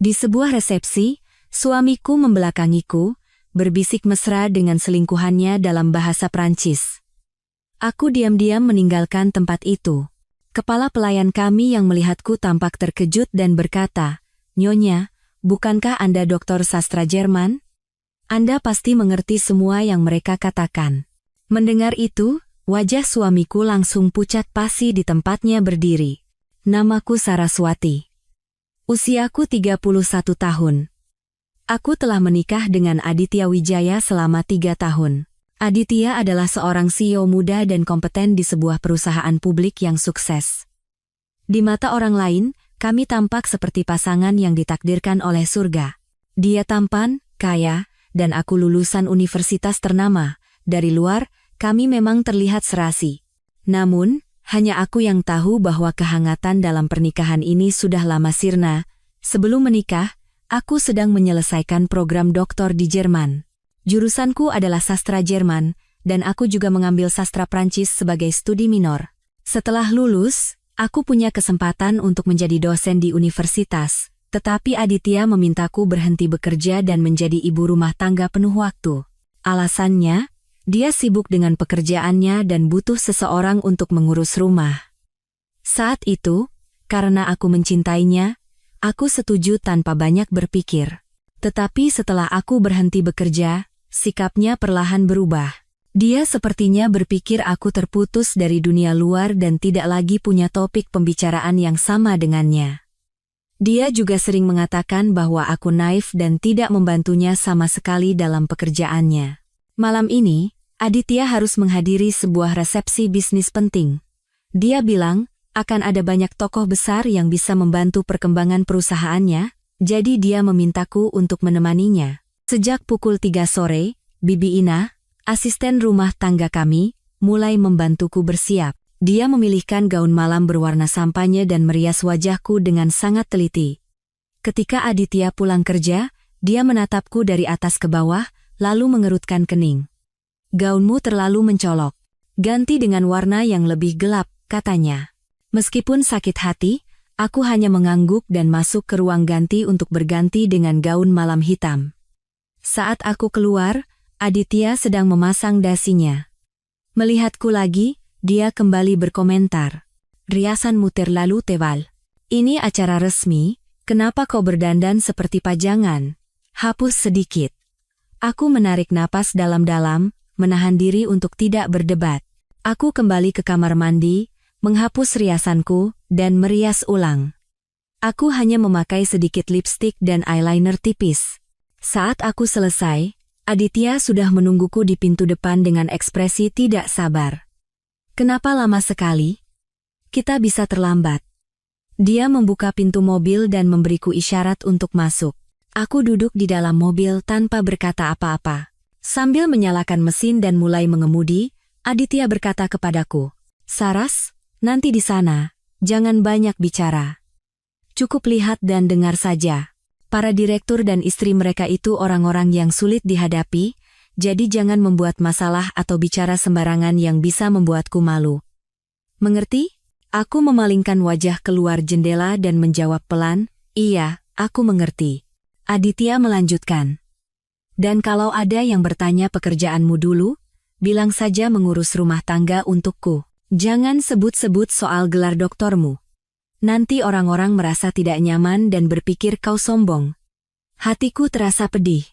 Di sebuah resepsi, suamiku membelakangiku, berbisik mesra dengan selingkuhannya dalam bahasa Prancis. Aku diam-diam meninggalkan tempat itu. Kepala pelayan kami yang melihatku tampak terkejut dan berkata, "Nyonya, bukankah Anda doktor sastra Jerman? Anda pasti mengerti semua yang mereka katakan." Mendengar itu, wajah suamiku langsung pucat pasi di tempatnya berdiri. Namaku Saraswati. Usiaku 31 tahun. Aku telah menikah dengan Aditya Wijaya selama 3 tahun. Aditya adalah seorang CEO muda dan kompeten di sebuah perusahaan publik yang sukses. Di mata orang lain, kami tampak seperti pasangan yang ditakdirkan oleh surga. Dia tampan, kaya, dan aku lulusan universitas ternama. Dari luar, kami memang terlihat serasi. Namun, hanya aku yang tahu bahwa kehangatan dalam pernikahan ini sudah lama sirna. Sebelum menikah, aku sedang menyelesaikan program doktor di Jerman. Jurusanku adalah sastra Jerman, dan aku juga mengambil sastra Prancis sebagai studi minor. Setelah lulus, aku punya kesempatan untuk menjadi dosen di universitas, tetapi Aditya memintaku berhenti bekerja dan menjadi ibu rumah tangga penuh waktu. Alasannya, dia sibuk dengan pekerjaannya dan butuh seseorang untuk mengurus rumah. Saat itu, karena aku mencintainya, aku setuju tanpa banyak berpikir. Tetapi setelah aku berhenti bekerja, sikapnya perlahan berubah. Dia sepertinya berpikir aku terputus dari dunia luar dan tidak lagi punya topik pembicaraan yang sama dengannya. Dia juga sering mengatakan bahwa aku naif dan tidak membantunya sama sekali dalam pekerjaannya. Malam ini, Aditya harus menghadiri sebuah resepsi bisnis penting. Dia bilang, akan ada banyak tokoh besar yang bisa membantu perkembangan perusahaannya, jadi dia memintaku untuk menemaninya. Sejak pukul 3 sore, Bibi Ina, asisten rumah tangga kami, mulai membantuku bersiap. Dia memilihkan gaun malam berwarna sampanye dan merias wajahku dengan sangat teliti. Ketika Aditya pulang kerja, dia menatapku dari atas ke bawah, lalu mengerutkan kening. "Gaunmu terlalu mencolok. Ganti dengan warna yang lebih gelap," katanya. Meskipun sakit hati, aku hanya mengangguk dan masuk ke ruang ganti untuk berganti dengan gaun malam hitam. Saat aku keluar, Aditya sedang memasang dasinya. Melihatku lagi, dia kembali berkomentar. "Riasanmu terlalu tebal. Ini acara resmi, kenapa kau berdandan seperti pajangan? Hapus sedikit." Aku menarik napas dalam-dalam, menahan diri untuk tidak berdebat. Aku kembali ke kamar mandi, menghapus riasanku, dan merias ulang. Aku hanya memakai sedikit lipstik dan eyeliner tipis. Saat aku selesai, Aditya sudah menungguku di pintu depan dengan ekspresi tidak sabar. "Kenapa lama sekali? Kita bisa terlambat." Dia membuka pintu mobil dan memberiku isyarat untuk masuk. Aku duduk di dalam mobil tanpa berkata apa-apa. Sambil menyalakan mesin dan mulai mengemudi, Aditya berkata kepadaku, "Saras, nanti di sana, jangan banyak bicara. Cukup lihat dan dengar saja. Para direktur dan istri mereka itu orang-orang yang sulit dihadapi, jadi jangan membuat masalah atau bicara sembarangan yang bisa membuatku malu. Mengerti?" Aku memalingkan wajah keluar jendela dan menjawab pelan, "Iya, aku mengerti." Aditya melanjutkan, "Dan kalau ada yang bertanya pekerjaanmu dulu, bilang saja mengurus rumah tangga untukku. Jangan sebut-sebut soal gelar doktormu. Nanti orang-orang merasa tidak nyaman dan berpikir kau sombong." Hatiku terasa pedih.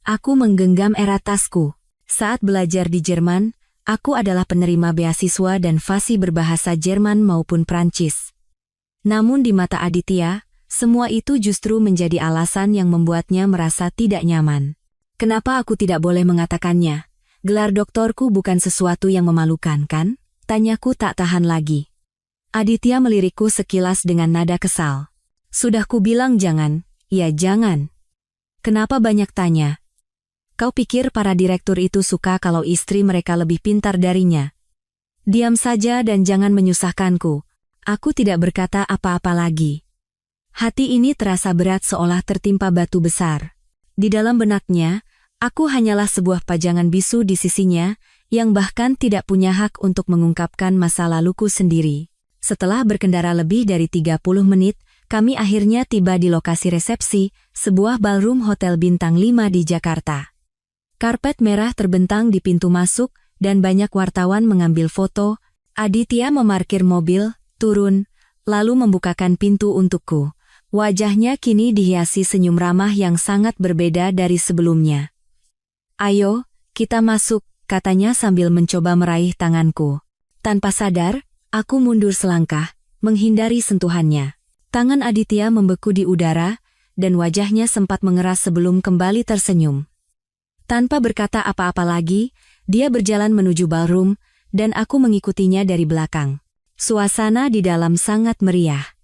Aku menggenggam erat tasku. Saat belajar di Jerman, aku adalah penerima beasiswa dan fasih berbahasa Jerman maupun Prancis. Namun di mata Aditya, semua itu justru menjadi alasan yang membuatnya merasa tidak nyaman. "Kenapa aku tidak boleh mengatakannya? Gelar doktorku bukan sesuatu yang memalukan, kan?" Tanyaku tak tahan lagi. Aditya melirikku sekilas dengan nada kesal. "Sudah kubilang jangan, ya jangan. Kenapa banyak tanya? Kau pikir para direktur itu suka kalau istri mereka lebih pintar darinya? Diam saja dan jangan menyusahkanku." Aku tidak berkata apa-apa lagi. Hati ini terasa berat seolah tertimpa batu besar. Di dalam benaknya, aku hanyalah sebuah pajangan bisu di sisinya, yang bahkan tidak punya hak untuk mengungkapkan masa laluku sendiri. Setelah berkendara lebih dari 30 menit, kami akhirnya tiba di lokasi resepsi, sebuah ballroom hotel bintang 5 di Jakarta. Karpet merah terbentang di pintu masuk, dan banyak wartawan mengambil foto. Aditya memarkir mobil, turun, lalu membukakan pintu untukku. Wajahnya kini dihiasi senyum ramah yang sangat berbeda dari sebelumnya. "Ayo, kita masuk," katanya sambil mencoba meraih tanganku. Tanpa sadar, aku mundur selangkah, menghindari sentuhannya. Tangan Aditya membeku di udara, dan wajahnya sempat mengeras sebelum kembali tersenyum. Tanpa berkata apa-apa lagi, dia berjalan menuju ballroom, dan aku mengikutinya dari belakang. Suasana di dalam sangat meriah.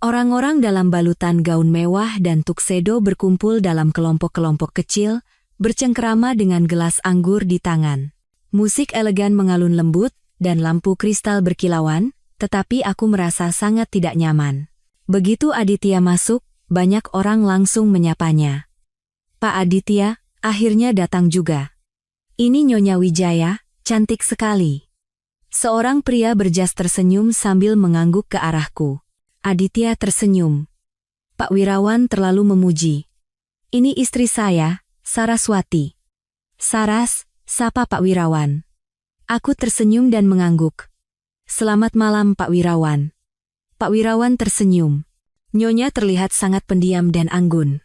Orang-orang dalam balutan gaun mewah dan tuxedo berkumpul dalam kelompok-kelompok kecil, bercengkerama dengan gelas anggur di tangan. Musik elegan mengalun lembut, dan lampu kristal berkilauan, tetapi aku merasa sangat tidak nyaman. Begitu Aditya masuk, banyak orang langsung menyapanya. "Pak Aditya, akhirnya datang juga. Ini Nyonya Wijaya, cantik sekali." Seorang pria berjas tersenyum sambil mengangguk ke arahku. Aditya tersenyum. "Pak Wirawan terlalu memuji. Ini istri saya, Saraswati." "Saras, sapa Pak Wirawan?" Aku tersenyum dan mengangguk. "Selamat malam Pak Wirawan." Pak Wirawan tersenyum. Nyonya terlihat sangat pendiam dan anggun.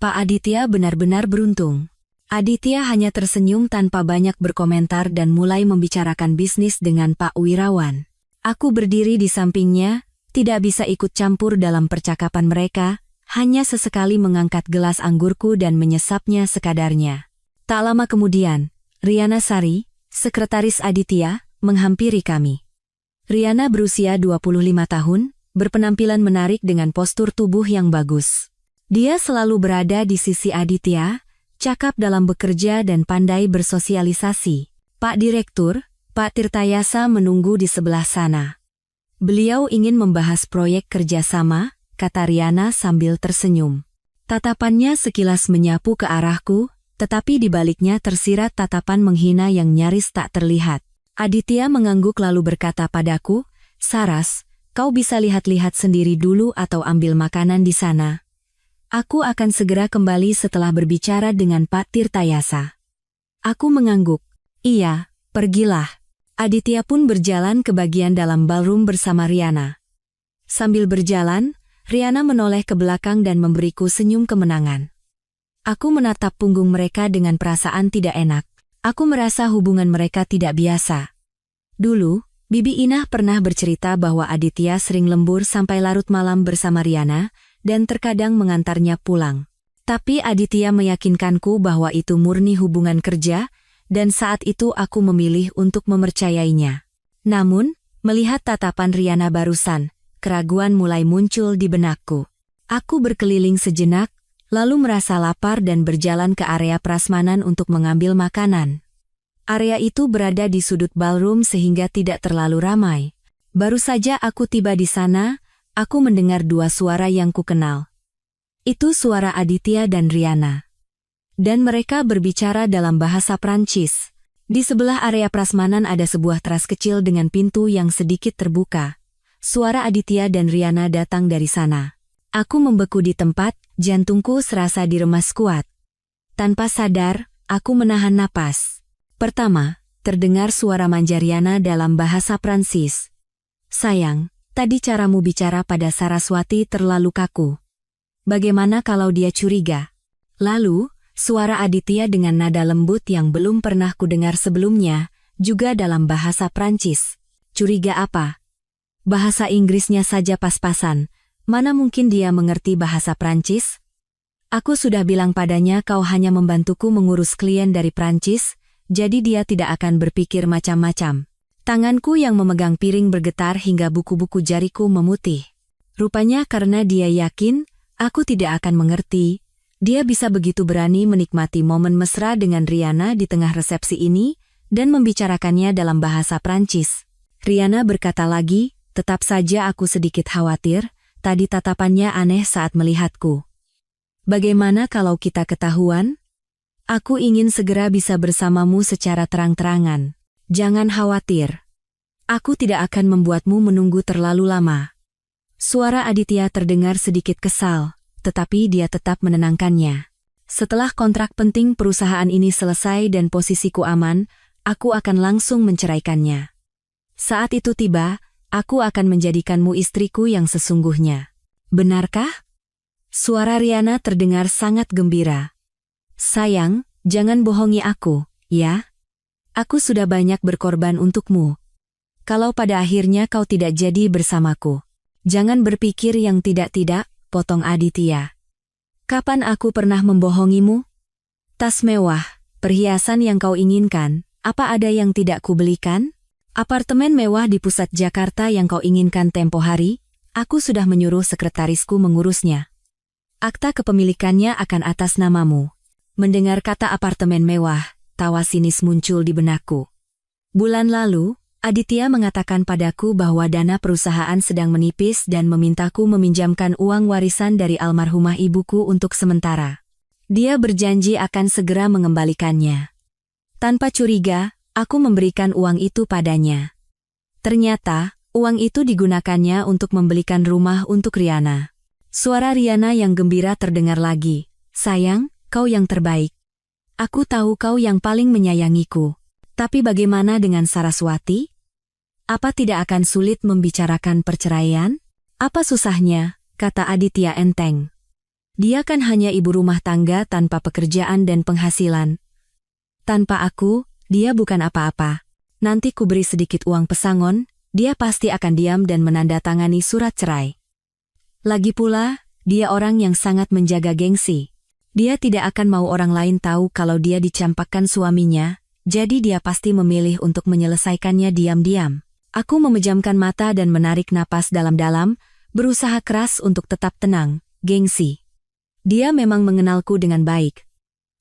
Pak Aditya benar-benar beruntung. Aditya hanya tersenyum tanpa banyak berkomentar dan mulai membicarakan bisnis dengan Pak Wirawan. Aku berdiri di sampingnya, tidak bisa ikut campur dalam percakapan mereka, hanya sesekali mengangkat gelas anggurku dan menyesapnya sekadarnya. Tak lama kemudian, Riana Sari, sekretaris Aditya, menghampiri kami. Riana berusia 25 tahun, berpenampilan menarik dengan postur tubuh yang bagus. Dia selalu berada di sisi Aditya, cakap dalam bekerja dan pandai bersosialisasi. "Pak Direktur, Pak Tirtayasa menunggu di sebelah sana. Beliau ingin membahas proyek kerjasama," kata Riana sambil tersenyum. Tatapannya sekilas menyapu ke arahku, tetapi di baliknya tersirat tatapan menghina yang nyaris tak terlihat. Aditya mengangguk lalu berkata padaku, "Saras, kau bisa lihat-lihat sendiri dulu atau ambil makanan di sana. Aku akan segera kembali setelah berbicara dengan Pak Tirtayasa." Aku mengangguk. "Iya, pergilah." Aditya pun berjalan ke bagian dalam ballroom bersama Riana. Sambil berjalan, Riana menoleh ke belakang dan memberiku senyum kemenangan. Aku menatap punggung mereka dengan perasaan tidak enak. Aku merasa hubungan mereka tidak biasa. Dulu, Bibi Inah pernah bercerita bahwa Aditya sering lembur sampai larut malam bersama Riana, dan terkadang mengantarnya pulang. Tapi Aditya meyakinkanku bahwa itu murni hubungan kerja, dan saat itu aku memilih untuk mempercayainya. Namun, melihat tatapan Riana barusan, keraguan mulai muncul di benakku. Aku berkeliling sejenak, lalu merasa lapar dan berjalan ke area prasmanan untuk mengambil makanan. Area itu berada di sudut ballroom sehingga tidak terlalu ramai. Baru saja aku tiba di sana, aku mendengar dua suara yang kukenal. Itu suara Aditya dan Riana. Dan mereka berbicara dalam bahasa Prancis. Di sebelah area prasmanan ada sebuah teras kecil dengan pintu yang sedikit terbuka. Suara Aditya dan Riana datang dari sana. Aku membeku di tempat, jantungku serasa diremas kuat. Tanpa sadar, aku menahan napas. Pertama, terdengar suara manja Riana dalam bahasa Prancis. "Sayang, tadi caramu bicara pada Saraswati terlalu kaku. Bagaimana kalau dia curiga?" Lalu, suara Aditya dengan nada lembut yang belum pernah kudengar sebelumnya, juga dalam bahasa Prancis. "Curiga apa? Bahasa Inggrisnya saja pas-pasan, mana mungkin dia mengerti bahasa Prancis? Aku sudah bilang padanya kau hanya membantuku mengurus klien dari Prancis, jadi dia tidak akan berpikir macam-macam." Tanganku yang memegang piring bergetar hingga buku-buku jariku memutih. Rupanya karena dia yakin, aku tidak akan mengerti. Dia bisa begitu berani menikmati momen mesra dengan Riana di tengah resepsi ini, dan membicarakannya dalam bahasa Prancis. Riana berkata lagi, "Tetap saja aku sedikit khawatir, tadi tatapannya aneh saat melihatku. Bagaimana kalau kita ketahuan? Aku ingin segera bisa bersamamu secara terang-terangan. Jangan khawatir. Aku tidak akan membuatmu menunggu terlalu lama." Suara Aditya terdengar sedikit kesal, tetapi dia tetap menenangkannya. Setelah kontrak penting perusahaan ini selesai dan posisiku aman, aku akan langsung menceraikannya. Saat itu tiba, aku akan menjadikanmu istriku yang sesungguhnya. Benarkah? Suara Riana terdengar sangat gembira. Sayang, jangan bohongi aku, ya? Aku sudah banyak berkorban untukmu. Kalau pada akhirnya kau tidak jadi bersamaku, jangan berpikir yang tidak-tidak, potong Aditya. Kapan aku pernah membohongimu? Tas mewah, perhiasan yang kau inginkan, apa ada yang tidak kubelikan? Apartemen mewah di pusat Jakarta yang kau inginkan tempo hari, aku sudah menyuruh sekretarisku mengurusnya. Akta kepemilikannya akan atas namamu. Mendengar kata apartemen mewah, tawa sinis muncul di benakku. Bulan lalu, Aditya mengatakan padaku bahwa dana perusahaan sedang menipis dan memintaku meminjamkan uang warisan dari almarhumah ibuku untuk sementara. Dia berjanji akan segera mengembalikannya. Tanpa curiga, aku memberikan uang itu padanya. Ternyata, uang itu digunakannya untuk membelikan rumah untuk Riana. Suara Riana yang gembira terdengar lagi. Sayang, kau yang terbaik. Aku tahu kau yang paling menyayangiku. Tapi bagaimana dengan Saraswati? Apa tidak akan sulit membicarakan perceraian? Apa susahnya, kata Aditya enteng. Dia kan hanya ibu rumah tangga tanpa pekerjaan dan penghasilan. Tanpa aku, dia bukan apa-apa. Nanti ku beri sedikit uang pesangon, dia pasti akan diam dan menandatangani surat cerai. Lagi pula, dia orang yang sangat menjaga gengsi. Dia tidak akan mau orang lain tahu kalau dia dicampakkan suaminya, jadi dia pasti memilih untuk menyelesaikannya diam-diam. Aku memejamkan mata dan menarik napas dalam-dalam, berusaha keras untuk tetap tenang, gengsi. Dia memang mengenalku dengan baik.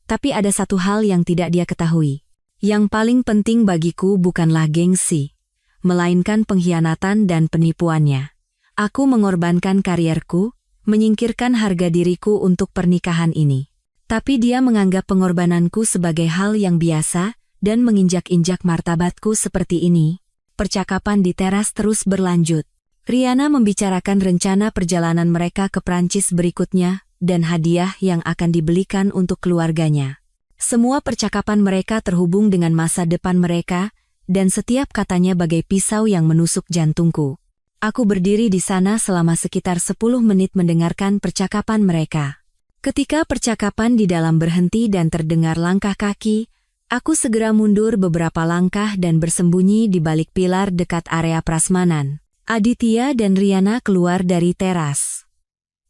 Tapi ada satu hal yang tidak dia ketahui. Yang paling penting bagiku bukanlah gengsi, melainkan pengkhianatan dan penipuannya. Aku mengorbankan karierku, menyingkirkan harga diriku untuk pernikahan ini. Tapi dia menganggap pengorbananku sebagai hal yang biasa, dan menginjak-injak martabatku seperti ini. Percakapan di teras terus berlanjut. Riana membicarakan rencana perjalanan mereka ke Prancis berikutnya, dan hadiah yang akan dibelikan untuk keluarganya. Semua percakapan mereka terhubung dengan masa depan mereka, dan setiap katanya bagai pisau yang menusuk jantungku. Aku berdiri di sana selama sekitar 10 menit mendengarkan percakapan mereka. Ketika percakapan di dalam berhenti dan terdengar langkah kaki, aku segera mundur beberapa langkah dan bersembunyi di balik pilar dekat area prasmanan. Aditya dan Riana keluar dari teras.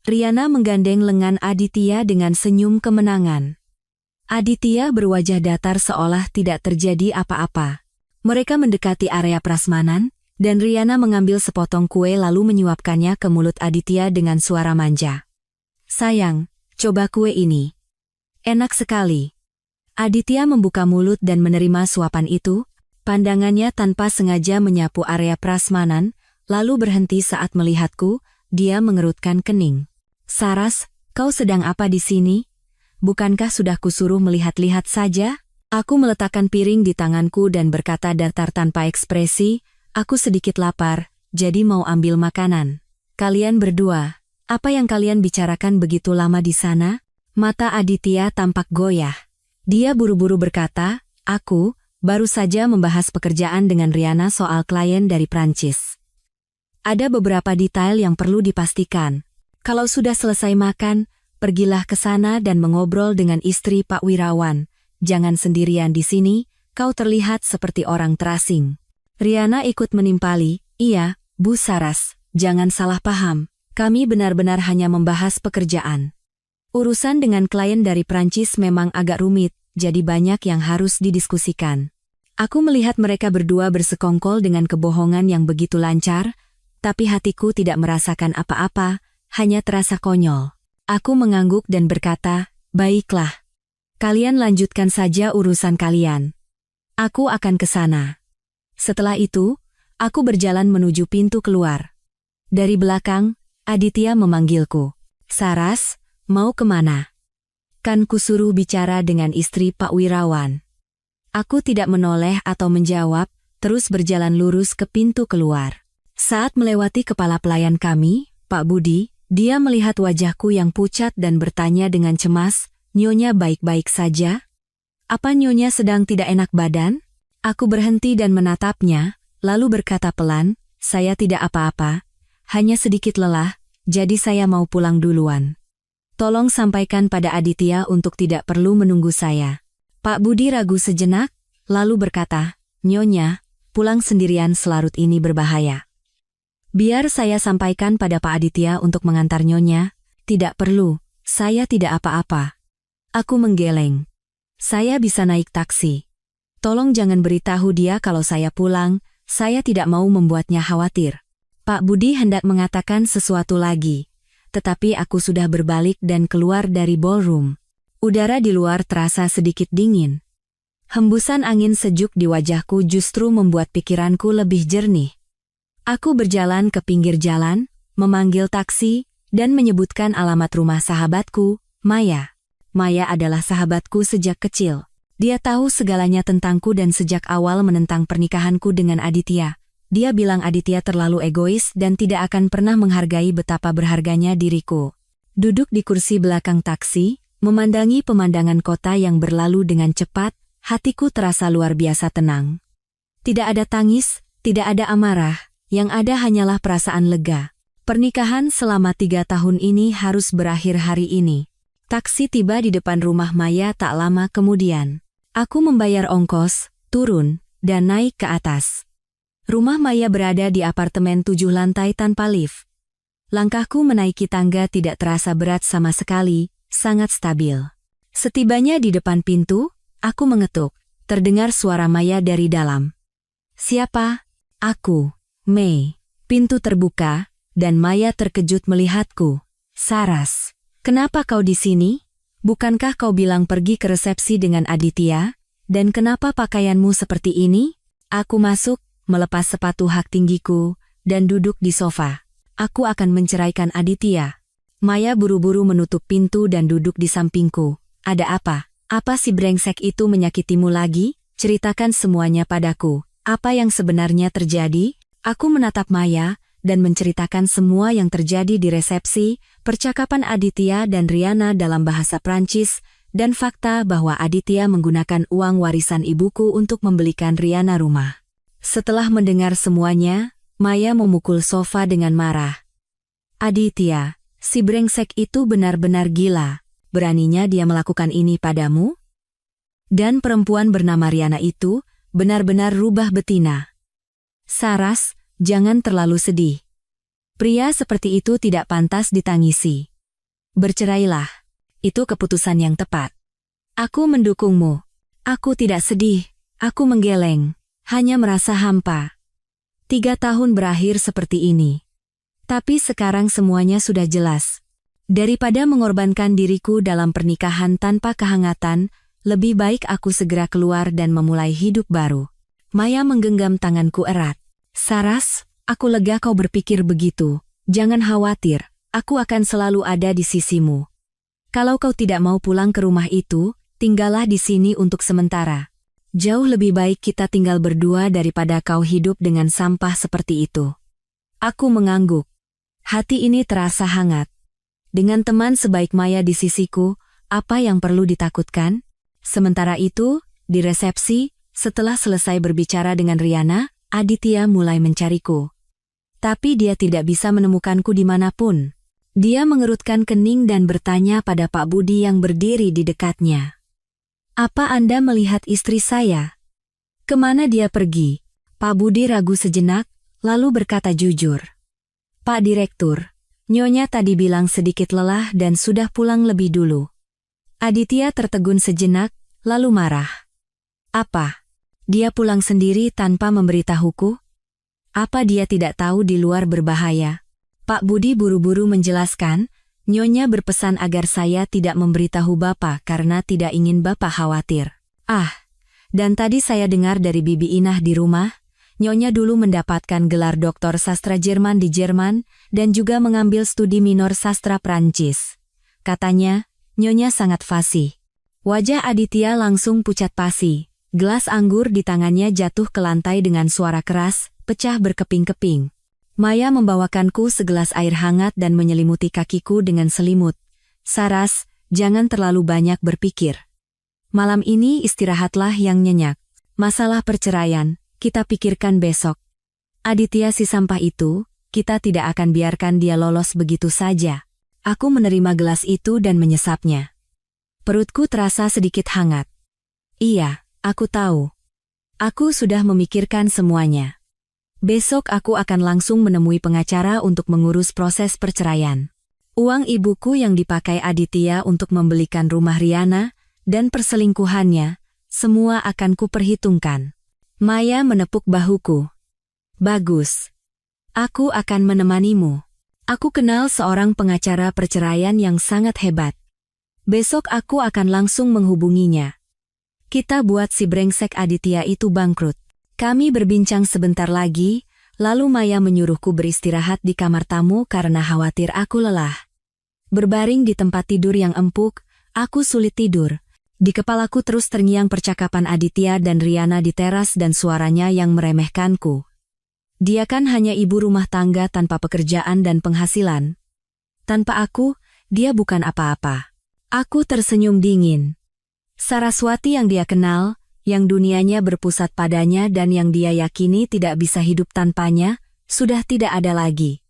Riana menggandeng lengan Aditya dengan senyum kemenangan. Aditya berwajah datar seolah tidak terjadi apa-apa. Mereka mendekati area prasmanan, dan Riana mengambil sepotong kue lalu menyuapkannya ke mulut Aditya dengan suara manja. Sayang, coba kue ini. Enak sekali. Aditya membuka mulut dan menerima suapan itu, pandangannya tanpa sengaja menyapu area prasmanan, lalu berhenti saat melihatku, dia mengerutkan kening. Saras, kau sedang apa di sini? Bukankah sudah kusuruh melihat-lihat saja? Aku meletakkan piring di tanganku dan berkata datar tanpa ekspresi, aku sedikit lapar, jadi mau ambil makanan. Kalian berdua, apa yang kalian bicarakan begitu lama di sana? Mata Aditya tampak goyah. Dia buru-buru berkata, aku baru saja membahas pekerjaan dengan Riana soal klien dari Prancis. Ada beberapa detail yang perlu dipastikan. Kalau sudah selesai makan, pergilah ke sana dan mengobrol dengan istri Pak Wirawan. Jangan sendirian di sini, kau terlihat seperti orang terasing. Riana ikut menimpali, iya, Bu Saras, jangan salah paham. Kami benar-benar hanya membahas pekerjaan. Urusan dengan klien dari Prancis memang agak rumit, jadi banyak yang harus didiskusikan. Aku melihat mereka berdua bersekongkol dengan kebohongan yang begitu lancar, tapi hatiku tidak merasakan apa-apa, hanya terasa konyol. Aku mengangguk dan berkata, baiklah. Kalian lanjutkan saja urusan kalian. Aku akan ke sana. Setelah itu, aku berjalan menuju pintu keluar. Dari belakang, Aditya memanggilku. Saras, mau kemana? Kan kusuruh bicara dengan istri Pak Wirawan. Aku tidak menoleh atau menjawab, terus berjalan lurus ke pintu keluar. Saat melewati kepala pelayan kami, Pak Budi, dia melihat wajahku yang pucat dan bertanya dengan cemas, "Nyonya baik-baik saja? Apa Nyonya sedang tidak enak badan?" Aku berhenti dan menatapnya, lalu berkata pelan, "Saya tidak apa-apa, hanya sedikit lelah, jadi saya mau pulang duluan. Tolong sampaikan pada Aditya untuk tidak perlu menunggu saya." Pak Budi ragu sejenak, lalu berkata, "Nyonya, pulang sendirian selarut ini berbahaya. Biar saya sampaikan pada Pak Aditya untuk mengantar Nyonya." "Tidak perlu, saya tidak apa-apa." Aku menggeleng. "Saya bisa naik taksi. Tolong jangan beritahu dia kalau saya pulang, saya tidak mau membuatnya khawatir." Pak Budi hendak mengatakan sesuatu lagi, tetapi aku sudah berbalik dan keluar dari ballroom. Udara di luar terasa sedikit dingin. Hembusan angin sejuk di wajahku justru membuat pikiranku lebih jernih. Aku berjalan ke pinggir jalan, memanggil taksi, dan menyebutkan alamat rumah sahabatku, Maya. Maya adalah sahabatku sejak kecil. Dia tahu segalanya tentangku dan sejak awal menentang pernikahanku dengan Aditya. Dia bilang Aditya terlalu egois dan tidak akan pernah menghargai betapa berharganya diriku. Duduk di kursi belakang taksi, memandangi pemandangan kota yang berlalu dengan cepat, hatiku terasa luar biasa tenang. Tidak ada tangis, tidak ada amarah. Yang ada hanyalah perasaan lega. Pernikahan selama 3 tahun ini harus berakhir hari ini. Taksi tiba di depan rumah Maya tak lama kemudian. Aku membayar ongkos, turun, dan naik ke atas. Rumah Maya berada di apartemen 7 lantai tanpa lift. Langkahku menaiki tangga tidak terasa berat sama sekali, sangat stabil. Setibanya di depan pintu, aku mengetuk. Terdengar suara Maya dari dalam. "Siapa?" "Aku, Mei." Pintu terbuka, dan Maya terkejut melihatku. "Saras, kenapa kau di sini? Bukankah kau bilang pergi ke resepsi dengan Aditya? Dan kenapa pakaianmu seperti ini?" Aku masuk, melepas sepatu hak tinggiku, dan duduk di sofa. "Aku akan menceraikan Aditya." Maya buru-buru menutup pintu dan duduk di sampingku. "Ada apa? Apa si brengsek itu menyakitimu lagi? Ceritakan semuanya padaku. Apa yang sebenarnya terjadi?" Aku menatap Maya, dan menceritakan semua yang terjadi di resepsi, percakapan Aditya dan Riana dalam bahasa Prancis, dan fakta bahwa Aditya menggunakan uang warisan ibuku untuk membelikan Riana rumah. Setelah mendengar semuanya, Maya memukul sofa dengan marah. "Aditya, si brengsek itu benar-benar gila. Beraninya dia melakukan ini padamu? Dan perempuan bernama Riana itu benar-benar rubah betina. Saras, jangan terlalu sedih. Pria seperti itu tidak pantas ditangisi. Bercerailah. Itu keputusan yang tepat. Aku mendukungmu. Aku tidak sedih. Aku menggeleng. Hanya merasa hampa. 3 tahun berakhir seperti ini. Tapi sekarang semuanya sudah jelas. Daripada mengorbankan diriku dalam pernikahan tanpa kehangatan, lebih baik aku segera keluar dan memulai hidup baru." Maya menggenggam tanganku erat. "Saras, aku lega kau berpikir begitu. Jangan khawatir, aku akan selalu ada di sisimu. Kalau kau tidak mau pulang ke rumah itu, tinggallah di sini untuk sementara. Jauh lebih baik kita tinggal berdua daripada kau hidup dengan sampah seperti itu." Aku mengangguk. Hati ini terasa hangat. Dengan teman sebaik Maya di sisiku, apa yang perlu ditakutkan? Sementara itu, di resepsi, setelah selesai berbicara dengan Riana, Aditya mulai mencariku. Tapi dia tidak bisa menemukanku dimanapun. Dia mengerutkan kening dan bertanya pada Pak Budi yang berdiri di dekatnya. "Apa Anda melihat istri saya? Kemana dia pergi?" Pak Budi ragu sejenak, lalu berkata jujur. "Pak Direktur, Nyonya tadi bilang sedikit lelah dan sudah pulang lebih dulu." Aditya tertegun sejenak, lalu marah. "Apa? Dia pulang sendiri tanpa memberitahuku? Apa dia tidak tahu di luar berbahaya?" Pak Budi buru-buru menjelaskan, "Nyonya berpesan agar saya tidak memberitahu Bapak karena tidak ingin Bapak khawatir." Dan tadi saya dengar dari Bibi Inah di rumah, Nyonya dulu mendapatkan gelar doktor sastra Jerman di Jerman dan juga mengambil studi minor sastra Prancis. Katanya, Nyonya sangat fasih. Wajah Aditya langsung pucat pasi. Gelas anggur di tangannya jatuh ke lantai dengan suara keras, pecah berkeping-keping. Maya membawakanku segelas air hangat dan menyelimuti kakiku dengan selimut. Saras, jangan terlalu banyak berpikir. Malam ini istirahatlah yang nyenyak. Masalah perceraian, kita pikirkan besok. Aditya si sampah itu, kita tidak akan biarkan dia lolos begitu saja. Aku menerima gelas itu dan menyesapnya. Perutku terasa sedikit hangat. Iya, aku tahu. Aku sudah memikirkan semuanya. Besok aku akan langsung menemui pengacara untuk mengurus proses perceraian. Uang ibuku yang dipakai Aditya untuk membelikan rumah Riana dan perselingkuhannya, semua akan kuperhitungkan. Maya menepuk bahuku. Bagus. Aku akan menemanimu. Aku kenal seorang pengacara perceraian yang sangat hebat. Besok aku akan langsung menghubunginya. Kita buat si brengsek Aditya itu bangkrut. Kami berbincang sebentar lagi, lalu Maya menyuruhku beristirahat di kamar tamu karena khawatir aku lelah. Berbaring di tempat tidur yang empuk, aku sulit tidur. Di kepalaku terus terngiang percakapan Aditya dan Riana di teras dan suaranya yang meremehkanku. Dia kan hanya ibu rumah tangga tanpa pekerjaan dan penghasilan. Tanpa aku, dia bukan apa-apa. Aku tersenyum dingin. Saraswati yang dia kenal, yang dunianya berpusat padanya dan yang dia yakini tidak bisa hidup tanpanya, sudah tidak ada lagi.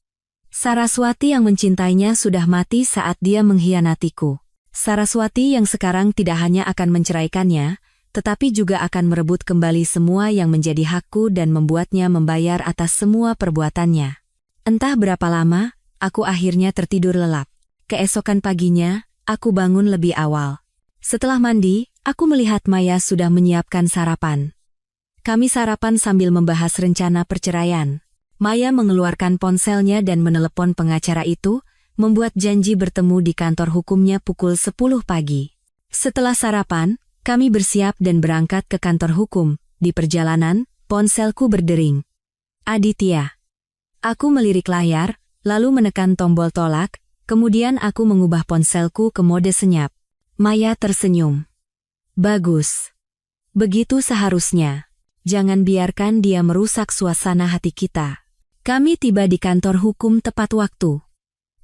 Saraswati yang mencintainya sudah mati saat dia mengkhianatiku. Saraswati yang sekarang tidak hanya akan menceraikannya, tetapi juga akan merebut kembali semua yang menjadi hakku dan membuatnya membayar atas semua perbuatannya. Entah berapa lama, aku akhirnya tertidur lelap. Keesokan paginya, aku bangun lebih awal. Setelah mandi, aku melihat Maya sudah menyiapkan sarapan. Kami sarapan sambil membahas rencana perceraian. Maya mengeluarkan ponselnya dan menelepon pengacara itu, membuat janji bertemu di kantor hukumnya pukul 10 pagi. Setelah sarapan, kami bersiap dan berangkat ke kantor hukum. Di perjalanan, ponselku berdering. Aditya. Aku melirik layar, lalu menekan tombol tolak, kemudian aku mengubah ponselku ke mode senyap. Maya tersenyum. Bagus. Begitu seharusnya. Jangan biarkan dia merusak suasana hati kita. Kami tiba di kantor hukum tepat waktu.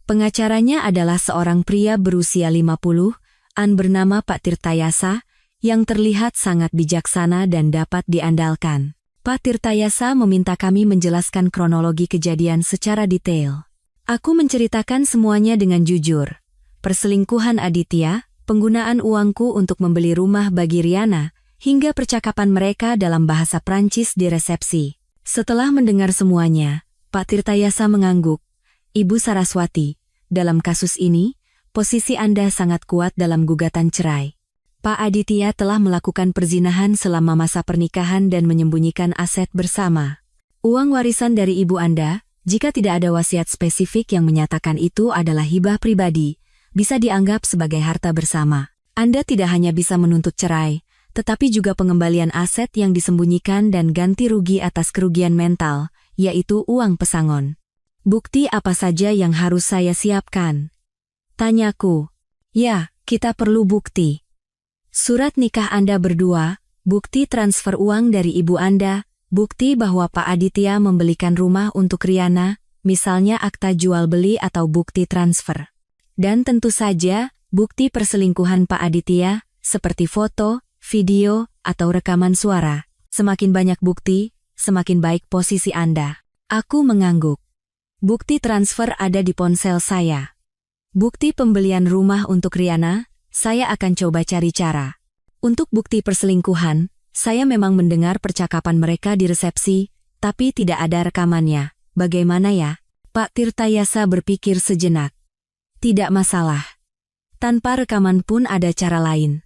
Pengacaranya adalah seorang pria berusia 50-an bernama Pak Tirtayasa, yang terlihat sangat bijaksana dan dapat diandalkan. Pak Tirtayasa meminta kami menjelaskan kronologi kejadian secara detail. Aku menceritakan semuanya dengan jujur. Perselingkuhan Aditya, penggunaan uangku untuk membeli rumah bagi Riana, hingga percakapan mereka dalam bahasa Prancis di resepsi. Setelah mendengar semuanya, Pak Tirtayasa mengangguk. Ibu Saraswati, dalam kasus ini, posisi Anda sangat kuat dalam gugatan cerai. Pak Aditya telah melakukan perzinahan selama masa pernikahan dan menyembunyikan aset bersama. Uang warisan dari ibu Anda, jika tidak ada wasiat spesifik yang menyatakan itu adalah hibah pribadi, bisa dianggap sebagai harta bersama. Anda tidak hanya bisa menuntut cerai, tetapi juga pengembalian aset yang disembunyikan dan ganti rugi atas kerugian mental, yaitu uang pesangon. Bukti apa saja yang harus saya siapkan? Tanyaku. Ya, kita perlu bukti. Surat nikah Anda berdua, bukti transfer uang dari ibu Anda, bukti bahwa Pak Aditya membelikan rumah untuk Riana, misalnya akta jual beli atau bukti transfer. Dan tentu saja, bukti perselingkuhan Pak Aditya, seperti foto, video, atau rekaman suara. Semakin banyak bukti, semakin baik posisi Anda. Aku mengangguk. Bukti transfer ada di ponsel saya. Bukti pembelian rumah untuk Riana, saya akan coba cari cara. Untuk bukti perselingkuhan, saya memang mendengar percakapan mereka di resepsi, tapi tidak ada rekamannya. Bagaimana ya? Pak Tirtayasa berpikir sejenak. Tidak masalah. Tanpa rekaman pun ada cara lain.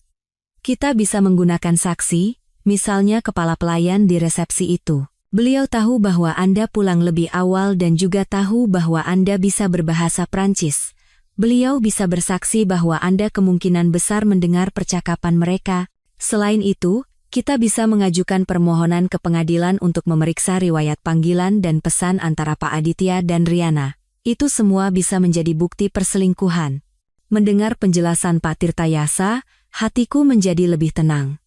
Kita bisa menggunakan saksi, misalnya kepala pelayan di resepsi itu. Beliau tahu bahwa Anda pulang lebih awal dan juga tahu bahwa Anda bisa berbahasa Prancis. Beliau bisa bersaksi bahwa Anda kemungkinan besar mendengar percakapan mereka. Selain itu, kita bisa mengajukan permohonan ke pengadilan untuk memeriksa riwayat panggilan dan pesan antara Pak Aditya dan Riana. Itu semua bisa menjadi bukti perselingkuhan. Mendengar penjelasan Pak Tirtayasa, hatiku menjadi lebih tenang.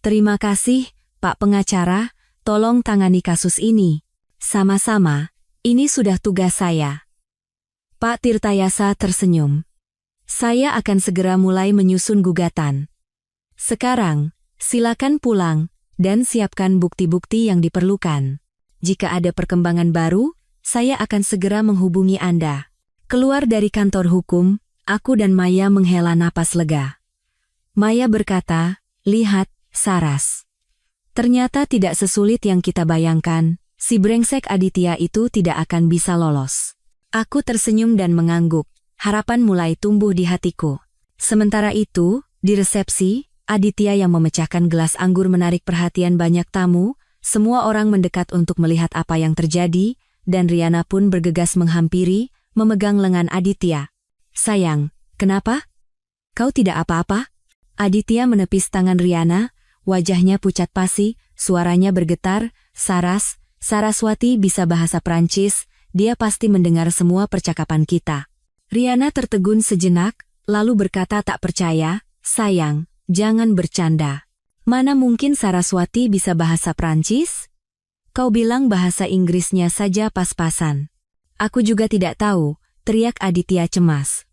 Terima kasih, Pak Pengacara. Tolong tangani kasus ini. Sama-sama, Ini sudah tugas saya. Pak Tirtayasa tersenyum. Saya akan segera mulai menyusun gugatan. Sekarang, silakan pulang dan siapkan bukti-bukti yang diperlukan. Jika ada perkembangan baru, saya akan segera menghubungi Anda. Keluar dari kantor hukum, aku dan Maya menghela napas lega. Maya berkata, "Lihat, Saras. Ternyata tidak sesulit yang kita bayangkan, si brengsek Aditya itu tidak akan bisa lolos." Aku tersenyum dan mengangguk, harapan mulai tumbuh di hatiku. Sementara itu, di resepsi, Aditya yang memecahkan gelas anggur menarik perhatian banyak tamu. Semua orang mendekat untuk melihat apa yang terjadi, dan Riana pun bergegas menghampiri, memegang lengan Aditya. "Sayang, kenapa? Kau tidak apa-apa?" Aditya menepis tangan Riana, wajahnya pucat pasi, suaranya bergetar, "Saras, Saraswati bisa bahasa Prancis, dia pasti mendengar semua percakapan kita." Riana tertegun sejenak, lalu berkata tak percaya, "Sayang, jangan bercanda. Mana mungkin Saraswati bisa bahasa Prancis? Kau bilang bahasa Inggrisnya saja pas-pasan." "Aku juga tidak tahu," teriak Aditya cemas.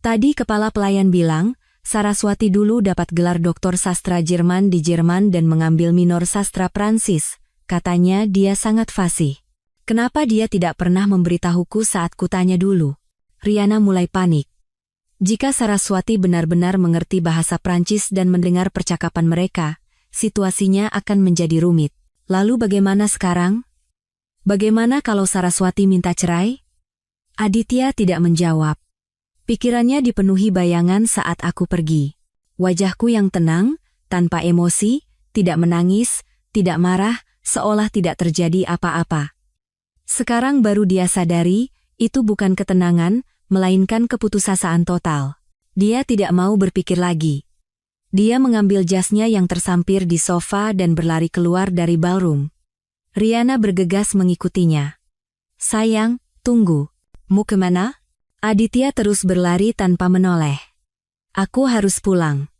"Tadi kepala pelayan bilang, Saraswati dulu dapat gelar doktor sastra Jerman di Jerman dan mengambil minor sastra Prancis. Katanya dia sangat fasih. Kenapa dia tidak pernah memberitahuku saat kutanya dulu?" Riana mulai panik. Jika Saraswati benar-benar mengerti bahasa Prancis dan mendengar percakapan mereka, situasinya akan menjadi rumit. Lalu bagaimana sekarang? Bagaimana kalau Saraswati minta cerai? Aditya tidak menjawab. Pikirannya dipenuhi bayangan saat aku pergi. Wajahku yang tenang, tanpa emosi, tidak menangis, tidak marah, seolah tidak terjadi apa-apa. Sekarang baru dia sadari, itu bukan ketenangan, melainkan keputusasaan total. Dia tidak mau berpikir lagi. Dia mengambil jasnya yang tersampir di sofa dan berlari keluar dari ballroom. Riana bergegas mengikutinya. "Sayang, tunggu. Mau kemana?" Aditya terus berlari tanpa menoleh. "Aku harus pulang.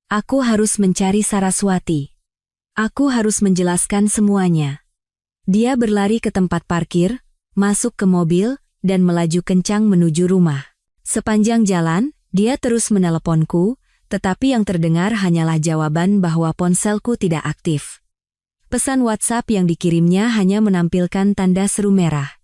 Aku harus mencari Saraswati. Aku harus menjelaskan semuanya." Dia berlari ke tempat parkir, masuk ke mobil, dan melaju kencang menuju rumah. Sepanjang jalan, dia terus meneleponku, tetapi yang terdengar hanyalah jawaban bahwa ponselku tidak aktif. Pesan WhatsApp yang dikirimnya hanya menampilkan tanda seru merah.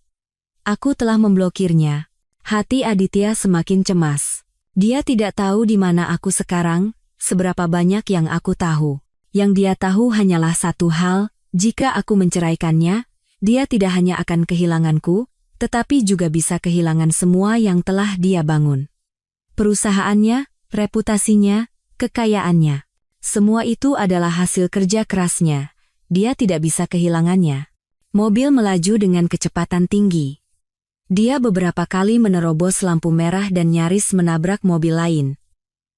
Aku telah memblokirnya. Hati Aditya semakin cemas. Dia tidak tahu di mana aku sekarang, seberapa banyak yang aku tahu. Yang dia tahu hanyalah satu hal, jika aku menceraikannya, dia tidak hanya akan kehilanganku, tetapi juga bisa kehilangan semua yang telah dia bangun. Perusahaannya, reputasinya, kekayaannya. Semua itu adalah hasil kerja kerasnya. Dia tidak bisa kehilangannya. Mobil melaju dengan kecepatan tinggi. Dia beberapa kali menerobos lampu merah dan nyaris menabrak mobil lain.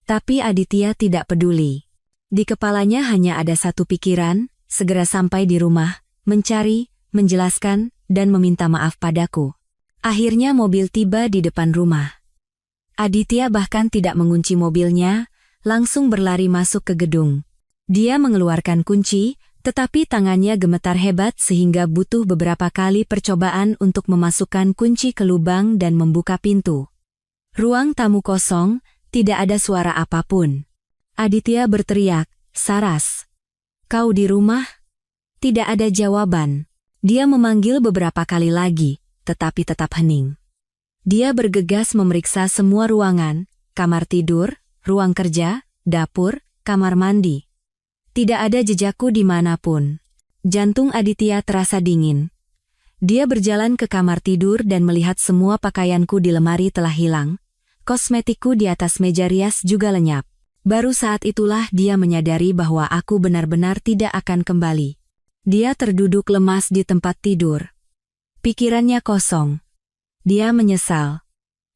Tapi Aditya tidak peduli. Di kepalanya hanya ada satu pikiran, segera sampai di rumah, mencari, menjelaskan, dan meminta maaf padaku. Akhirnya mobil tiba di depan rumah. Aditya bahkan tidak mengunci mobilnya, langsung berlari masuk ke gedung. Dia mengeluarkan kunci, tetapi tangannya gemetar hebat sehingga butuh beberapa kali percobaan untuk memasukkan kunci ke lubang dan membuka pintu. Ruang tamu kosong, tidak ada suara apapun. Aditya berteriak, "Saras, kau di rumah?" Tidak ada jawaban. Dia memanggil beberapa kali lagi, tetapi tetap hening. Dia bergegas memeriksa semua ruangan, kamar tidur, ruang kerja, dapur, kamar mandi. Tidak ada jejakku dimanapun. Jantung Aditya terasa dingin. Dia berjalan ke kamar tidur dan melihat semua pakaianku di lemari telah hilang. Kosmetikku di atas meja rias juga lenyap. Baru saat itulah dia menyadari bahwa aku benar-benar tidak akan kembali. Dia terduduk lemas di tempat tidur. Pikirannya kosong. Dia menyesal.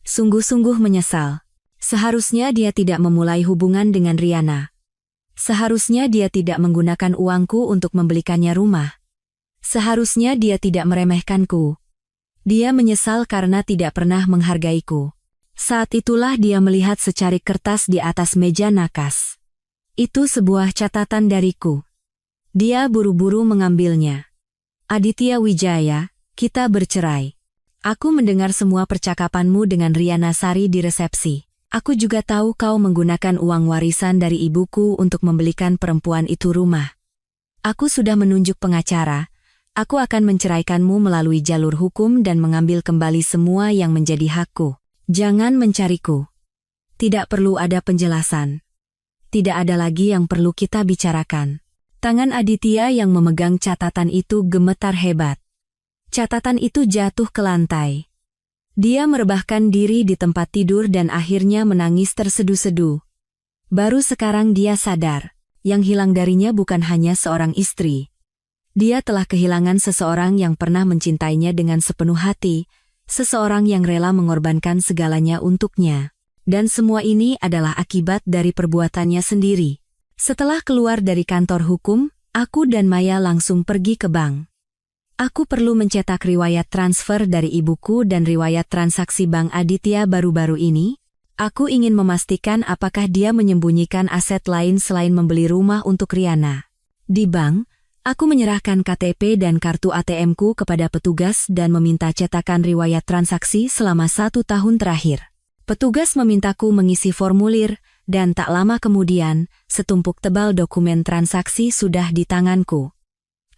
Sungguh-sungguh menyesal. Seharusnya dia tidak memulai hubungan dengan Riana. Seharusnya dia tidak menggunakan uangku untuk membelikannya rumah. Seharusnya dia tidak meremehkanku. Dia menyesal karena tidak pernah menghargaiku. Saat itulah dia melihat secarik kertas di atas meja nakas. Itu sebuah catatan dariku. Dia buru-buru mengambilnya. "Aditya Wijaya, kita bercerai. Aku mendengar semua percakapanmu dengan Riana Sari di resepsi. Aku juga tahu kau menggunakan uang warisan dari ibuku untuk membelikan perempuan itu rumah. Aku sudah menunjuk pengacara. Aku akan menceraikanmu melalui jalur hukum dan mengambil kembali semua yang menjadi hakku. Jangan mencariku. Tidak perlu ada penjelasan. Tidak ada lagi yang perlu kita bicarakan. Tangan Aditya yang memegang catatan itu gemetar hebat. Catatan itu jatuh ke lantai. Dia merebahkan diri di tempat tidur dan akhirnya menangis terseduh-seduh. Baru sekarang dia sadar, yang hilang darinya bukan hanya seorang istri. Dia telah kehilangan seseorang yang pernah mencintainya dengan sepenuh hati, seseorang yang rela mengorbankan segalanya untuknya. Dan semua ini adalah akibat dari perbuatannya sendiri. Setelah keluar dari kantor hukum, aku dan Maya langsung pergi ke bank. Aku perlu mencetak riwayat transfer dari ibuku dan riwayat transaksi Bank Aditya baru-baru ini. Aku ingin memastikan apakah dia menyembunyikan aset lain selain membeli rumah untuk Riana. Di bank, aku menyerahkan KTP dan kartu ATM-ku kepada petugas dan meminta cetakan riwayat transaksi selama 1 tahun terakhir. Petugas memintaku mengisi formulir, dan tak lama kemudian, setumpuk tebal dokumen transaksi sudah di tanganku.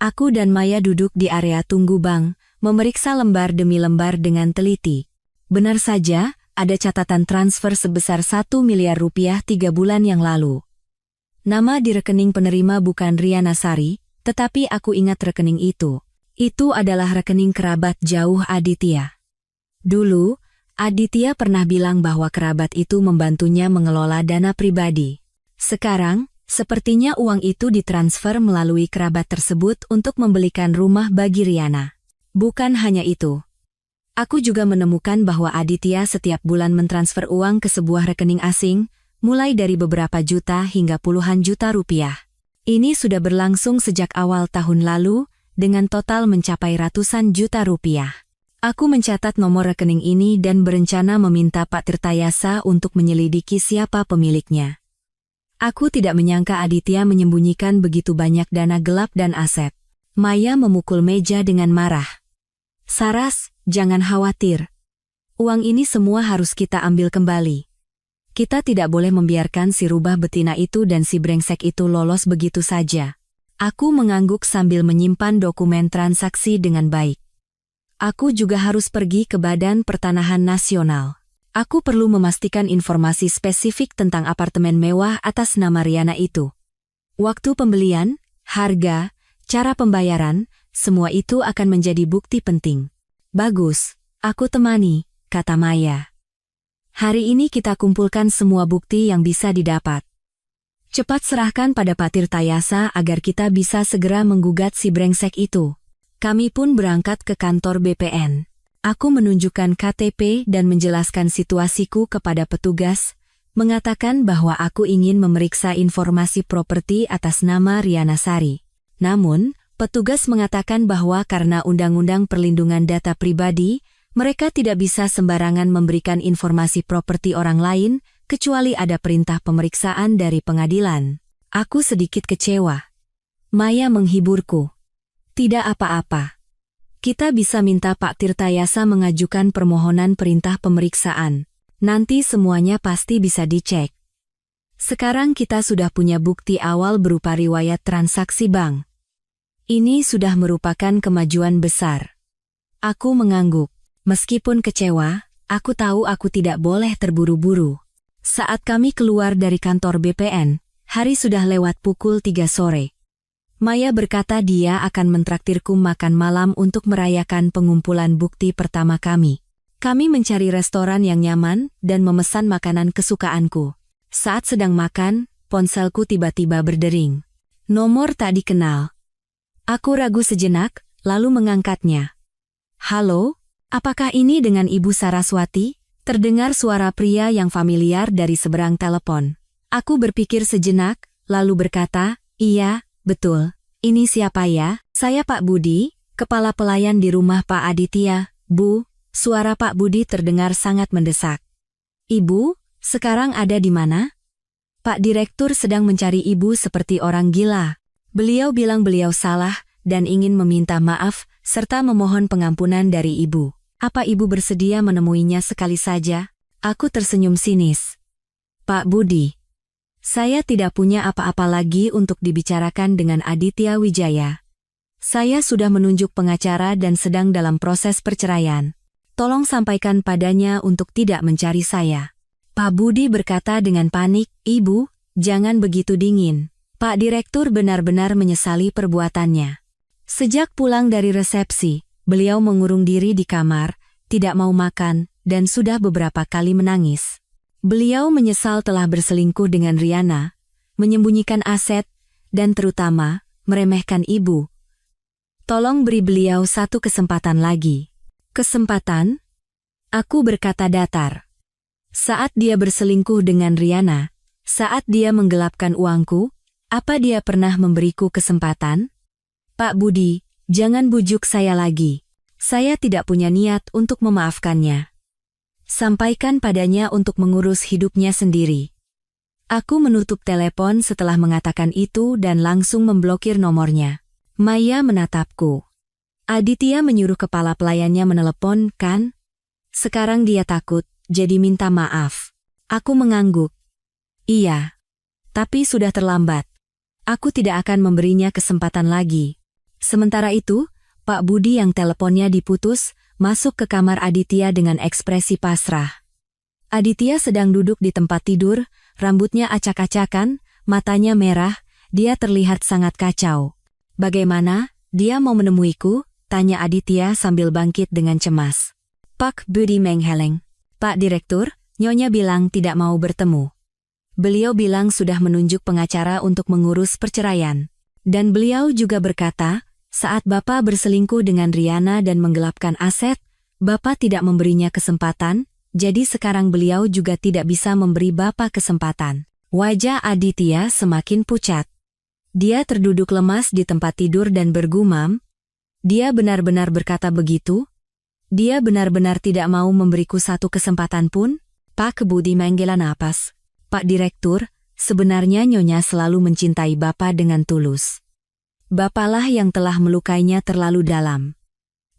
Aku dan Maya duduk di area tunggu bank, memeriksa lembar demi lembar dengan teliti. Benar saja, ada catatan transfer sebesar 1 miliar rupiah 3 bulan yang lalu. Nama di rekening penerima bukan Riana Sari, tetapi aku ingat rekening itu. Itu adalah rekening kerabat jauh Aditya. Dulu, Aditya pernah bilang bahwa kerabat itu membantunya mengelola dana pribadi. Sekarang, sepertinya uang itu ditransfer melalui kerabat tersebut untuk membelikan rumah bagi Riana. Bukan hanya itu. Aku juga menemukan bahwa Aditya setiap bulan mentransfer uang ke sebuah rekening asing, mulai dari beberapa juta hingga puluhan juta rupiah. Ini sudah berlangsung sejak awal tahun lalu, dengan total mencapai ratusan juta rupiah. Aku mencatat nomor rekening ini dan berencana meminta Pak Tirtayasa untuk menyelidiki siapa pemiliknya. Aku tidak menyangka Aditya menyembunyikan begitu banyak dana gelap dan aset. Maya memukul meja dengan marah. Saras, jangan khawatir. Uang ini semua harus kita ambil kembali. Kita tidak boleh membiarkan si rubah betina itu dan si brengsek itu lolos begitu saja. Aku mengangguk sambil menyimpan dokumen transaksi dengan baik. Aku juga harus pergi ke Badan Pertanahan Nasional. Aku perlu memastikan informasi spesifik tentang apartemen mewah atas nama Riana itu. Waktu pembelian, harga, cara pembayaran, semua itu akan menjadi bukti penting. Bagus, aku temani, kata Maya. Hari ini kita kumpulkan semua bukti yang bisa didapat. Cepat serahkan pada Pak Tirtayasa agar kita bisa segera menggugat si brengsek itu. Kami pun berangkat ke kantor BPN. Aku menunjukkan KTP dan menjelaskan situasiku kepada petugas, mengatakan bahwa aku ingin memeriksa informasi properti atas nama Riana Sari. Namun, petugas mengatakan bahwa karena Undang-Undang Perlindungan Data Pribadi, mereka tidak bisa sembarangan memberikan informasi properti orang lain, kecuali ada perintah pemeriksaan dari pengadilan. Aku sedikit kecewa. Maya menghiburku. Tidak apa-apa. Kita bisa minta Pak Tirtayasa mengajukan permohonan perintah pemeriksaan. Nanti semuanya pasti bisa dicek. Sekarang kita sudah punya bukti awal berupa riwayat transaksi bank. Ini sudah merupakan kemajuan besar. Aku mengangguk. Meskipun kecewa, aku tahu aku tidak boleh terburu-buru. Saat kami keluar dari kantor BPN, hari sudah lewat pukul 3 sore. Maya berkata dia akan mentraktirku makan malam untuk merayakan pengumpulan bukti pertama kami. Kami mencari restoran yang nyaman dan memesan makanan kesukaanku. Saat sedang makan, ponselku tiba-tiba berdering. Nomor tak dikenal. Aku ragu sejenak, lalu mengangkatnya. Halo, apakah ini dengan Ibu Saraswati? Terdengar suara pria yang familiar dari seberang telepon. Aku berpikir sejenak, lalu berkata, iya, betul. Ini siapa ya? Saya Pak Budi, kepala pelayan di rumah Pak Aditya. Bu, suara Pak Budi terdengar sangat mendesak. Ibu, sekarang ada di mana? Pak Direktur sedang mencari ibu seperti orang gila. Beliau bilang beliau salah dan ingin meminta maaf serta memohon pengampunan dari ibu. Apa ibu bersedia menemuinya sekali saja? Aku tersenyum sinis. Pak Budi, saya tidak punya apa-apa lagi untuk dibicarakan dengan Aditya Wijaya. Saya sudah menunjuk pengacara dan sedang dalam proses perceraian. Tolong sampaikan padanya untuk tidak mencari saya. Pak Budi berkata dengan panik, Ibu, jangan begitu dingin. Pak Direktur benar-benar menyesali perbuatannya. Sejak pulang dari resepsi, beliau mengurung diri di kamar, tidak mau makan, dan sudah beberapa kali menangis. Beliau menyesal telah berselingkuh dengan Riana, menyembunyikan aset, dan terutama, meremehkan ibu. Tolong beri beliau satu kesempatan lagi. Kesempatan? Aku berkata datar. Saat dia berselingkuh dengan Riana, saat dia menggelapkan uangku, apa dia pernah memberiku kesempatan? Pak Budi, jangan bujuk saya lagi. Saya tidak punya niat untuk memaafkannya. Sampaikan padanya untuk mengurus hidupnya sendiri. Aku menutup telepon setelah mengatakan itu dan langsung memblokir nomornya. Maya menatapku. Aditya menyuruh kepala pelayannya menelepon, kan? Sekarang dia takut, jadi minta maaf. Aku mengangguk. Iya. Tapi sudah terlambat. Aku tidak akan memberinya kesempatan lagi. Sementara itu, Pak Budi yang teleponnya diputus, masuk ke kamar Aditya dengan ekspresi pasrah. Aditya sedang duduk di tempat tidur, rambutnya acak-acakan, matanya merah, dia terlihat sangat kacau. Bagaimana, dia mau menemuiku? Tanya Aditya sambil bangkit dengan cemas. Pak Budi menggeleng. Pak Direktur, Nyonya bilang tidak mau bertemu. Beliau bilang sudah menunjuk pengacara untuk mengurus perceraian. Dan beliau juga berkata, saat Bapak berselingkuh dengan Riana dan menggelapkan aset, Bapak tidak memberinya kesempatan, jadi sekarang beliau juga tidak bisa memberi Bapak kesempatan. Wajah Aditya semakin pucat. Dia terduduk lemas di tempat tidur dan bergumam, dia benar-benar berkata begitu? Dia benar-benar tidak mau memberiku satu kesempatan pun? Pak Budi menghela napas. Pak Direktur, sebenarnya Nyonya selalu mencintai Bapak dengan tulus. Bapaklah yang telah melukainya terlalu dalam.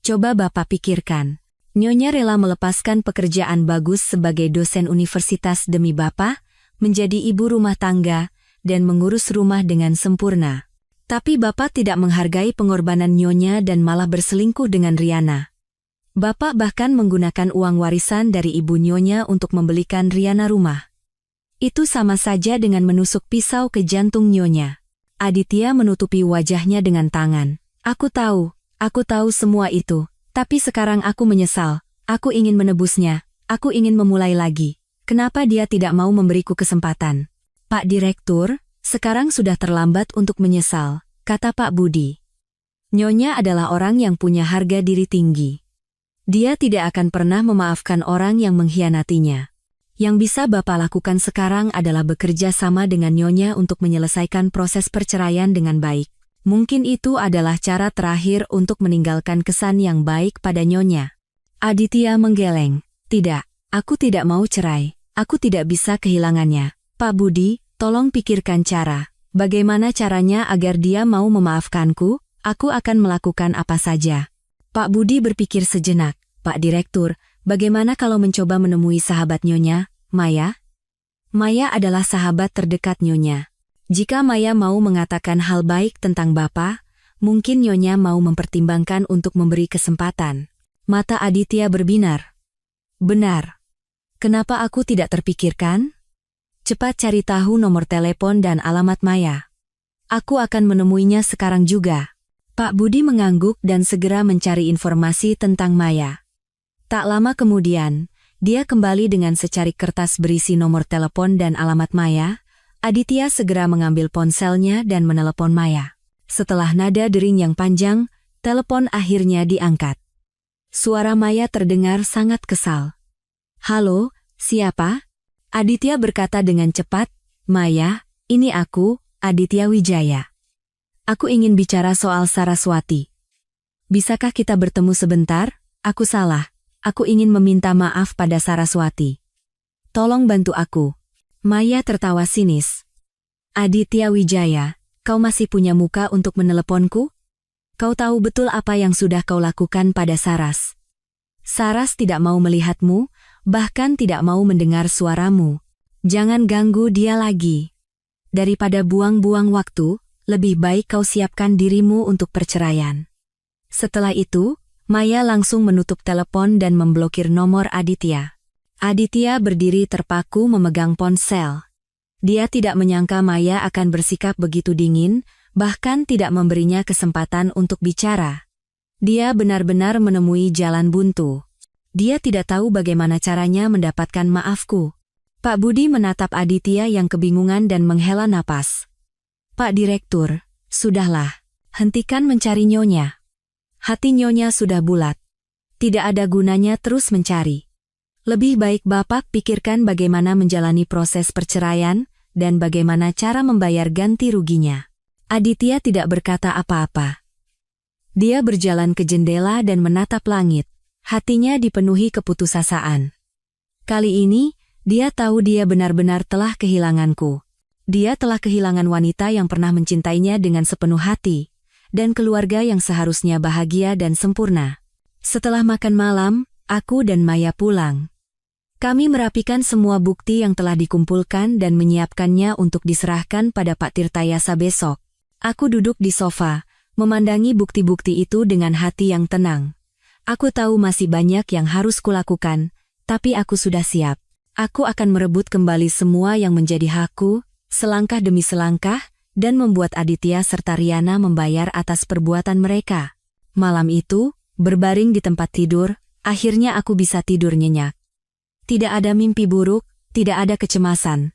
Coba Bapak pikirkan. Nyonya rela melepaskan pekerjaan bagus sebagai dosen universitas demi Bapak, menjadi ibu rumah tangga, dan mengurus rumah dengan sempurna. Tapi Bapak tidak menghargai pengorbanan Nyonya dan malah berselingkuh dengan Riana. Bapak bahkan menggunakan uang warisan dari ibu Nyonya untuk membelikan Riana rumah. Itu sama saja dengan menusuk pisau ke jantung Nyonya. Aditya menutupi wajahnya dengan tangan. Aku tahu semua itu. Tapi sekarang aku menyesal. Aku ingin menebusnya. Aku ingin memulai lagi. Kenapa dia tidak mau memberiku kesempatan? Pak Direktur, sekarang sudah terlambat untuk menyesal, kata Pak Budi. Nyonya adalah orang yang punya harga diri tinggi. Dia tidak akan pernah memaafkan orang yang mengkhianatinya. Yang bisa Bapak lakukan sekarang adalah bekerja sama dengan Nyonya untuk menyelesaikan proses perceraian dengan baik. Mungkin itu adalah cara terakhir untuk meninggalkan kesan yang baik pada Nyonya. Aditya menggeleng. Tidak, aku tidak mau cerai. Aku tidak bisa kehilangannya. Pak Budi, tolong pikirkan cara. Bagaimana caranya agar dia mau memaafkanku? Aku akan melakukan apa saja. Pak Budi berpikir sejenak. Pak Direktur, bagaimana kalau mencoba menemui sahabat Nyonya, Maya? Maya adalah sahabat terdekat Nyonya. Jika Maya mau mengatakan hal baik tentang Bapak, mungkin Nyonya mau mempertimbangkan untuk memberi kesempatan. Mata Aditya berbinar. Benar. Kenapa aku tidak terpikirkan? Cepat cari tahu nomor telepon dan alamat Maya. Aku akan menemuinya sekarang juga. Pak Budi mengangguk dan segera mencari informasi tentang Maya. Tak lama kemudian, dia kembali dengan secarik kertas berisi nomor telepon dan alamat Maya. Aditya segera mengambil ponselnya dan menelepon Maya. Setelah nada dering yang panjang, telepon akhirnya diangkat. Suara Maya terdengar sangat kesal. Halo, siapa? Aditya berkata dengan cepat, Maya, ini aku, Aditya Wijaya. Aku ingin bicara soal Saraswati. Bisakah kita bertemu sebentar? Aku salah. Aku ingin meminta maaf pada Saraswati. Tolong bantu aku. Maya tertawa sinis. Aditya Wijaya, kau masih punya muka untuk meneleponku? Kau tahu betul apa yang sudah kau lakukan pada Saras. Saras tidak mau melihatmu, bahkan tidak mau mendengar suaramu. Jangan ganggu dia lagi. Daripada buang-buang waktu, lebih baik kau siapkan dirimu untuk perceraian. Setelah itu, Maya langsung menutup telepon dan memblokir nomor Aditya. Aditya berdiri terpaku memegang ponsel. Dia tidak menyangka Maya akan bersikap begitu dingin, bahkan tidak memberinya kesempatan untuk bicara. Dia benar-benar menemui jalan buntu. Dia tidak tahu bagaimana caranya mendapatkan maafku. Pak Budi menatap Aditya yang kebingungan dan menghela napas. Pak Direktur, sudahlah. Hentikan mencari Nyonya. Hati Nyonya sudah bulat. Tidak ada gunanya terus mencari. Lebih baik Bapak pikirkan bagaimana menjalani proses perceraian dan bagaimana cara membayar ganti ruginya. Aditya tidak berkata apa-apa. Dia berjalan ke jendela dan menatap langit. Hatinya dipenuhi keputusasaan. Kali ini, dia tahu dia benar-benar telah kehilanganku. Dia telah kehilangan wanita yang pernah mencintainya dengan sepenuh hati, dan keluarga yang seharusnya bahagia dan sempurna. Setelah makan malam, aku dan Maya pulang. Kami merapikan semua bukti yang telah dikumpulkan dan menyiapkannya untuk diserahkan pada Pak Tirtayasa besok. Aku duduk di sofa, memandangi bukti-bukti itu dengan hati yang tenang. Aku tahu masih banyak yang harus kulakukan, tapi aku sudah siap. Aku akan merebut kembali semua yang menjadi hakku, selangkah demi selangkah, dan membuat Aditya serta Riana membayar atas perbuatan mereka. Malam itu, berbaring di tempat tidur, akhirnya aku bisa tidur nyenyak. Tidak ada mimpi buruk, tidak ada kecemasan.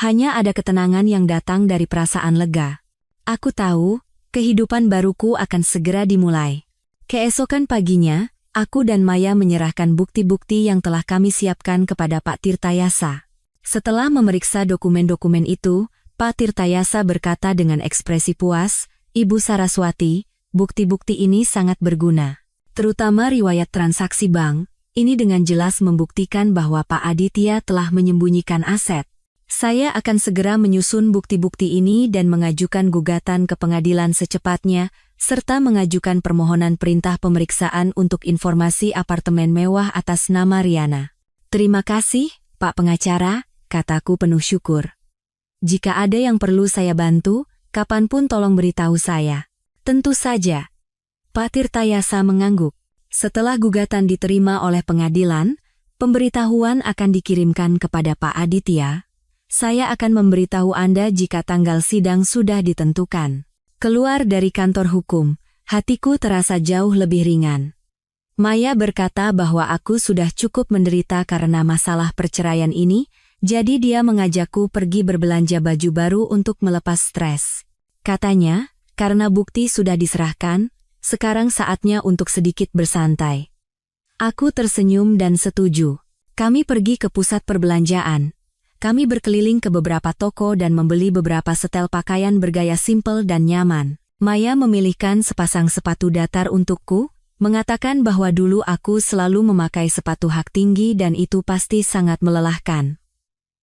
Hanya ada ketenangan yang datang dari perasaan lega. Aku tahu, kehidupan baruku akan segera dimulai. Keesokan paginya, aku dan Maya menyerahkan bukti-bukti yang telah kami siapkan kepada Pak Tirtayasa. Setelah memeriksa dokumen-dokumen itu, Pak Tirtayasa berkata dengan ekspresi puas, "Ibu Saraswati, bukti-bukti ini sangat berguna. Terutama riwayat transaksi bank, ini dengan jelas membuktikan bahwa Pak Aditya telah menyembunyikan aset. Saya akan segera menyusun bukti-bukti ini dan mengajukan gugatan ke pengadilan secepatnya, serta mengajukan permohonan perintah pemeriksaan untuk informasi apartemen mewah atas nama Riana." "Terima kasih, Pak Pengacara," kataku penuh syukur. "Jika ada yang perlu saya bantu, kapanpun tolong beritahu saya." "Tentu saja." Pak Tirtayasa mengangguk. Setelah gugatan diterima oleh pengadilan, pemberitahuan akan dikirimkan kepada Pak Aditya. Saya akan memberitahu Anda jika tanggal sidang sudah ditentukan. Keluar dari kantor hukum, hatiku terasa jauh lebih ringan. Maya berkata bahwa aku sudah cukup menderita karena masalah perceraian ini, jadi dia mengajakku pergi berbelanja baju baru untuk melepas stres. Katanya, karena bukti sudah diserahkan, sekarang saatnya untuk sedikit bersantai. Aku tersenyum dan setuju. Kami pergi ke pusat perbelanjaan. Kami berkeliling ke beberapa toko dan membeli beberapa setel pakaian bergaya simpel dan nyaman. Maya memilihkan sepasang sepatu datar untukku, mengatakan bahwa dulu aku selalu memakai sepatu hak tinggi dan itu pasti sangat melelahkan.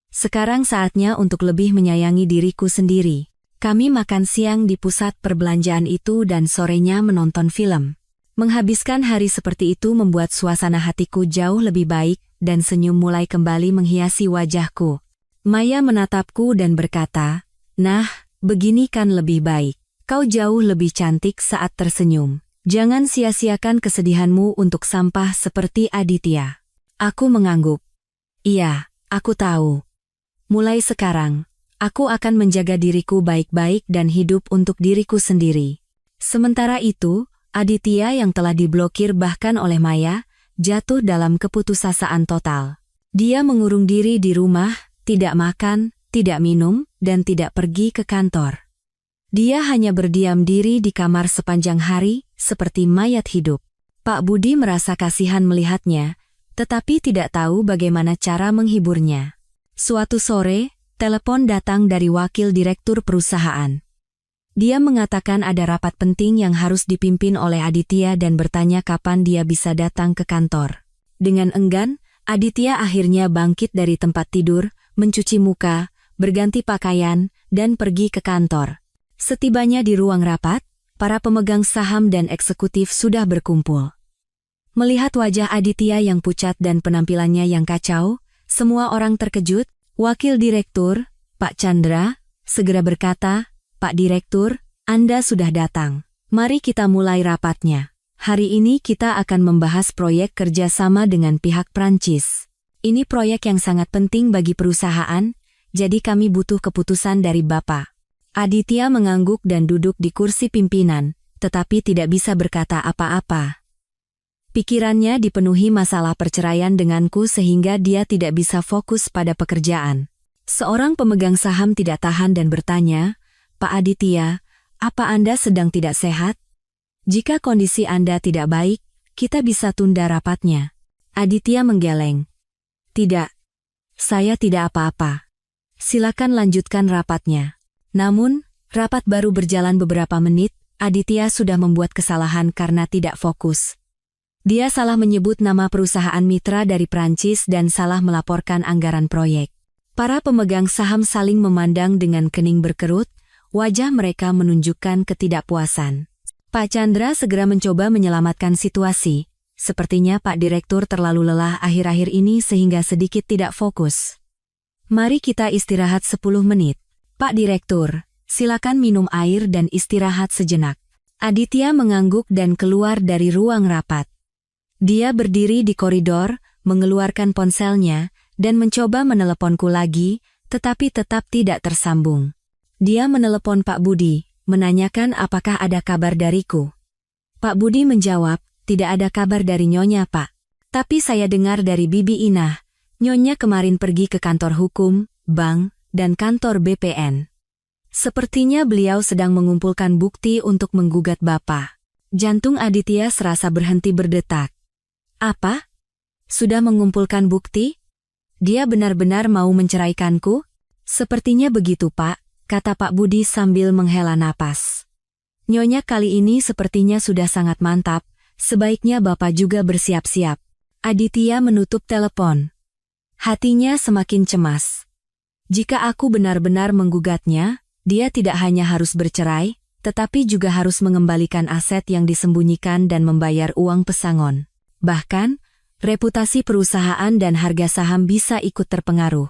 Sekarang saatnya untuk lebih menyayangi diriku sendiri. Kami makan siang di pusat perbelanjaan itu dan sorenya menonton film. Menghabiskan hari seperti itu membuat suasana hatiku jauh lebih baik dan senyum mulai kembali menghiasi wajahku. Maya menatapku dan berkata, "Nah, begini kan lebih baik. Kau jauh lebih cantik saat tersenyum. Jangan sia-siakan kesedihanmu untuk sampah seperti Aditya." Aku mengangguk. "Iya, aku tahu. Mulai sekarang, aku akan menjaga diriku baik-baik dan hidup untuk diriku sendiri." Sementara itu, Aditya yang telah diblokir bahkan oleh Maya, jatuh dalam keputusasaan total. Dia mengurung diri di rumah, tidak makan, tidak minum, dan tidak pergi ke kantor. Dia hanya berdiam diri di kamar sepanjang hari, seperti mayat hidup. Pak Budi merasa kasihan melihatnya, tetapi tidak tahu bagaimana cara menghiburnya. Suatu sore, telepon datang dari wakil direktur perusahaan. Dia mengatakan ada rapat penting yang harus dipimpin oleh Aditya dan bertanya kapan dia bisa datang ke kantor. Dengan enggan, Aditya akhirnya bangkit dari tempat tidur, mencuci muka, berganti pakaian, dan pergi ke kantor. Setibanya di ruang rapat, para pemegang saham dan eksekutif sudah berkumpul. Melihat wajah Aditya yang pucat dan penampilannya yang kacau, semua orang terkejut. Wakil Direktur, Pak Chandra, segera berkata, "Pak Direktur, Anda sudah datang. Mari kita mulai rapatnya. Hari ini kita akan membahas proyek kerjasama dengan pihak Prancis. Ini proyek yang sangat penting bagi perusahaan, jadi kami butuh keputusan dari Bapak." Aditya mengangguk dan duduk di kursi pimpinan, tetapi tidak bisa berkata apa-apa. Pikirannya dipenuhi masalah perceraian denganku sehingga dia tidak bisa fokus pada pekerjaan. Seorang pemegang saham tidak tahan dan bertanya, "Pak Aditya, apa Anda sedang tidak sehat? Jika kondisi Anda tidak baik, kita bisa tunda rapatnya." Aditya menggeleng. "Tidak. Saya tidak apa-apa. Silakan lanjutkan rapatnya." Namun, rapat baru berjalan beberapa menit, Aditya sudah membuat kesalahan karena tidak fokus. Dia salah menyebut nama perusahaan mitra dari Prancis dan salah melaporkan anggaran proyek. Para pemegang saham saling memandang dengan kening berkerut, wajah mereka menunjukkan ketidakpuasan. Pak Chandra segera mencoba menyelamatkan situasi. Sepertinya Pak Direktur terlalu lelah akhir-akhir ini sehingga sedikit tidak fokus. "Mari kita istirahat 10 menit. Pak Direktur, silakan minum air dan istirahat sejenak." Aditya mengangguk dan keluar dari ruang rapat. Dia berdiri di koridor, mengeluarkan ponselnya, dan mencoba meneleponku lagi, tetapi tetap tidak tersambung. Dia menelepon Pak Budi, menanyakan apakah ada kabar dariku. Pak Budi menjawab, "Tidak ada kabar dari Nyonya, Pak. Tapi saya dengar dari Bibi Inah, Nyonya kemarin pergi ke kantor hukum, bank, dan kantor BPN. Sepertinya beliau sedang mengumpulkan bukti untuk menggugat Bapak." Jantung Aditya serasa berhenti berdetak. "Apa? Sudah mengumpulkan bukti? Dia benar-benar mau menceraikanku?" "Sepertinya begitu, Pak," kata Pak Budi sambil menghela napas. "Nyonya kali ini sepertinya sudah sangat mantap, sebaiknya Bapak juga bersiap-siap." Aditya menutup telepon. Hatinya semakin cemas. Jika aku benar-benar menggugatnya, dia tidak hanya harus bercerai, tetapi juga harus mengembalikan aset yang disembunyikan dan membayar uang pesangon. Bahkan, reputasi perusahaan dan harga saham bisa ikut terpengaruh.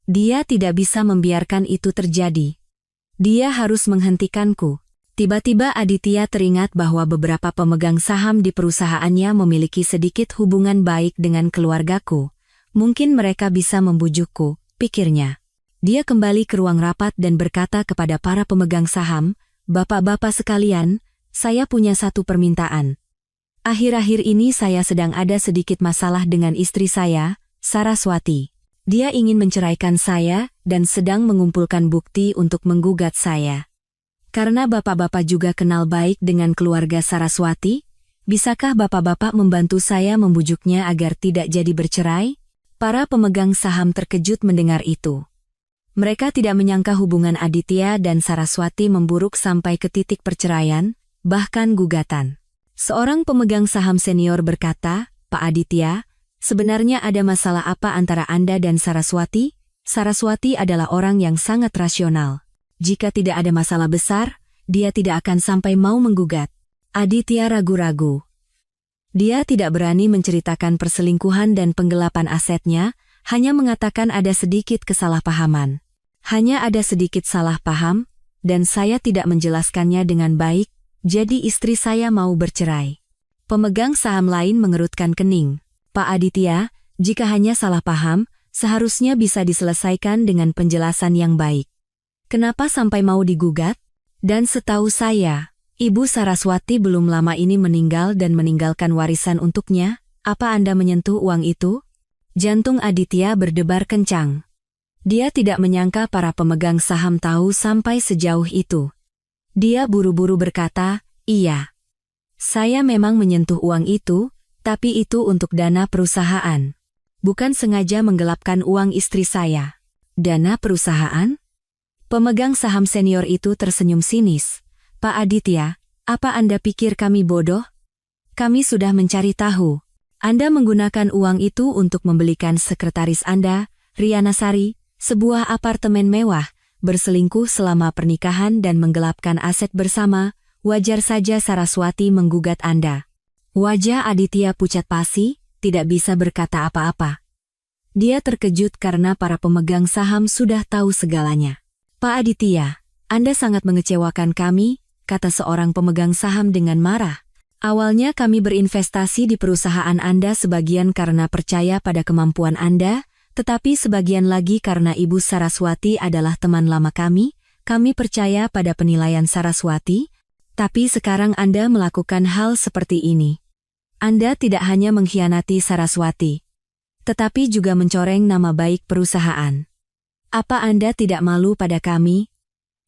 Dia tidak bisa membiarkan itu terjadi. Dia harus menghentikanku. Tiba-tiba Aditya teringat bahwa beberapa pemegang saham di perusahaannya memiliki sedikit hubungan baik dengan keluargaku. Mungkin mereka bisa membujukku, pikirnya. Dia kembali ke ruang rapat dan berkata kepada para pemegang saham, "Bapak-bapak sekalian, saya punya satu permintaan. Akhir-akhir ini saya sedang ada sedikit masalah dengan istri saya, Saraswati. Dia ingin menceraikan saya dan sedang mengumpulkan bukti untuk menggugat saya. Karena bapak-bapak juga kenal baik dengan keluarga Saraswati, bisakah bapak-bapak membantu saya membujuknya agar tidak jadi bercerai?" Para pemegang saham terkejut mendengar itu. Mereka tidak menyangka hubungan Aditya dan Saraswati memburuk sampai ke titik perceraian, bahkan gugatan. Seorang pemegang saham senior berkata, "Pak Aditya, sebenarnya ada masalah apa antara Anda dan Saraswati?" Saraswati adalah orang yang sangat rasional. Jika tidak ada masalah besar, dia tidak akan sampai mau menggugat. Aditya ragu-ragu. Dia tidak berani menceritakan perselingkuhan dan penggelapan asetnya, hanya mengatakan ada sedikit kesalahpahaman. Hanya ada sedikit salah paham, dan saya tidak menjelaskannya dengan baik, jadi istri saya mau bercerai. Pemegang saham lain mengerutkan kening. "Pak Aditya, jika hanya salah paham, seharusnya bisa diselesaikan dengan penjelasan yang baik. Kenapa sampai mau digugat? Dan setahu saya, Ibu Saraswati belum lama ini meninggal dan meninggalkan warisan untuknya. Apa Anda menyentuh uang itu?" Jantung Aditya berdebar kencang. Dia tidak menyangka para pemegang saham tahu sampai sejauh itu. Dia buru-buru berkata, "Iya. Saya memang menyentuh uang itu, tapi itu untuk dana perusahaan. Bukan sengaja menggelapkan uang istri saya." "Dana perusahaan?" Pemegang saham senior itu tersenyum sinis. "Pak Aditya, apa Anda pikir kami bodoh? Kami sudah mencari tahu. Anda menggunakan uang itu untuk membelikan sekretaris Anda, Riana Sari, sebuah apartemen mewah, berselingkuh selama pernikahan dan menggelapkan aset bersama. Wajar saja Saraswati menggugat Anda." Wajah Aditya pucat pasi, tidak bisa berkata apa-apa. Dia terkejut karena para pemegang saham sudah tahu segalanya. Pak Aditya, Anda sangat mengecewakan kami, kata seorang pemegang saham dengan marah. Awalnya kami berinvestasi di perusahaan Anda sebagian karena percaya pada kemampuan Anda, tetapi sebagian lagi karena Ibu Saraswati adalah teman lama kami percaya pada penilaian Saraswati, tapi sekarang Anda melakukan hal seperti ini. Anda tidak hanya mengkhianati Saraswati, tetapi juga mencoreng nama baik perusahaan. Apa Anda tidak malu pada kami?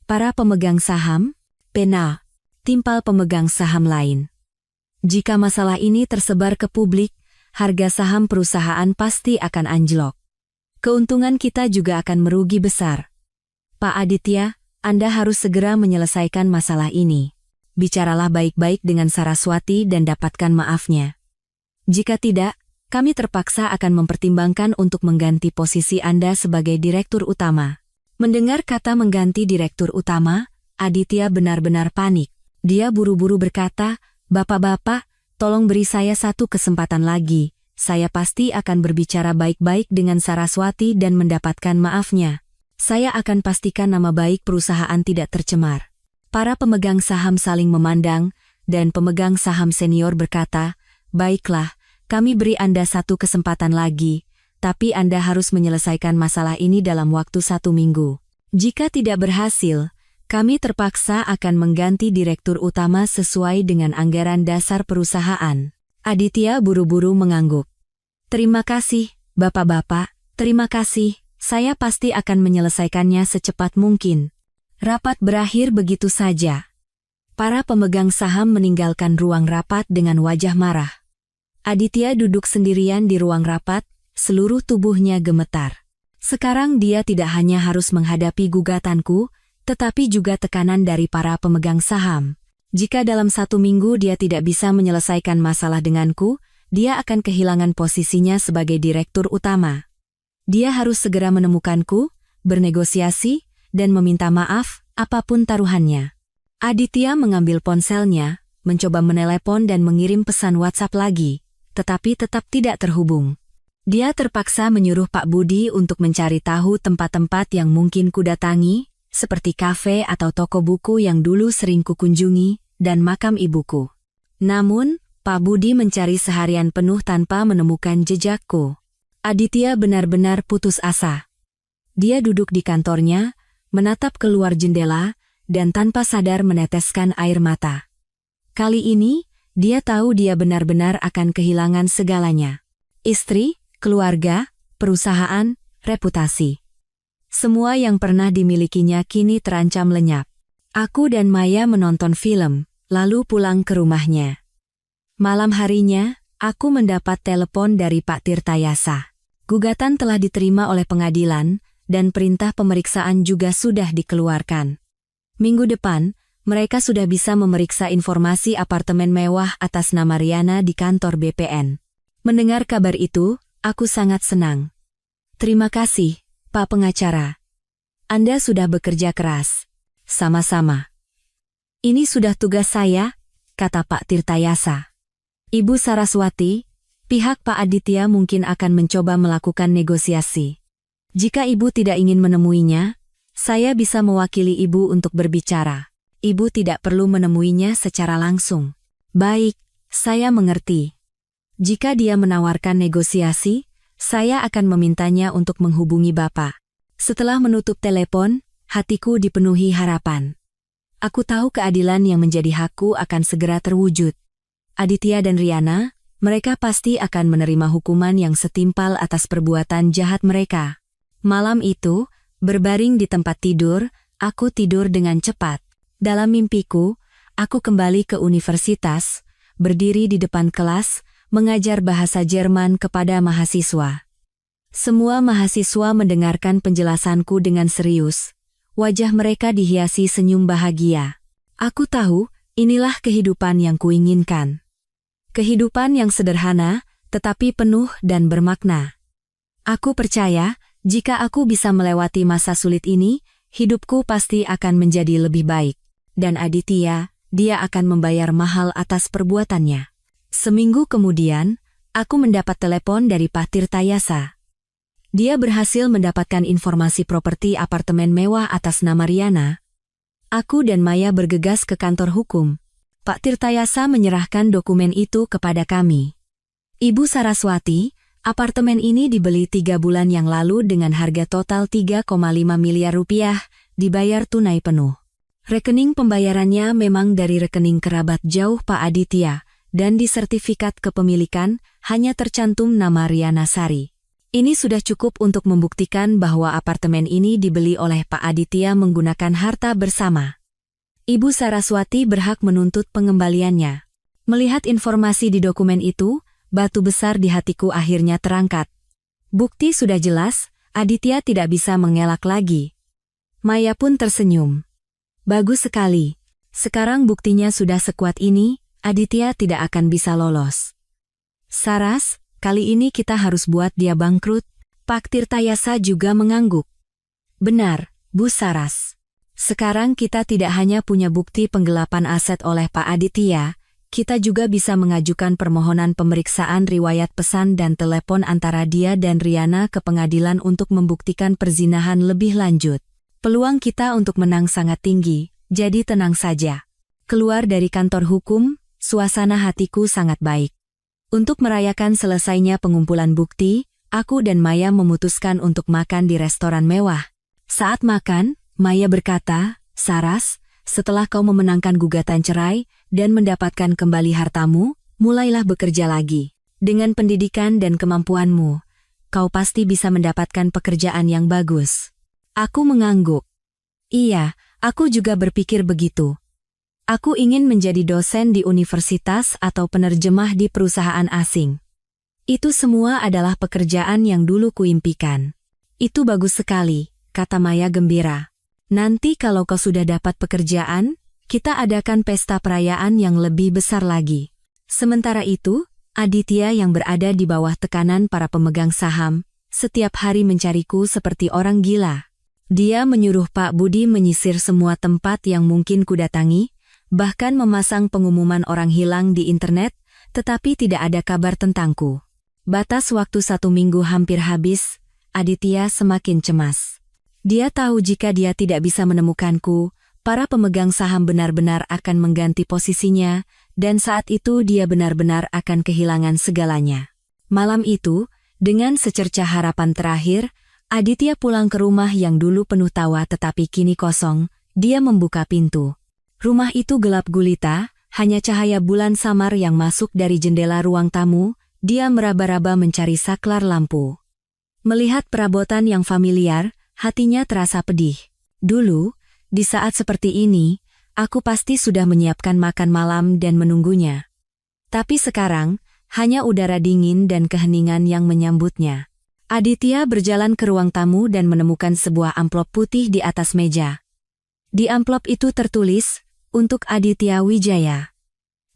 Para pemegang saham, pena, timpal pemegang saham lain. Jika masalah ini tersebar ke publik, harga saham perusahaan pasti akan anjlok. Keuntungan kita juga akan merugi besar. Pak Aditya, Anda harus segera menyelesaikan masalah ini. Bicaralah baik-baik dengan Saraswati dan dapatkan maafnya. Jika tidak, kami terpaksa akan mempertimbangkan untuk mengganti posisi Anda sebagai direktur utama. Mendengar kata mengganti direktur utama, Aditya benar-benar panik. Dia buru-buru berkata, "Bapak-bapak, tolong beri saya satu kesempatan lagi. Saya pasti akan berbicara baik-baik dengan Saraswati dan mendapatkan maafnya. Saya akan pastikan nama baik perusahaan tidak tercemar." Para pemegang saham saling memandang, dan pemegang saham senior berkata, "Baiklah, kami beri Anda satu kesempatan lagi, tapi Anda harus menyelesaikan masalah ini dalam waktu 1 minggu. Jika tidak berhasil, kami terpaksa akan mengganti direktur utama sesuai dengan anggaran dasar perusahaan." Aditya buru-buru mengangguk. "Terima kasih, Bapak-bapak, terima kasih, saya pasti akan menyelesaikannya secepat mungkin." Rapat berakhir begitu saja. Para pemegang saham meninggalkan ruang rapat dengan wajah marah. Aditya duduk sendirian di ruang rapat, seluruh tubuhnya gemetar. Sekarang dia tidak hanya harus menghadapi gugatanku, tetapi juga tekanan dari para pemegang saham. Jika dalam 1 minggu dia tidak bisa menyelesaikan masalah denganku, dia akan kehilangan posisinya sebagai direktur utama. Dia harus segera menemukanku, bernegosiasi, dan meminta maaf, apapun taruhannya. Aditya mengambil ponselnya, mencoba menelepon dan mengirim pesan WhatsApp lagi, tetapi tetap tidak terhubung. Dia terpaksa menyuruh Pak Budi untuk mencari tahu tempat-tempat yang mungkin kudatangi, seperti kafe atau toko buku yang dulu sering kukunjungi, dan makam ibuku. Namun, Pak Budi mencari seharian penuh tanpa menemukan jejakku. Aditya benar-benar putus asa. Dia duduk di kantornya, menatap keluar jendela, dan tanpa sadar meneteskan air mata. Kali ini, dia tahu dia benar-benar akan kehilangan segalanya. Istri, keluarga, perusahaan, reputasi. Semua yang pernah dimilikinya kini terancam lenyap. Aku dan Maya menonton film, lalu pulang ke rumahnya. Malam harinya, aku mendapat telepon dari Pak Tirtayasa. Gugatan telah diterima oleh pengadilan, dan perintah pemeriksaan juga sudah dikeluarkan. Minggu depan, mereka sudah bisa memeriksa informasi apartemen mewah atas nama Riana di kantor BPN. Mendengar kabar itu, aku sangat senang. "Terima kasih, Pak Pengacara. Anda sudah bekerja keras." "Sama-sama. Ini sudah tugas saya," kata Pak Tirtayasa. "Ibu Saraswati, pihak Pak Aditya mungkin akan mencoba melakukan negosiasi. Jika Ibu tidak ingin menemuinya, saya bisa mewakili Ibu untuk berbicara. Ibu tidak perlu menemuinya secara langsung." "Baik, saya mengerti. Jika dia menawarkan negosiasi, saya akan memintanya untuk menghubungi Bapak." Setelah menutup telepon, hatiku dipenuhi harapan. Aku tahu keadilan yang menjadi hakku akan segera terwujud. Aditya dan Riana, mereka pasti akan menerima hukuman yang setimpal atas perbuatan jahat mereka. Malam itu, berbaring di tempat tidur, aku tidur dengan cepat. Dalam mimpiku, aku kembali ke universitas, berdiri di depan kelas, mengajar bahasa Jerman kepada mahasiswa. Semua mahasiswa mendengarkan penjelasanku dengan serius. Wajah mereka dihiasi senyum bahagia. Aku tahu, inilah kehidupan yang kuinginkan. Kehidupan yang sederhana, tetapi penuh dan bermakna. Aku percaya, jika aku bisa melewati masa sulit ini, hidupku pasti akan menjadi lebih baik. Dan Aditya, dia akan membayar mahal atas perbuatannya. Seminggu kemudian, aku mendapat telepon dari Pak Tirtayasa. Dia berhasil mendapatkan informasi properti apartemen mewah atas nama Riana. Aku dan Maya bergegas ke kantor hukum. Pak Tirtayasa menyerahkan dokumen itu kepada kami. Ibu Saraswati, apartemen ini dibeli 3 bulan yang lalu dengan harga total 3,5 miliar rupiah, dibayar tunai penuh. Rekening pembayarannya memang dari rekening kerabat jauh Pak Aditya, dan di sertifikat kepemilikan hanya tercantum nama Riana Sari. Ini sudah cukup untuk membuktikan bahwa apartemen ini dibeli oleh Pak Aditya menggunakan harta bersama. Ibu Saraswati berhak menuntut pengembaliannya. Melihat informasi di dokumen itu, batu besar di hatiku akhirnya terangkat. Bukti sudah jelas, Aditya tidak bisa mengelak lagi. Maya pun tersenyum. Bagus sekali. Sekarang buktinya sudah sekuat ini, Aditya tidak akan bisa lolos. Saras, kali ini kita harus buat dia bangkrut. Pak Tirtayasa juga mengangguk. Benar, Bu Saras. Sekarang kita tidak hanya punya bukti penggelapan aset oleh Pak Aditya, kita juga bisa mengajukan permohonan pemeriksaan riwayat pesan dan telepon antara dia dan Riana ke pengadilan untuk membuktikan perzinahan lebih lanjut. Peluang kita untuk menang sangat tinggi, jadi tenang saja. Keluar dari kantor hukum, suasana hatiku sangat baik. Untuk merayakan selesainya pengumpulan bukti, aku dan Maya memutuskan untuk makan di restoran mewah. Saat makan, Maya berkata, "Saras, setelah kau memenangkan gugatan cerai dan mendapatkan kembali hartamu, mulailah bekerja lagi. Dengan pendidikan dan kemampuanmu, kau pasti bisa mendapatkan pekerjaan yang bagus." Aku mengangguk. Iya, aku juga berpikir begitu. Aku ingin menjadi dosen di universitas atau penerjemah di perusahaan asing. Itu semua adalah pekerjaan yang dulu kuimpikan. Itu bagus sekali, kata Maya gembira. Nanti kalau kau sudah dapat pekerjaan, kita adakan pesta perayaan yang lebih besar lagi. Sementara itu, Aditya yang berada di bawah tekanan para pemegang saham, setiap hari mencariku seperti orang gila. Dia menyuruh Pak Budi menyisir semua tempat yang mungkin kudatangi, bahkan memasang pengumuman orang hilang di internet, tetapi tidak ada kabar tentangku. Batas waktu 1 minggu hampir habis, Aditya semakin cemas. Dia tahu jika dia tidak bisa menemukanku, para pemegang saham benar-benar akan mengganti posisinya, dan saat itu dia benar-benar akan kehilangan segalanya. Malam itu, dengan secercah harapan terakhir, Aditya pulang ke rumah yang dulu penuh tawa tetapi kini kosong. Dia membuka pintu. Rumah itu gelap gulita, hanya cahaya bulan samar yang masuk dari jendela ruang tamu. Dia meraba-raba mencari saklar lampu. Melihat perabotan yang familiar, hatinya terasa pedih. Dulu, di saat seperti ini, aku pasti sudah menyiapkan makan malam dan menunggunya. Tapi sekarang, hanya udara dingin dan keheningan yang menyambutnya. Aditya berjalan ke ruang tamu dan menemukan sebuah amplop putih di atas meja. Di amplop itu tertulis, "Untuk Aditya Wijaya."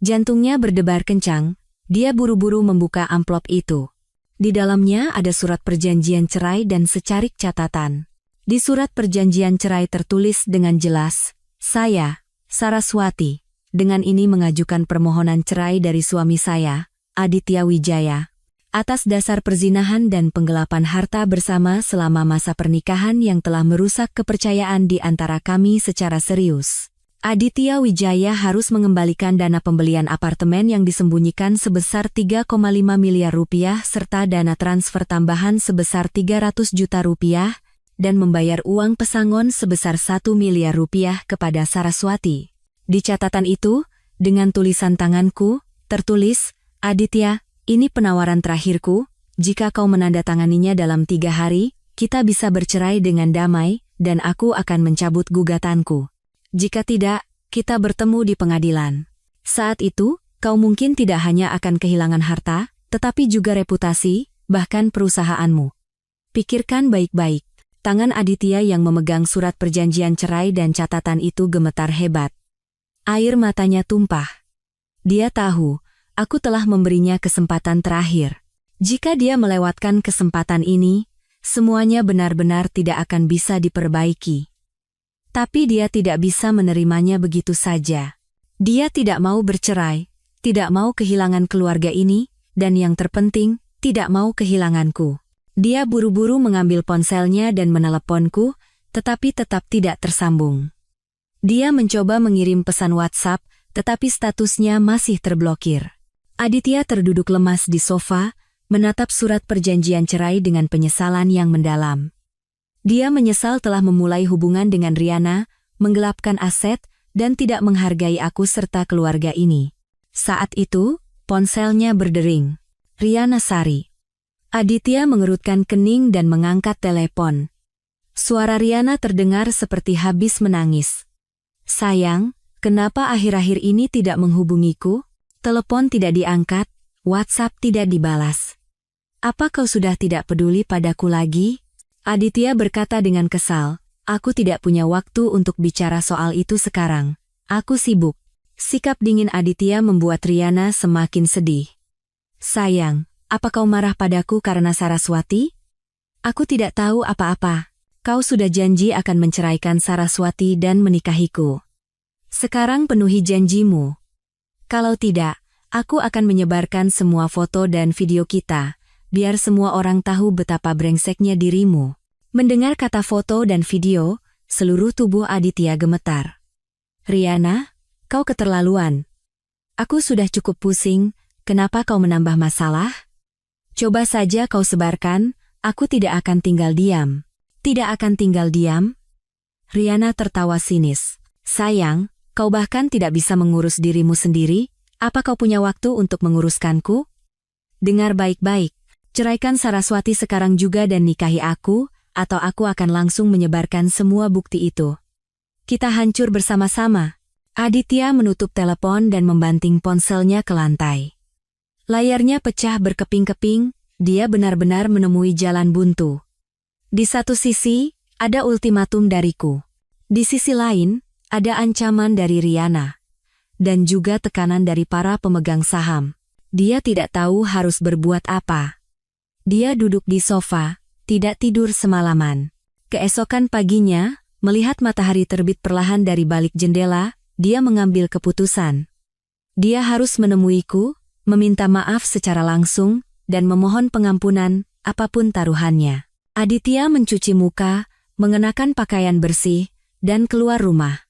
Jantungnya berdebar kencang, dia buru-buru membuka amplop itu. Di dalamnya ada surat perjanjian cerai dan secarik catatan. Di surat perjanjian cerai tertulis dengan jelas, "Saya, Saraswati, dengan ini mengajukan permohonan cerai dari suami saya, Aditya Wijaya, atas dasar perzinahan dan penggelapan harta bersama selama masa pernikahan yang telah merusak kepercayaan di antara kami secara serius. Aditya Wijaya harus mengembalikan dana pembelian apartemen yang disembunyikan sebesar 3,5 miliar rupiah serta dana transfer tambahan sebesar 300 juta rupiah dan membayar uang pesangon sebesar 1 miliar rupiah kepada Saraswati." Di catatan itu, dengan tulisan tanganku, tertulis, "Aditya, ini penawaran terakhirku, jika kau menandatanganinya dalam 3 hari, kita bisa bercerai dengan damai, dan aku akan mencabut gugatanku. Jika tidak, kita bertemu di pengadilan. Saat itu, kau mungkin tidak hanya akan kehilangan harta, tetapi juga reputasi, bahkan perusahaanmu. Pikirkan baik-baik." Tangan Aditya yang memegang surat perjanjian cerai dan catatan itu gemetar hebat. Air matanya tumpah. Dia tahu, aku telah memberinya kesempatan terakhir. Jika dia melewatkan kesempatan ini, semuanya benar-benar tidak akan bisa diperbaiki. Tapi dia tidak bisa menerimanya begitu saja. Dia tidak mau bercerai, tidak mau kehilangan keluarga ini, dan yang terpenting, tidak mau kehilanganku. Dia buru-buru mengambil ponselnya dan meneleponku, tetapi tetap tidak tersambung. Dia mencoba mengirim pesan WhatsApp, tetapi statusnya masih terblokir. Aditya terduduk lemas di sofa, menatap surat perjanjian cerai dengan penyesalan yang mendalam. Dia menyesal telah memulai hubungan dengan Riana, menggelapkan aset, dan tidak menghargai aku serta keluarga ini. Saat itu, ponselnya berdering. Riana Sari. Aditya mengerutkan kening dan mengangkat telepon. Suara Riana terdengar seperti habis menangis. Sayang, kenapa akhir-akhir ini tidak menghubungiku? Telepon tidak diangkat, WhatsApp tidak dibalas. Apa kau sudah tidak peduli padaku lagi? Aditya berkata dengan kesal. Aku tidak punya waktu untuk bicara soal itu sekarang. Aku sibuk. Sikap dingin Aditya membuat Riana semakin sedih. Sayang, apa kau marah padaku karena Saraswati? Aku tidak tahu apa-apa. Kau sudah janji akan menceraikan Saraswati dan menikahiku. Sekarang penuhi janjimu. Kalau tidak, aku akan menyebarkan semua foto dan video kita, biar semua orang tahu betapa brengseknya dirimu. Mendengar kata foto dan video, seluruh tubuh Aditya gemetar. Riana, kau keterlaluan. Aku sudah cukup pusing, kenapa kau menambah masalah? Coba saja kau sebarkan, aku tidak akan tinggal diam. Tidak akan tinggal diam? Riana tertawa sinis. Sayang, kau bahkan tidak bisa mengurus dirimu sendiri, apa kau punya waktu untuk menguruskanku? Dengar baik-baik, ceraikan Saraswati sekarang juga dan nikahi aku, atau aku akan langsung menyebarkan semua bukti itu. Kita hancur bersama-sama. Aditya menutup telepon dan membanting ponselnya ke lantai. Layarnya pecah berkeping-keping, dia benar-benar menemui jalan buntu. Di satu sisi, ada ultimatum dariku. Di sisi lain, ada ancaman dari Riana. Dan juga tekanan dari para pemegang saham. Dia tidak tahu harus berbuat apa. Dia duduk di sofa, tidak tidur semalaman. Keesokan paginya, melihat matahari terbit perlahan dari balik jendela, dia mengambil keputusan. Dia harus menemuiku, meminta maaf secara langsung, dan memohon pengampunan, apapun taruhannya. Aditya mencuci muka, mengenakan pakaian bersih, dan keluar rumah.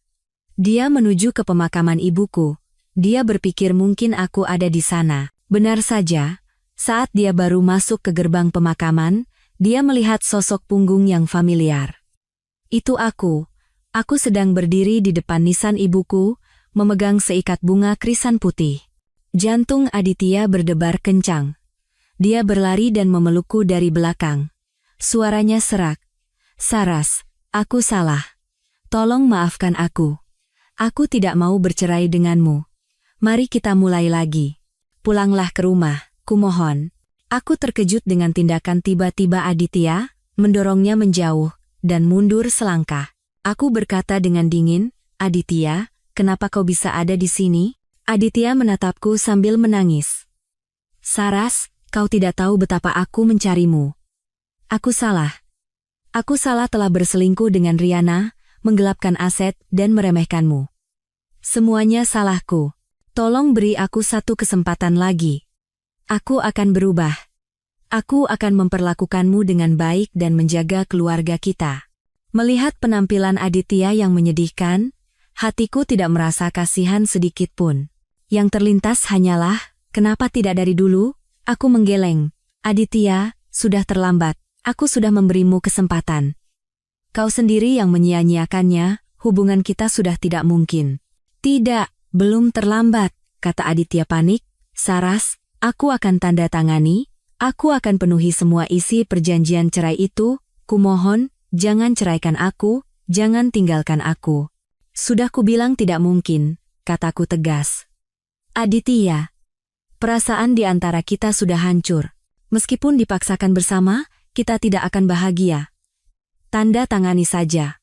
Dia menuju ke pemakaman ibuku. Dia berpikir mungkin aku ada di sana. Benar saja, saat dia baru masuk ke gerbang pemakaman, dia melihat sosok punggung yang familiar. Itu aku. Aku sedang berdiri di depan nisan ibuku, memegang seikat bunga krisan putih. Jantung Aditya berdebar kencang. Dia berlari dan memelukku dari belakang. Suaranya serak. Saras, aku salah. Tolong maafkan aku. Aku tidak mau bercerai denganmu. Mari kita mulai lagi. Pulanglah ke rumah, kumohon. Aku terkejut dengan tindakan tiba-tiba Aditya, mendorongnya menjauh, dan mundur selangkah. Aku berkata dengan dingin, Aditya, kenapa kau bisa ada di sini? Aditya menatapku sambil menangis. Saras, kau tidak tahu betapa aku mencarimu. Aku salah. Aku salah telah berselingkuh dengan Riana, menggelapkan aset, dan meremehkanmu. Semuanya salahku. Tolong beri aku satu kesempatan lagi. Aku akan berubah. Aku akan memperlakukanmu dengan baik dan menjaga keluarga kita. Melihat penampilan Aditya yang menyedihkan, hatiku tidak merasa kasihan sedikit pun. Yang terlintas hanyalah, kenapa tidak dari dulu? Aku menggeleng. Aditya, sudah terlambat. Aku sudah memberimu kesempatan. Kau sendiri yang menyia-nyiakannya, hubungan kita sudah tidak mungkin. Tidak, belum terlambat, kata Aditya panik. Saras, aku akan tanda tangani, aku akan penuhi semua isi perjanjian cerai itu, kumohon, jangan ceraikan aku, jangan tinggalkan aku. Sudah kubilang tidak mungkin, kataku tegas. Aditya, perasaan di antara kita sudah hancur. Meskipun dipaksakan bersama, kita tidak akan bahagia. Tanda tangani saja.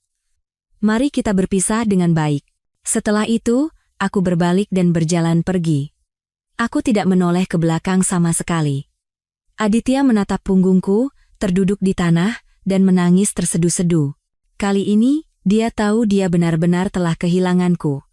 Mari kita berpisah dengan baik. Setelah itu, aku berbalik dan berjalan pergi. Aku tidak menoleh ke belakang sama sekali. Aditya menatap punggungku, terduduk di tanah, dan menangis tersedu-sedu. Kali ini, dia tahu dia benar-benar telah kehilanganku.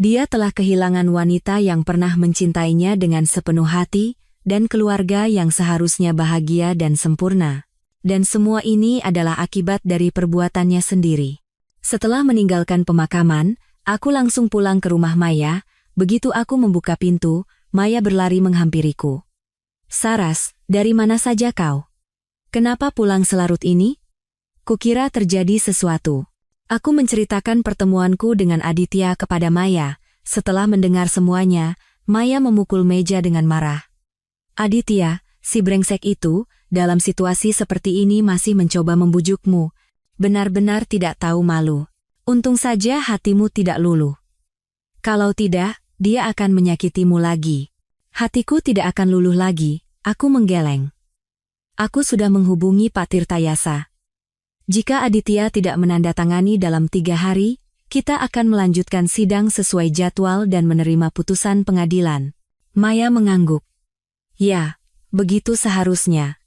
Dia telah kehilangan wanita yang pernah mencintainya dengan sepenuh hati, dan keluarga yang seharusnya bahagia dan sempurna. Dan semua ini adalah akibat dari perbuatannya sendiri. Setelah meninggalkan pemakaman, aku langsung pulang ke rumah Maya. Begitu aku membuka pintu, Maya berlari menghampiriku. "Saras, dari mana saja kau? Kenapa pulang selarut ini?" Kukira terjadi sesuatu. Aku menceritakan pertemuanku dengan Aditya kepada Maya. Setelah mendengar semuanya, Maya memukul meja dengan marah. "Aditya, si brengsek itu, dalam situasi seperti ini masih mencoba membujukmu. Benar-benar tidak tahu malu. Untung saja hatimu tidak luluh. Kalau tidak, dia akan menyakitimu lagi." "Hatiku tidak akan luluh lagi," aku menggeleng. "Aku sudah menghubungi Pak Tirtayasa. Jika Aditya tidak menandatangani dalam 3 hari, kita akan melanjutkan sidang sesuai jadwal dan menerima putusan pengadilan." Maya mengangguk. "Ya, begitu seharusnya.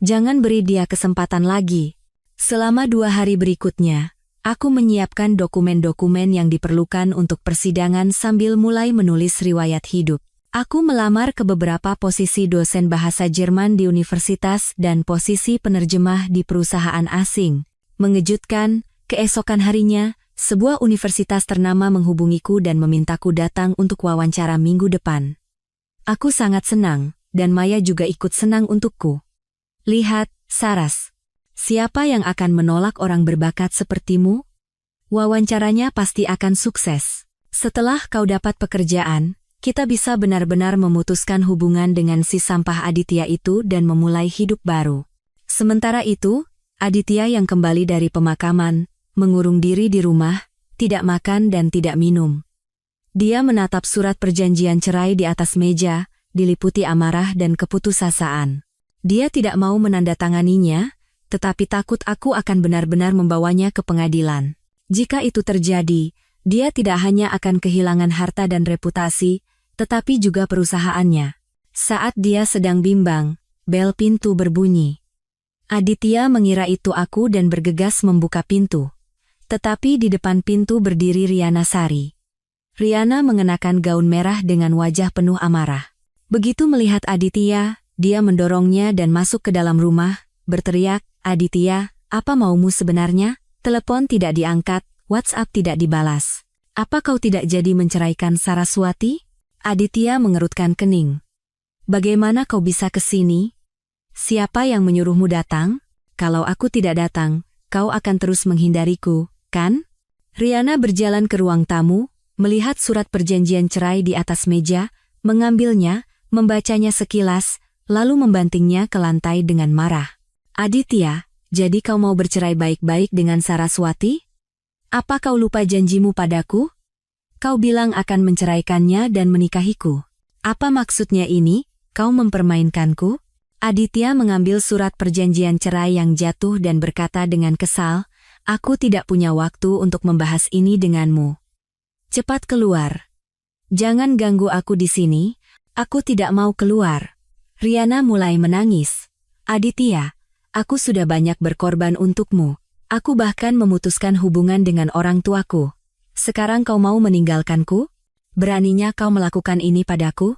Jangan beri dia kesempatan lagi." Selama 2 hari berikutnya, aku menyiapkan dokumen-dokumen yang diperlukan untuk persidangan sambil mulai menulis riwayat hidup. Aku melamar ke beberapa posisi dosen bahasa Jerman di universitas dan posisi penerjemah di perusahaan asing. Mengejutkan, keesokan harinya, sebuah universitas ternama menghubungiku dan memintaku datang untuk wawancara minggu depan. Aku sangat senang, dan Maya juga ikut senang untukku. "Lihat, Saras. Siapa yang akan menolak orang berbakat sepertimu? Wawancaranya pasti akan sukses. Setelah kau dapat pekerjaan, kita bisa benar-benar memutuskan hubungan dengan si sampah Aditya itu dan memulai hidup baru." Sementara itu, Aditya yang kembali dari pemakaman, mengurung diri di rumah, tidak makan dan tidak minum. Dia menatap surat perjanjian cerai di atas meja, diliputi amarah dan keputusasaan. Dia tidak mau menandatanganinya, tetapi takut aku akan benar-benar membawanya ke pengadilan. Jika itu terjadi, dia tidak hanya akan kehilangan harta dan reputasi, tetapi juga perusahaannya. Saat dia sedang bimbang, bel pintu berbunyi. Aditya mengira itu aku dan bergegas membuka pintu. Tetapi di depan pintu berdiri Riana Sari. Riana mengenakan gaun merah dengan wajah penuh amarah. Begitu melihat Aditya, dia mendorongnya dan masuk ke dalam rumah, berteriak, "Aditya, apa maumu sebenarnya? Telepon tidak diangkat, WhatsApp tidak dibalas. Apa kau tidak jadi menceraikan Saraswati?" Aditya mengerutkan kening. "Bagaimana kau bisa ke sini? Siapa yang menyuruhmu datang? Kalau aku tidak datang, kau akan terus menghindariku, kan?" Riana berjalan ke ruang tamu, melihat surat perjanjian cerai di atas meja, mengambilnya, membacanya sekilas, lalu membantingnya ke lantai dengan marah. "Aditya, jadi kau mau bercerai baik-baik dengan Saraswati? Apa kau lupa janjimu padaku? Kau bilang akan menceraikannya dan menikahiku. Apa maksudnya ini? Kau mempermainkanku?" Aditya mengambil surat perjanjian cerai yang jatuh dan berkata dengan kesal, "Aku tidak punya waktu untuk membahas ini denganmu. Cepat keluar. Jangan ganggu aku di sini, aku tidak mau keluar." Riana mulai menangis. "Aditya, aku sudah banyak berkorban untukmu. Aku bahkan memutuskan hubungan dengan orang tuaku. Sekarang kau mau meninggalkanku? Beraninya kau melakukan ini padaku?"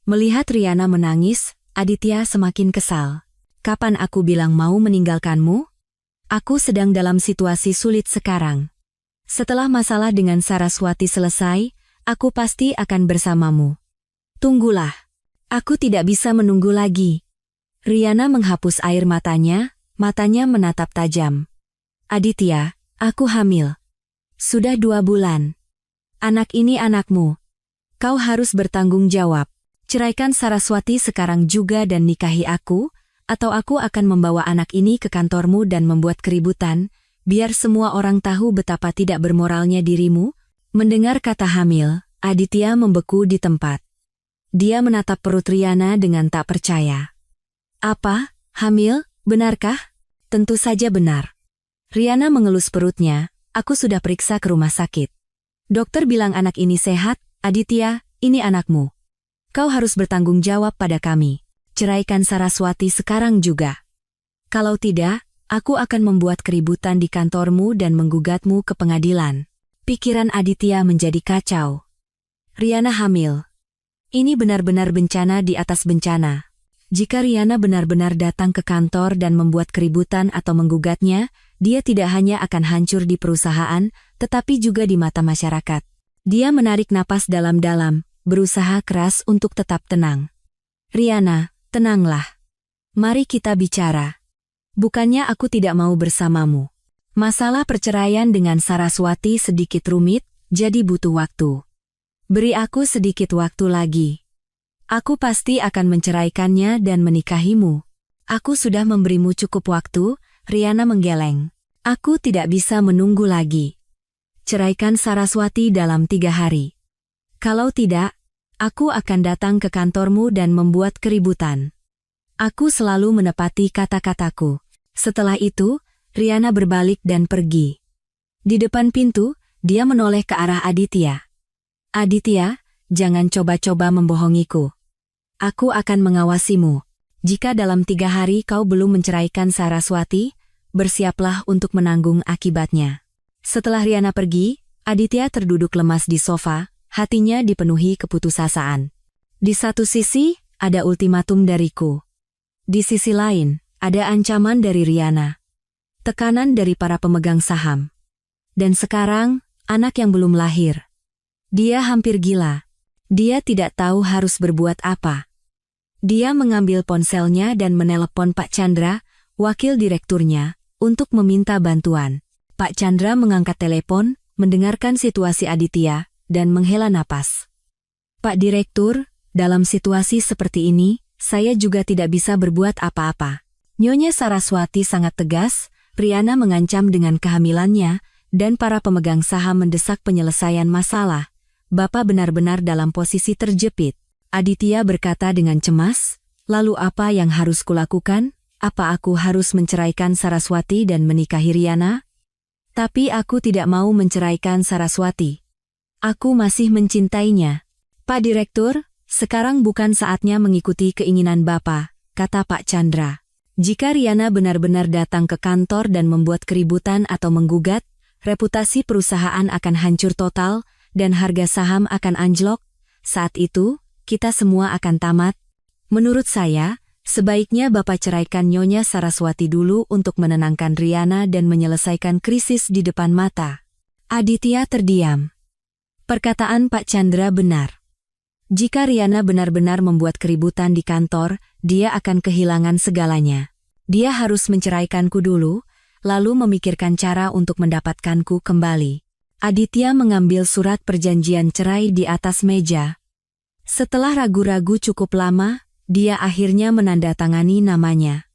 Melihat Riana menangis, Aditya semakin kesal. "Kapan aku bilang mau meninggalkanmu? Aku sedang dalam situasi sulit sekarang. Setelah masalah dengan Saraswati selesai, aku pasti akan bersamamu. Tunggulah. Aku tidak bisa menunggu lagi." Riana menghapus air matanya menatap tajam. "Aditya, aku hamil. Sudah 2 bulan. Anak ini anakmu. Kau harus bertanggung jawab. Ceraikan Saraswati sekarang juga dan nikahi aku, atau aku akan membawa anak ini ke kantormu dan membuat keributan, biar semua orang tahu betapa tidak bermoralnya dirimu." Mendengar kata hamil, Aditya membeku di tempat. Dia menatap perut Riana dengan tak percaya. "Apa? Hamil? Benarkah?" "Tentu saja benar." Riana mengelus perutnya. "Aku sudah periksa ke rumah sakit. Dokter bilang anak ini sehat. Aditya, ini anakmu. Kau harus bertanggung jawab pada kami. Ceraikan Saraswati sekarang juga. Kalau tidak, aku akan membuat keributan di kantormu dan menggugatmu ke pengadilan." Pikiran Aditya menjadi kacau. Riana hamil. Ini benar-benar bencana di atas bencana. Jika Riana benar-benar datang ke kantor dan membuat keributan atau menggugatnya, dia tidak hanya akan hancur di perusahaan, tetapi juga di mata masyarakat. Dia menarik napas dalam-dalam, berusaha keras untuk tetap tenang. Riana, tenanglah. Mari kita bicara. Bukannya aku tidak mau bersamamu. Masalah perceraian dengan Saraswati sedikit rumit, jadi butuh waktu. Beri aku sedikit waktu lagi. Aku pasti akan menceraikannya dan menikahimu. Aku sudah memberimu cukup waktu, Riana menggeleng. Aku tidak bisa menunggu lagi. Ceraikan Saraswati dalam 3 hari. Kalau tidak, aku akan datang ke kantormu dan membuat keributan. Aku selalu menepati kata-kataku. Setelah itu, Riana berbalik dan pergi. Di depan pintu, dia menoleh ke arah Aditya. Aditya, jangan coba-coba membohongiku. Aku akan mengawasimu. Jika dalam 3 hari kau belum menceraikan Saraswati, bersiaplah untuk menanggung akibatnya. Setelah Riana pergi, Aditya terduduk lemas di sofa, hatinya dipenuhi keputusasaan. Di satu sisi, ada ultimatum dariku. Di sisi lain, ada ancaman dari Riana. Tekanan dari para pemegang saham. Dan sekarang, anak yang belum lahir. Dia hampir gila. Dia tidak tahu harus berbuat apa. Dia mengambil ponselnya dan menelepon Pak Chandra, wakil direkturnya, untuk meminta bantuan. Pak Chandra mengangkat telepon, mendengarkan situasi Aditya, dan menghela napas. Pak Direktur, dalam situasi seperti ini, saya juga tidak bisa berbuat apa-apa. Nyonya Saraswati sangat tegas, Riana mengancam dengan kehamilannya, dan para pemegang saham mendesak penyelesaian masalah. Bapak benar-benar dalam posisi terjepit. Aditya berkata dengan cemas, lalu apa yang harus kulakukan? Apa aku harus menceraikan Saraswati dan menikahi Riana? Tapi aku tidak mau menceraikan Saraswati. Aku masih mencintainya. Pak Direktur, sekarang bukan saatnya mengikuti keinginan Bapak, kata Pak Chandra. Jika Riana benar-benar datang ke kantor dan membuat keributan atau menggugat, reputasi perusahaan akan hancur total, dan harga saham akan anjlok. Saat itu, kita semua akan tamat. Menurut saya, sebaiknya Bapak ceraikan Nyonya Saraswati dulu untuk menenangkan Riana dan menyelesaikan krisis di depan mata. Aditya terdiam. Perkataan Pak Chandra benar. Jika Riana benar-benar membuat keributan di kantor, dia akan kehilangan segalanya. Dia harus menceraikanku dulu, lalu memikirkan cara untuk mendapatkanku kembali. Aditya mengambil surat perjanjian cerai di atas meja. Setelah ragu-ragu cukup lama, dia akhirnya menandatangani namanya.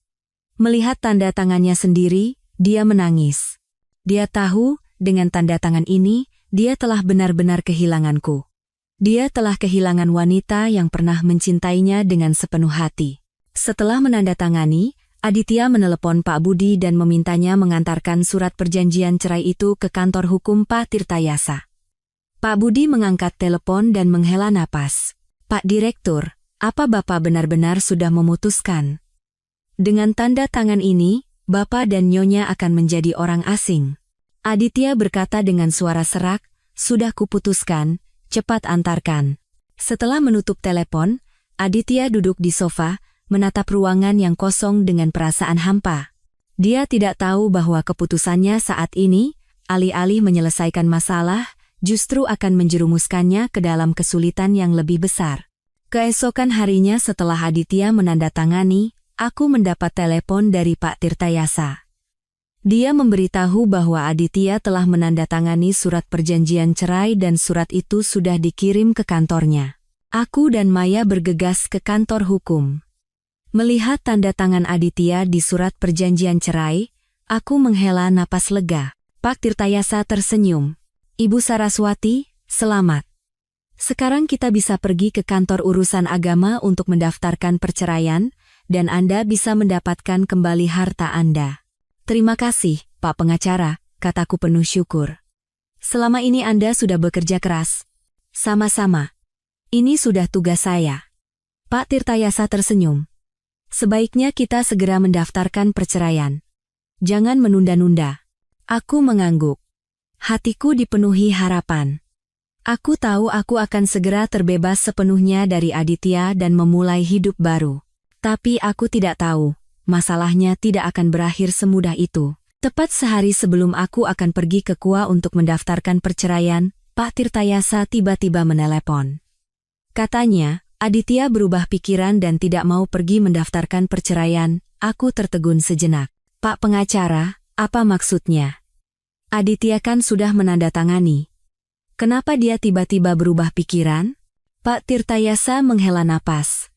Melihat tanda tangannya sendiri, dia menangis. Dia tahu, dengan tanda tangan ini, dia telah benar-benar kehilanganku. Dia telah kehilangan wanita yang pernah mencintainya dengan sepenuh hati. Setelah menandatangani, Aditya menelepon Pak Budi dan memintanya mengantarkan surat perjanjian cerai itu ke kantor hukum Pak Tirtayasa. Pak Budi mengangkat telepon dan menghela napas. Pak Direktur, apa Bapak benar-benar sudah memutuskan? Dengan tanda tangan ini, Bapak dan Nyonya akan menjadi orang asing. Aditya berkata dengan suara serak, sudah kuputuskan, cepat antarkan. Setelah menutup telepon, Aditya duduk di sofa, menatap ruangan yang kosong dengan perasaan hampa. Dia tidak tahu bahwa keputusannya saat ini, alih-alih menyelesaikan masalah, justru akan menjerumuskannya ke dalam kesulitan yang lebih besar. Keesokan harinya setelah Aditya menandatangani, aku mendapat telepon dari Pak Tirtayasa. Dia memberitahu bahwa Aditya telah menandatangani surat perjanjian cerai dan surat itu sudah dikirim ke kantornya. Aku dan Maya bergegas ke kantor hukum. Melihat tanda tangan Aditya di surat perjanjian cerai, aku menghela napas lega. Pak Tirtayasa tersenyum. Ibu Saraswati, selamat. Sekarang kita bisa pergi ke kantor urusan agama untuk mendaftarkan perceraian, dan Anda bisa mendapatkan kembali harta Anda. Terima kasih, Pak Pengacara, kataku penuh syukur. Selama ini Anda sudah bekerja keras. Sama-sama. Ini sudah tugas saya. Pak Tirtayasa tersenyum. Sebaiknya kita segera mendaftarkan perceraian. Jangan menunda-nunda. Aku mengangguk. Hatiku dipenuhi harapan. Aku tahu aku akan segera terbebas sepenuhnya dari Aditya dan memulai hidup baru. Tapi aku tidak tahu, masalahnya tidak akan berakhir semudah itu. Tepat sehari sebelum aku akan pergi ke Kua untuk mendaftarkan perceraian, Pak Tirtayasa tiba-tiba menelepon. Katanya, Aditya berubah pikiran dan tidak mau pergi mendaftarkan perceraian. Aku tertegun sejenak. Pak pengacara, apa maksudnya? Aditya kan sudah menandatangani. Kenapa dia tiba-tiba berubah pikiran? Pak Tirtayasa menghela napas.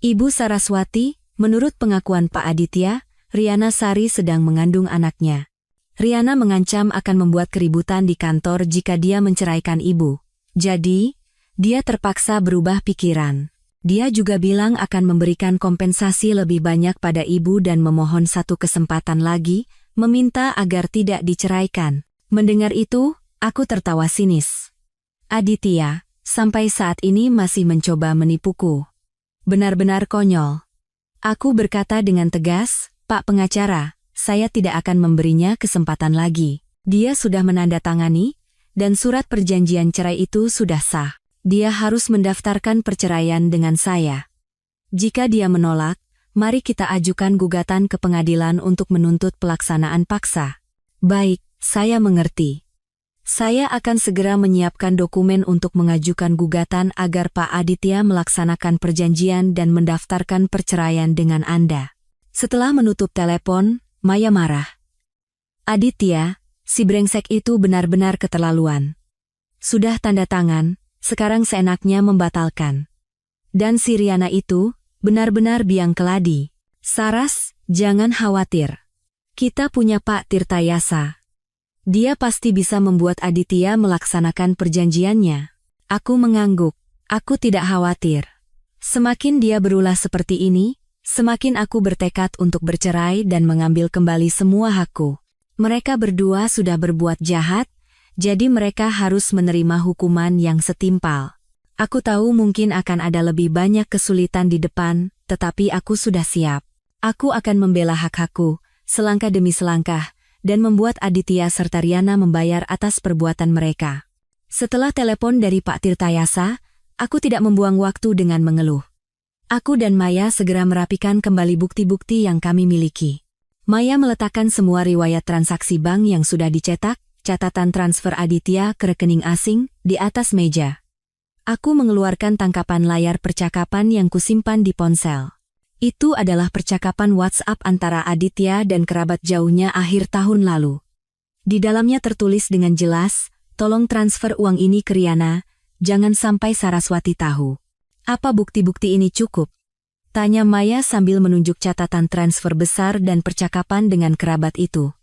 Ibu Saraswati, menurut pengakuan Pak Aditya, Riana Sari sedang mengandung anaknya. Riana mengancam akan membuat keributan di kantor jika dia menceraikan ibu. Jadi, dia terpaksa berubah pikiran. Dia juga bilang akan memberikan kompensasi lebih banyak pada ibu dan memohon satu kesempatan lagi, meminta agar tidak diceraikan. Mendengar itu, aku tertawa sinis. Aditya, sampai saat ini masih mencoba menipuku. Benar-benar konyol. Aku berkata dengan tegas, Pak pengacara, saya tidak akan memberinya kesempatan lagi. Dia sudah menandatangani, dan surat perjanjian cerai itu sudah sah. Dia harus mendaftarkan perceraian dengan saya. Jika dia menolak, mari kita ajukan gugatan ke pengadilan untuk menuntut pelaksanaan paksa. Baik, saya mengerti. Saya akan segera menyiapkan dokumen untuk mengajukan gugatan agar Pak Aditya melaksanakan perjanjian dan mendaftarkan perceraian dengan Anda. Setelah menutup telepon, Maya marah. Aditya, si brengsek itu benar-benar keterlaluan. Sudah tanda tangan, sekarang seenaknya membatalkan. Dan si Riana itu, benar-benar biang keladi. Saras, jangan khawatir. Kita punya Pak Tirtayasa. Dia pasti bisa membuat Aditya melaksanakan perjanjiannya. Aku mengangguk. Aku tidak khawatir. Semakin dia berulah seperti ini, semakin aku bertekad untuk bercerai dan mengambil kembali semua hakku. Mereka berdua sudah berbuat jahat, jadi mereka harus menerima hukuman yang setimpal. Aku tahu mungkin akan ada lebih banyak kesulitan di depan, tetapi aku sudah siap. Aku akan membela hak-hakku, selangkah demi selangkah, dan membuat Aditya serta Riana membayar atas perbuatan mereka. Setelah telepon dari Pak Tirtayasa, aku tidak membuang waktu dengan mengeluh. Aku dan Maya segera merapikan kembali bukti-bukti yang kami miliki. Maya meletakkan semua riwayat transaksi bank yang sudah dicetak, catatan transfer Aditya ke rekening asing, di atas meja. Aku mengeluarkan tangkapan layar percakapan yang kusimpan di ponsel. Itu adalah percakapan WhatsApp antara Aditya dan kerabat jauhnya akhir tahun lalu. Di dalamnya tertulis dengan jelas, tolong transfer uang ini ke Riana, jangan sampai Saraswati tahu. Apa bukti-bukti ini cukup? Tanya Maya sambil menunjuk catatan transfer besar dan percakapan dengan kerabat itu.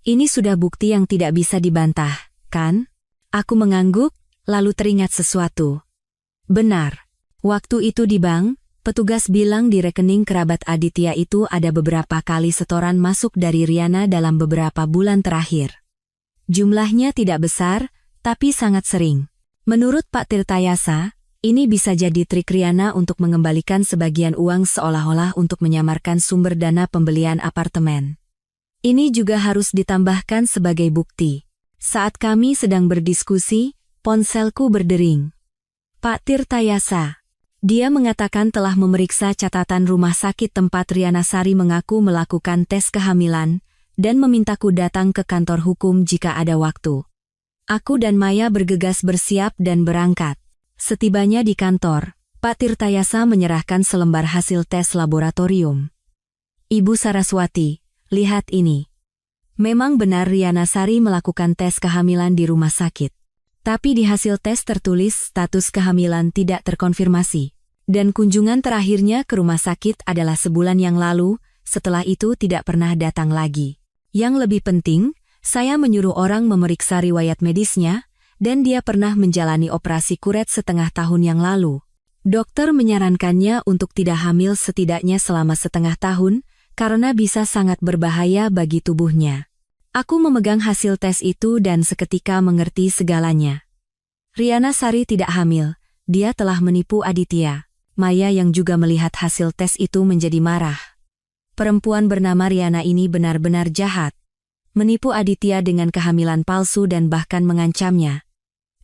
Ini sudah bukti yang tidak bisa dibantah, kan? Aku mengangguk, lalu teringat sesuatu. Benar. Waktu itu di bank, petugas bilang di rekening kerabat Aditya itu ada beberapa kali setoran masuk dari Riana dalam beberapa bulan terakhir. Jumlahnya tidak besar, tapi sangat sering. Menurut Pak Tirtayasa, ini bisa jadi trik Riana untuk mengembalikan sebagian uang seolah-olah untuk menyamarkan sumber dana pembelian apartemen. Ini juga harus ditambahkan sebagai bukti. Saat kami sedang berdiskusi, ponselku berdering. Pak Tirtayasa. Dia mengatakan telah memeriksa catatan rumah sakit tempat Riana Sari mengaku melakukan tes kehamilan, dan memintaku datang ke kantor hukum jika ada waktu. Aku dan Maya bergegas bersiap dan berangkat. Setibanya di kantor, Pak Tirtayasa menyerahkan selembar hasil tes laboratorium. Ibu Saraswati, lihat ini. Memang benar Riana Sari melakukan tes kehamilan di rumah sakit. Tapi di hasil tes tertulis status kehamilan tidak terkonfirmasi. Dan kunjungan terakhirnya ke rumah sakit adalah sebulan yang lalu, setelah itu tidak pernah datang lagi. Yang lebih penting, saya menyuruh orang memeriksa riwayat medisnya, dan dia pernah menjalani operasi kuret setengah tahun yang lalu. Dokter menyarankannya untuk tidak hamil setidaknya selama setengah tahun, karena bisa sangat berbahaya bagi tubuhnya. Aku memegang hasil tes itu dan seketika mengerti segalanya. Riana Sari tidak hamil, dia telah menipu Aditya. Maya yang juga melihat hasil tes itu menjadi marah. Perempuan bernama Riana ini benar-benar jahat. Menipu Aditya dengan kehamilan palsu dan bahkan mengancamnya.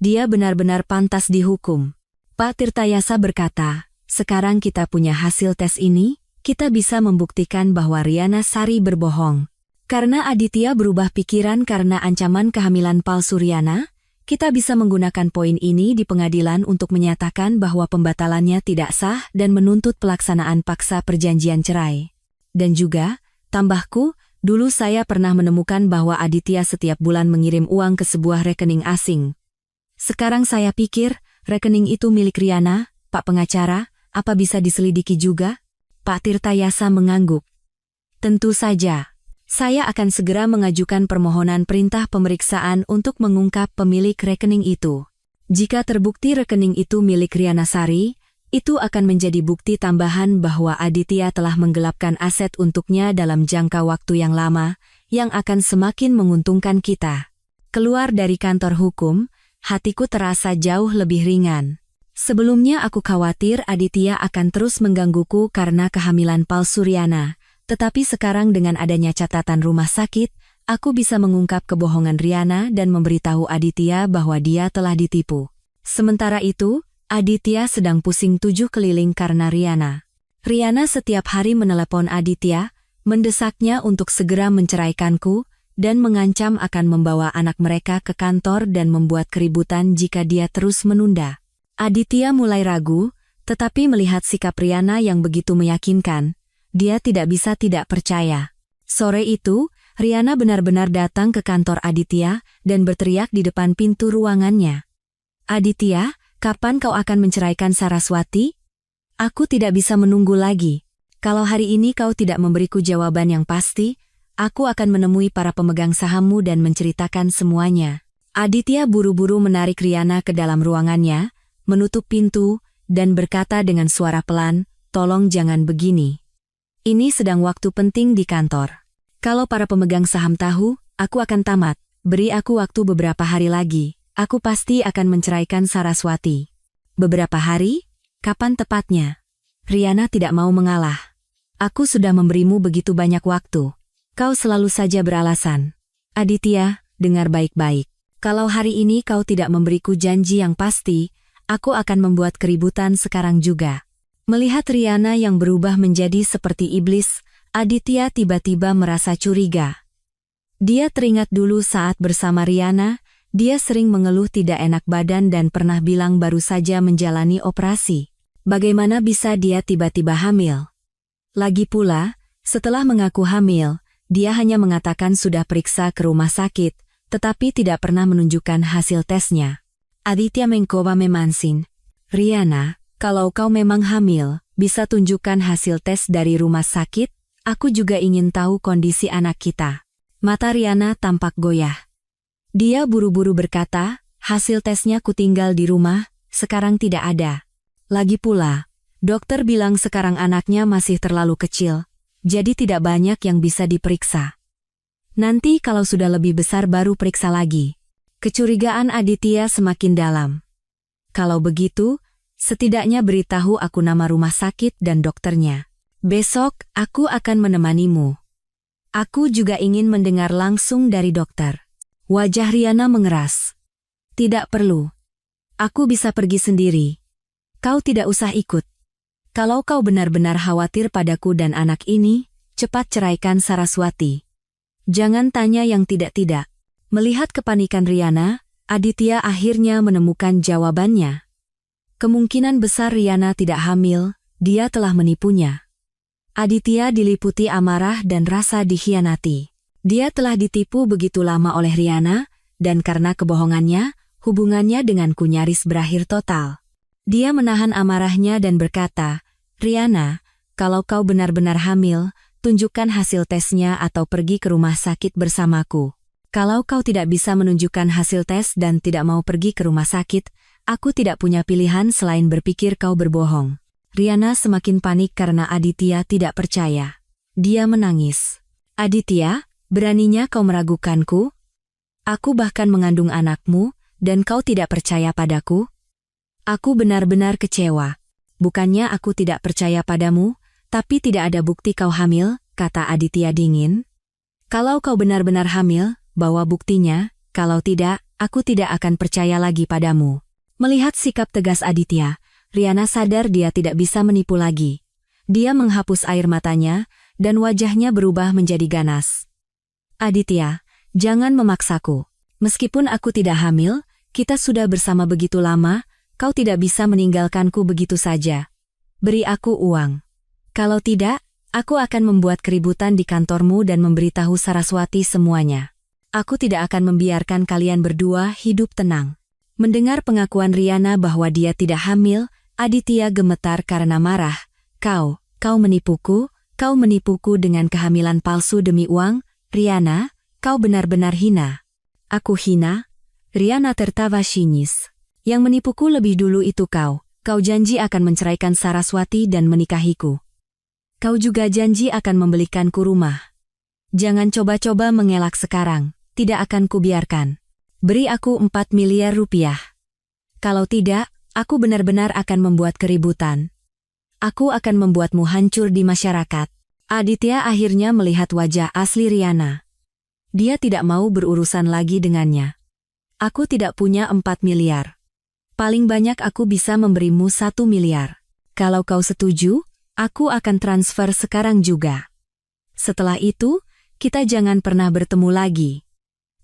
Dia benar-benar pantas dihukum. Pak Tirtayasa berkata, sekarang kita punya hasil tes ini, kita bisa membuktikan bahwa Riana Sari berbohong. Karena Aditya berubah pikiran karena ancaman kehamilan palsu Riana, kita bisa menggunakan poin ini di pengadilan untuk menyatakan bahwa pembatalannya tidak sah dan menuntut pelaksanaan paksa perjanjian cerai. Dan juga, tambahku, dulu saya pernah menemukan bahwa Aditya setiap bulan mengirim uang ke sebuah rekening asing. Sekarang saya pikir, rekening itu milik Riana, Pak Pengacara, apa bisa diselidiki juga? Pak Tirtayasa mengangguk. Tentu saja. Saya akan segera mengajukan permohonan perintah pemeriksaan untuk mengungkap pemilik rekening itu. Jika terbukti rekening itu milik Riana Sari, itu akan menjadi bukti tambahan bahwa Aditya telah menggelapkan aset untuknya dalam jangka waktu yang lama, yang akan semakin menguntungkan kita. Keluar dari kantor hukum, hatiku terasa jauh lebih ringan. Sebelumnya aku khawatir Aditya akan terus menggangguku karena kehamilan palsu Riana, tetapi sekarang dengan adanya catatan rumah sakit, aku bisa mengungkap kebohongan Riana dan memberitahu Aditya bahwa dia telah ditipu. Sementara itu, Aditya sedang pusing tujuh keliling karena Riana. Riana setiap hari menelepon Aditya, mendesaknya untuk segera menceraikanku, dan mengancam akan membawa anak mereka ke kantor dan membuat keributan jika dia terus menunda. Aditya mulai ragu, tetapi melihat sikap Riana yang begitu meyakinkan, dia tidak bisa tidak percaya. Sore itu, Riana benar-benar datang ke kantor Aditya dan berteriak di depan pintu ruangannya. Aditya, kapan kau akan menceraikan Saraswati? Aku tidak bisa menunggu lagi. Kalau hari ini kau tidak memberiku jawaban yang pasti, aku akan menemui para pemegang sahammu dan menceritakan semuanya. Aditya buru-buru menarik Riana ke dalam ruangannya, menutup pintu, dan berkata dengan suara pelan, tolong jangan begini. Ini sedang waktu penting di kantor. Kalau para pemegang saham tahu, aku akan tamat. Beri aku waktu beberapa hari lagi. Aku pasti akan menceraikan Saraswati. Beberapa hari? Kapan tepatnya? Riana tidak mau mengalah. Aku sudah memberimu begitu banyak waktu. Kau selalu saja beralasan. Aditya, dengar baik-baik. Kalau hari ini kau tidak memberiku janji yang pasti, aku akan membuat keributan sekarang juga. Melihat Riana yang berubah menjadi seperti iblis, Aditya tiba-tiba merasa curiga. Dia teringat dulu saat bersama Riana, dia sering mengeluh tidak enak badan dan pernah bilang baru saja menjalani operasi. Bagaimana bisa dia tiba-tiba hamil? Lagi pula, setelah mengaku hamil, dia hanya mengatakan sudah periksa ke rumah sakit, tetapi tidak pernah menunjukkan hasil tesnya. Aditya mencoba memansin. Riana, kalau kau memang hamil, bisa tunjukkan hasil tes dari rumah sakit? Aku juga ingin tahu kondisi anak kita. Mata Riana tampak goyah. Dia buru-buru berkata, hasil tesnya kutinggal di rumah, sekarang tidak ada. Lagi pula, dokter bilang sekarang anaknya masih terlalu kecil. Jadi tidak banyak yang bisa diperiksa. Nanti kalau sudah lebih besar baru periksa lagi. Kecurigaan Aditya semakin dalam. Kalau begitu, setidaknya beritahu aku nama rumah sakit dan dokternya. Besok, aku akan menemanimu. Aku juga ingin mendengar langsung dari dokter. Wajah Riana mengeras. Tidak perlu. Aku bisa pergi sendiri. Kau tidak usah ikut. Kalau kau benar-benar khawatir padaku dan anak ini, cepat ceraikan Saraswati. Jangan tanya yang tidak-tidak. Melihat kepanikan Riana, Aditya akhirnya menemukan jawabannya. Kemungkinan besar Riana tidak hamil, dia telah menipunya. Aditya diliputi amarah dan rasa dikhianati. Dia telah ditipu begitu lama oleh Riana, dan karena kebohongannya, hubungannya denganku nyaris berakhir total. Dia menahan amarahnya dan berkata, Riana, kalau kau benar-benar hamil, tunjukkan hasil tesnya atau pergi ke rumah sakit bersamaku. Kalau kau tidak bisa menunjukkan hasil tes dan tidak mau pergi ke rumah sakit, aku tidak punya pilihan selain berpikir kau berbohong. Riana semakin panik karena Aditya tidak percaya. Dia menangis. Aditya, beraninya kau meragukanku? Aku bahkan mengandung anakmu, dan kau tidak percaya padaku? Aku benar-benar kecewa. Bukannya aku tidak percaya padamu, tapi tidak ada bukti kau hamil, kata Aditya dingin. Kalau kau benar-benar hamil, bawa buktinya, kalau tidak, aku tidak akan percaya lagi padamu. Melihat sikap tegas Aditya, Riana sadar dia tidak bisa menipu lagi. Dia menghapus air matanya, dan wajahnya berubah menjadi ganas. Aditya, jangan memaksaku. Meskipun aku tidak hamil, kita sudah bersama begitu lama, kau tidak bisa meninggalkanku begitu saja. Beri aku uang. Kalau tidak, aku akan membuat keributan di kantormu dan memberitahu Saraswati semuanya. Aku tidak akan membiarkan kalian berdua hidup tenang. Mendengar pengakuan Riana bahwa dia tidak hamil, Aditya gemetar karena marah. Kau menipuku dengan kehamilan palsu demi uang, Riana, kau benar-benar hina. Aku hina? Riana tertawa sinis. Yang menipuku lebih dulu itu kau janji akan menceraikan Saraswati dan menikahiku. Kau juga janji akan membelikanku rumah. Jangan coba-coba mengelak sekarang, tidak akan kubiarkan. Beri aku 4 miliar rupiah. Kalau tidak, aku benar-benar akan membuat keributan. Aku akan membuatmu hancur di masyarakat. Aditya akhirnya melihat wajah asli Riana. Dia tidak mau berurusan lagi dengannya. Aku tidak punya 4 miliar. Paling banyak aku bisa memberimu 1 miliar. Kalau kau setuju, aku akan transfer sekarang juga. Setelah itu, kita jangan pernah bertemu lagi.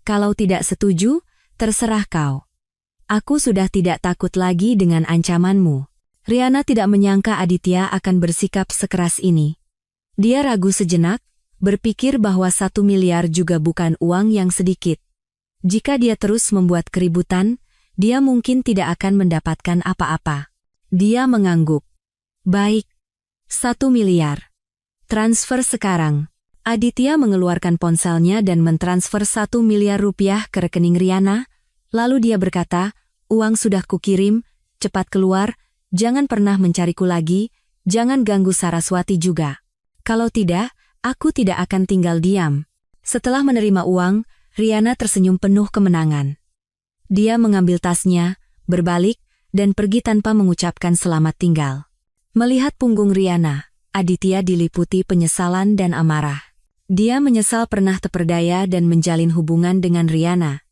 Kalau tidak setuju, terserah kau. Aku sudah tidak takut lagi dengan ancamanmu. Riana tidak menyangka Aditya akan bersikap sekeras ini. Dia ragu sejenak, berpikir bahwa 1 miliar juga bukan uang yang sedikit. Jika dia terus membuat keributan, dia mungkin tidak akan mendapatkan apa-apa. Dia mengangguk. Baik, 1 miliar. Transfer sekarang. Aditya mengeluarkan ponselnya dan mentransfer 1 miliar rupiah ke rekening Riana, lalu dia berkata, uang sudah kukirim, cepat keluar, jangan pernah mencariku lagi, jangan ganggu Saraswati juga. Kalau tidak, aku tidak akan tinggal diam. Setelah menerima uang, Riana tersenyum penuh kemenangan. Dia mengambil tasnya, berbalik, dan pergi tanpa mengucapkan selamat tinggal. Melihat punggung Riana, Aditya diliputi penyesalan dan amarah. Dia menyesal pernah terperdaya dan menjalin hubungan dengan Riana.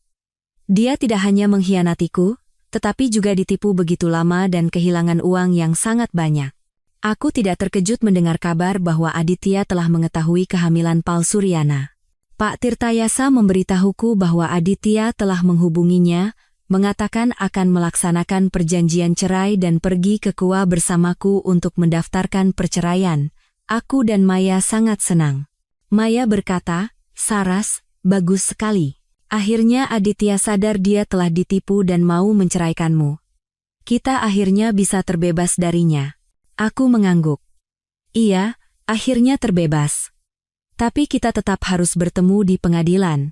Dia tidak hanya mengkhianatiku, tetapi juga ditipu begitu lama dan kehilangan uang yang sangat banyak. Aku tidak terkejut mendengar kabar bahwa Aditya telah mengetahui kehamilan palsu Riana. Pak Tirtayasa memberitahuku bahwa Aditya telah menghubunginya, mengatakan akan melaksanakan perjanjian cerai dan pergi ke Goa bersamaku untuk mendaftarkan perceraian. Aku dan Maya sangat senang. Maya berkata, Saras, bagus sekali. Akhirnya Aditya sadar dia telah ditipu dan mau menceraikanmu. Kita akhirnya bisa terbebas darinya. Aku mengangguk. Iya, akhirnya terbebas. Tapi kita tetap harus bertemu di pengadilan.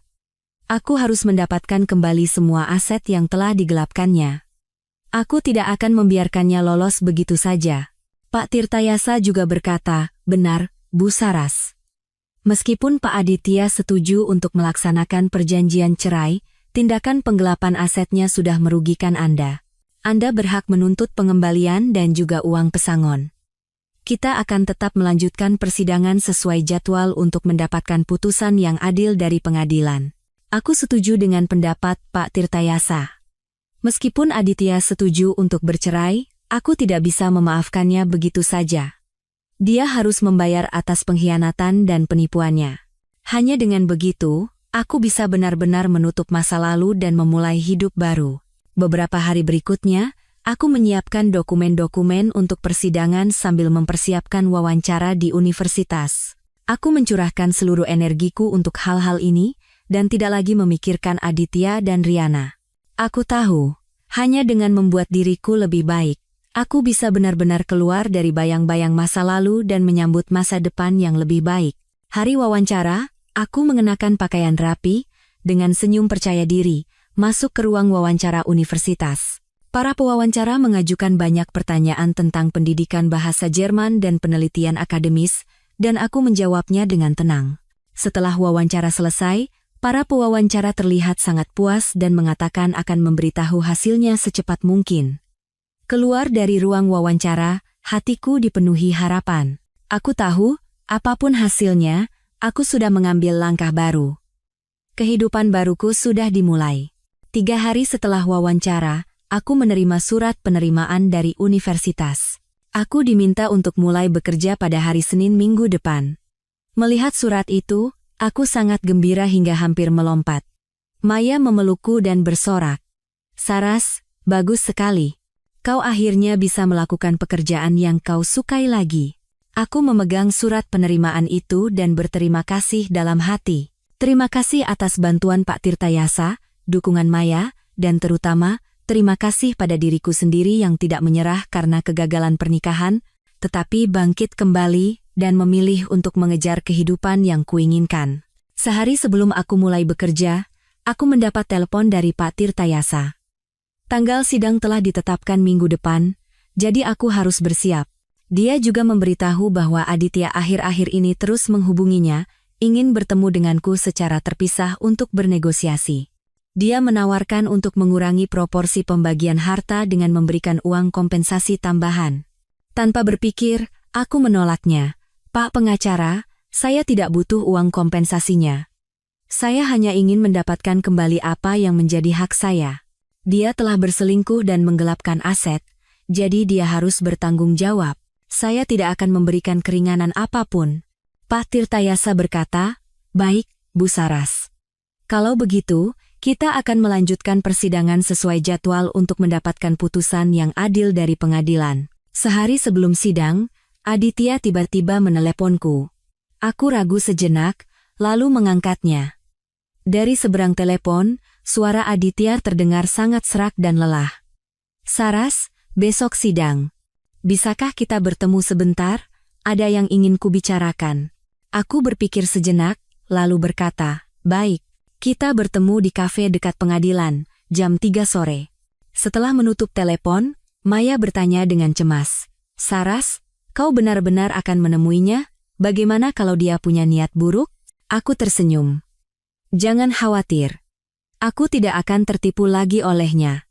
Aku harus mendapatkan kembali semua aset yang telah digelapkannya. Aku tidak akan membiarkannya lolos begitu saja. Pak Tirtayasa juga berkata, benar, Bu Saras. Meskipun Pak Aditya setuju untuk melaksanakan perjanjian cerai, tindakan penggelapan asetnya sudah merugikan Anda. Anda berhak menuntut pengembalian dan juga uang pesangon. Kita akan tetap melanjutkan persidangan sesuai jadwal untuk mendapatkan putusan yang adil dari pengadilan. Aku setuju dengan pendapat Pak Tirtayasa. Meskipun Aditya setuju untuk bercerai, aku tidak bisa memaafkannya begitu saja. Dia harus membayar atas pengkhianatan dan penipuannya. Hanya dengan begitu, aku bisa benar-benar menutup masa lalu dan memulai hidup baru. Beberapa hari berikutnya, aku menyiapkan dokumen-dokumen untuk persidangan sambil mempersiapkan wawancara di universitas. Aku mencurahkan seluruh energiku untuk hal-hal ini, dan tidak lagi memikirkan Aditya dan Riana. Aku tahu, hanya dengan membuat diriku lebih baik, aku bisa benar-benar keluar dari bayang-bayang masa lalu dan menyambut masa depan yang lebih baik. Hari wawancara, aku mengenakan pakaian rapi, dengan senyum percaya diri, masuk ke ruang wawancara universitas. Para pewawancara mengajukan banyak pertanyaan tentang pendidikan bahasa Jerman dan penelitian akademis, dan aku menjawabnya dengan tenang. Setelah wawancara selesai, para pewawancara terlihat sangat puas dan mengatakan akan memberitahu hasilnya secepat mungkin. Keluar dari ruang wawancara, hatiku dipenuhi harapan. Aku tahu, apapun hasilnya, aku sudah mengambil langkah baru. Kehidupan baruku sudah dimulai. 3 hari setelah wawancara, aku menerima surat penerimaan dari universitas. Aku diminta untuk mulai bekerja pada hari Senin minggu depan. Melihat surat itu, aku sangat gembira hingga hampir melompat. Maya memelukku dan bersorak. Saras, bagus sekali. Kau akhirnya bisa melakukan pekerjaan yang kau sukai lagi. Aku memegang surat penerimaan itu dan berterima kasih dalam hati. Terima kasih atas bantuan Pak Tirtayasa, dukungan Maya, dan terutama, terima kasih pada diriku sendiri yang tidak menyerah karena kegagalan pernikahan, tetapi bangkit kembali dan memilih untuk mengejar kehidupan yang kuinginkan. Sehari sebelum aku mulai bekerja, aku mendapat telepon dari Pak Tirtayasa. Tanggal sidang telah ditetapkan minggu depan, jadi aku harus bersiap. Dia juga memberitahu bahwa Aditya akhir-akhir ini terus menghubunginya, ingin bertemu denganku secara terpisah untuk bernegosiasi. Dia menawarkan untuk mengurangi proporsi pembagian harta dengan memberikan uang kompensasi tambahan. Tanpa berpikir, aku menolaknya. Pak pengacara, saya tidak butuh uang kompensasinya. Saya hanya ingin mendapatkan kembali apa yang menjadi hak saya. Dia telah berselingkuh dan menggelapkan aset, jadi dia harus bertanggung jawab. Saya tidak akan memberikan keringanan apapun. Pak Tirtayasa berkata, baik, Bu Saras. Kalau begitu, kita akan melanjutkan persidangan sesuai jadwal untuk mendapatkan putusan yang adil dari pengadilan. Sehari sebelum sidang, Aditya tiba-tiba meneleponku. Aku ragu sejenak, lalu mengangkatnya. Dari seberang telepon, suara Aditya terdengar sangat serak dan lelah. Saras, besok sidang. Bisakah kita bertemu sebentar? Ada yang ingin kubicarakan. Aku berpikir sejenak, lalu berkata, baik, kita bertemu di kafe dekat pengadilan, jam 3 sore. Setelah menutup telepon, Maya bertanya dengan cemas. Saras, kau benar-benar akan menemuinya? Bagaimana kalau dia punya niat buruk? Aku tersenyum. Jangan khawatir. Aku tidak akan tertipu lagi olehnya.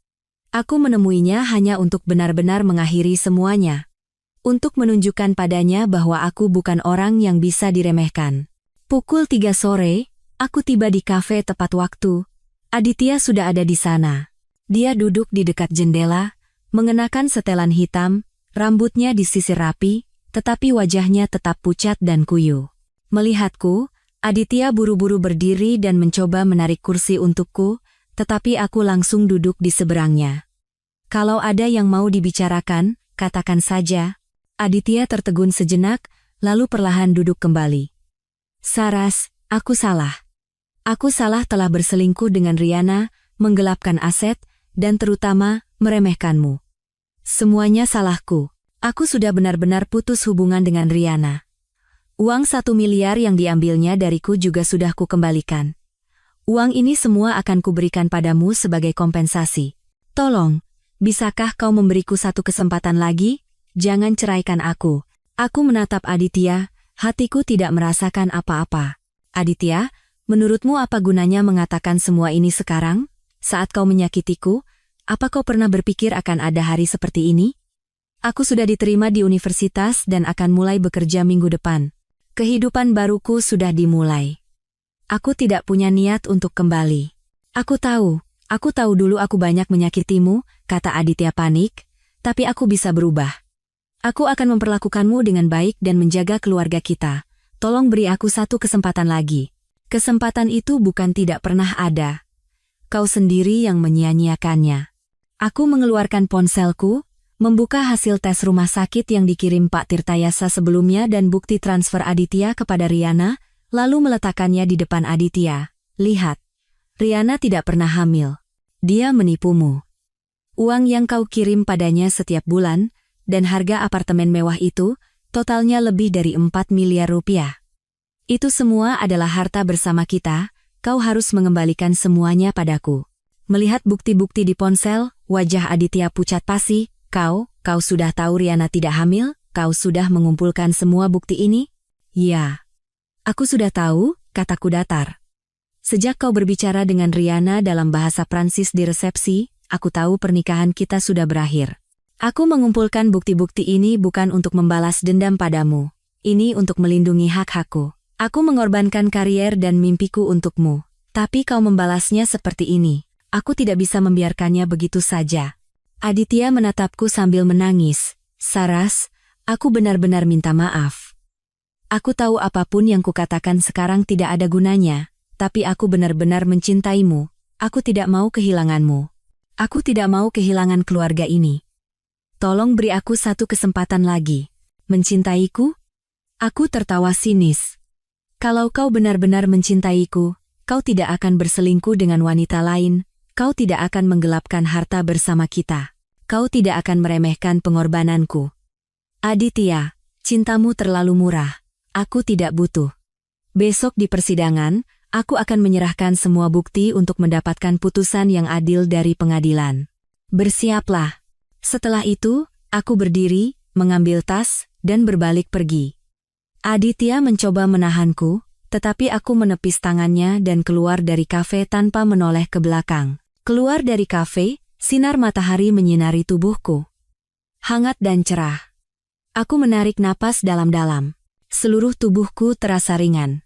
Aku menemuinya hanya untuk benar-benar mengakhiri semuanya. Untuk menunjukkan padanya bahwa aku bukan orang yang bisa diremehkan. Pukul 3 sore, aku tiba di kafe tepat waktu. Aditya sudah ada di sana. Dia duduk di dekat jendela, mengenakan setelan hitam, rambutnya disisir rapi, tetapi wajahnya tetap pucat dan kuyu. Melihatku, Aditya buru-buru berdiri dan mencoba menarik kursi untukku, tetapi aku langsung duduk di seberangnya. Kalau ada yang mau dibicarakan, katakan saja. Aditya tertegun sejenak, lalu perlahan duduk kembali. Saras, aku salah. Aku salah telah berselingkuh dengan Riana, menggelapkan aset, dan terutama, meremehkanmu. Semuanya salahku. Aku sudah benar-benar putus hubungan dengan Riana. Uang 1 miliar yang diambilnya dariku juga sudah kukembalikan. Uang ini semua akan kuberikan padamu sebagai kompensasi. Tolong, bisakah kau memberiku satu kesempatan lagi? Jangan ceraikan aku. Aku menatap Aditya, hatiku tidak merasakan apa-apa. Aditya, menurutmu apa gunanya mengatakan semua ini sekarang? Saat kau menyakitiku, apa kau pernah berpikir akan ada hari seperti ini? Aku sudah diterima di universitas dan akan mulai bekerja minggu depan. Kehidupan baruku sudah dimulai. Aku tidak punya niat untuk kembali. Aku tahu dulu aku banyak menyakitimu, kata Aditya panik, tapi aku bisa berubah. Aku akan memperlakukanmu dengan baik dan menjaga keluarga kita. Tolong beri aku satu kesempatan lagi. Kesempatan itu bukan tidak pernah ada. Kau sendiri yang menyia-nyiakannya. Aku mengeluarkan ponselku, membuka hasil tes rumah sakit yang dikirim Pak Tirtayasa sebelumnya dan bukti transfer Aditya kepada Riana, lalu meletakkannya di depan Aditya. Lihat, Riana tidak pernah hamil. Dia menipumu. Uang yang kau kirim padanya setiap bulan, dan harga apartemen mewah itu, totalnya lebih dari 4 miliar rupiah. Itu semua adalah harta bersama kita, kau harus mengembalikan semuanya padaku. Melihat bukti-bukti di ponsel, wajah Aditya pucat pasi. Kau sudah tahu Riana tidak hamil? Kau sudah mengumpulkan semua bukti ini? Ya. Aku sudah tahu, kataku datar. Sejak kau berbicara dengan Riana dalam bahasa Prancis di resepsi, aku tahu pernikahan kita sudah berakhir. Aku mengumpulkan bukti-bukti ini bukan untuk membalas dendam padamu. Ini untuk melindungi hak-hakku. Aku mengorbankan karier dan mimpiku untukmu. Tapi kau membalasnya seperti ini. Aku tidak bisa membiarkannya begitu saja. Aditya menatapku sambil menangis. Saras, aku benar-benar minta maaf. Aku tahu apapun yang kukatakan sekarang tidak ada gunanya, tapi aku benar-benar mencintaimu. Aku tidak mau kehilanganmu. Aku tidak mau kehilangan keluarga ini. Tolong beri aku satu kesempatan lagi. Mencintaiku? Aku tertawa sinis. Kalau kau benar-benar mencintaiku, kau tidak akan berselingkuh dengan wanita lain, kau tidak akan menggelapkan harta bersama kita. Kau tidak akan meremehkan pengorbananku. Aditya, cintamu terlalu murah. Aku tidak butuh. Besok di persidangan, aku akan menyerahkan semua bukti untuk mendapatkan putusan yang adil dari pengadilan. Bersiaplah. Setelah itu, aku berdiri, mengambil tas, dan berbalik pergi. Aditya mencoba menahanku, tetapi aku menepis tangannya dan keluar dari kafe tanpa menoleh ke belakang. Keluar dari kafe, sinar matahari menyinari tubuhku. Hangat dan cerah. Aku menarik napas dalam-dalam. Seluruh tubuhku terasa ringan.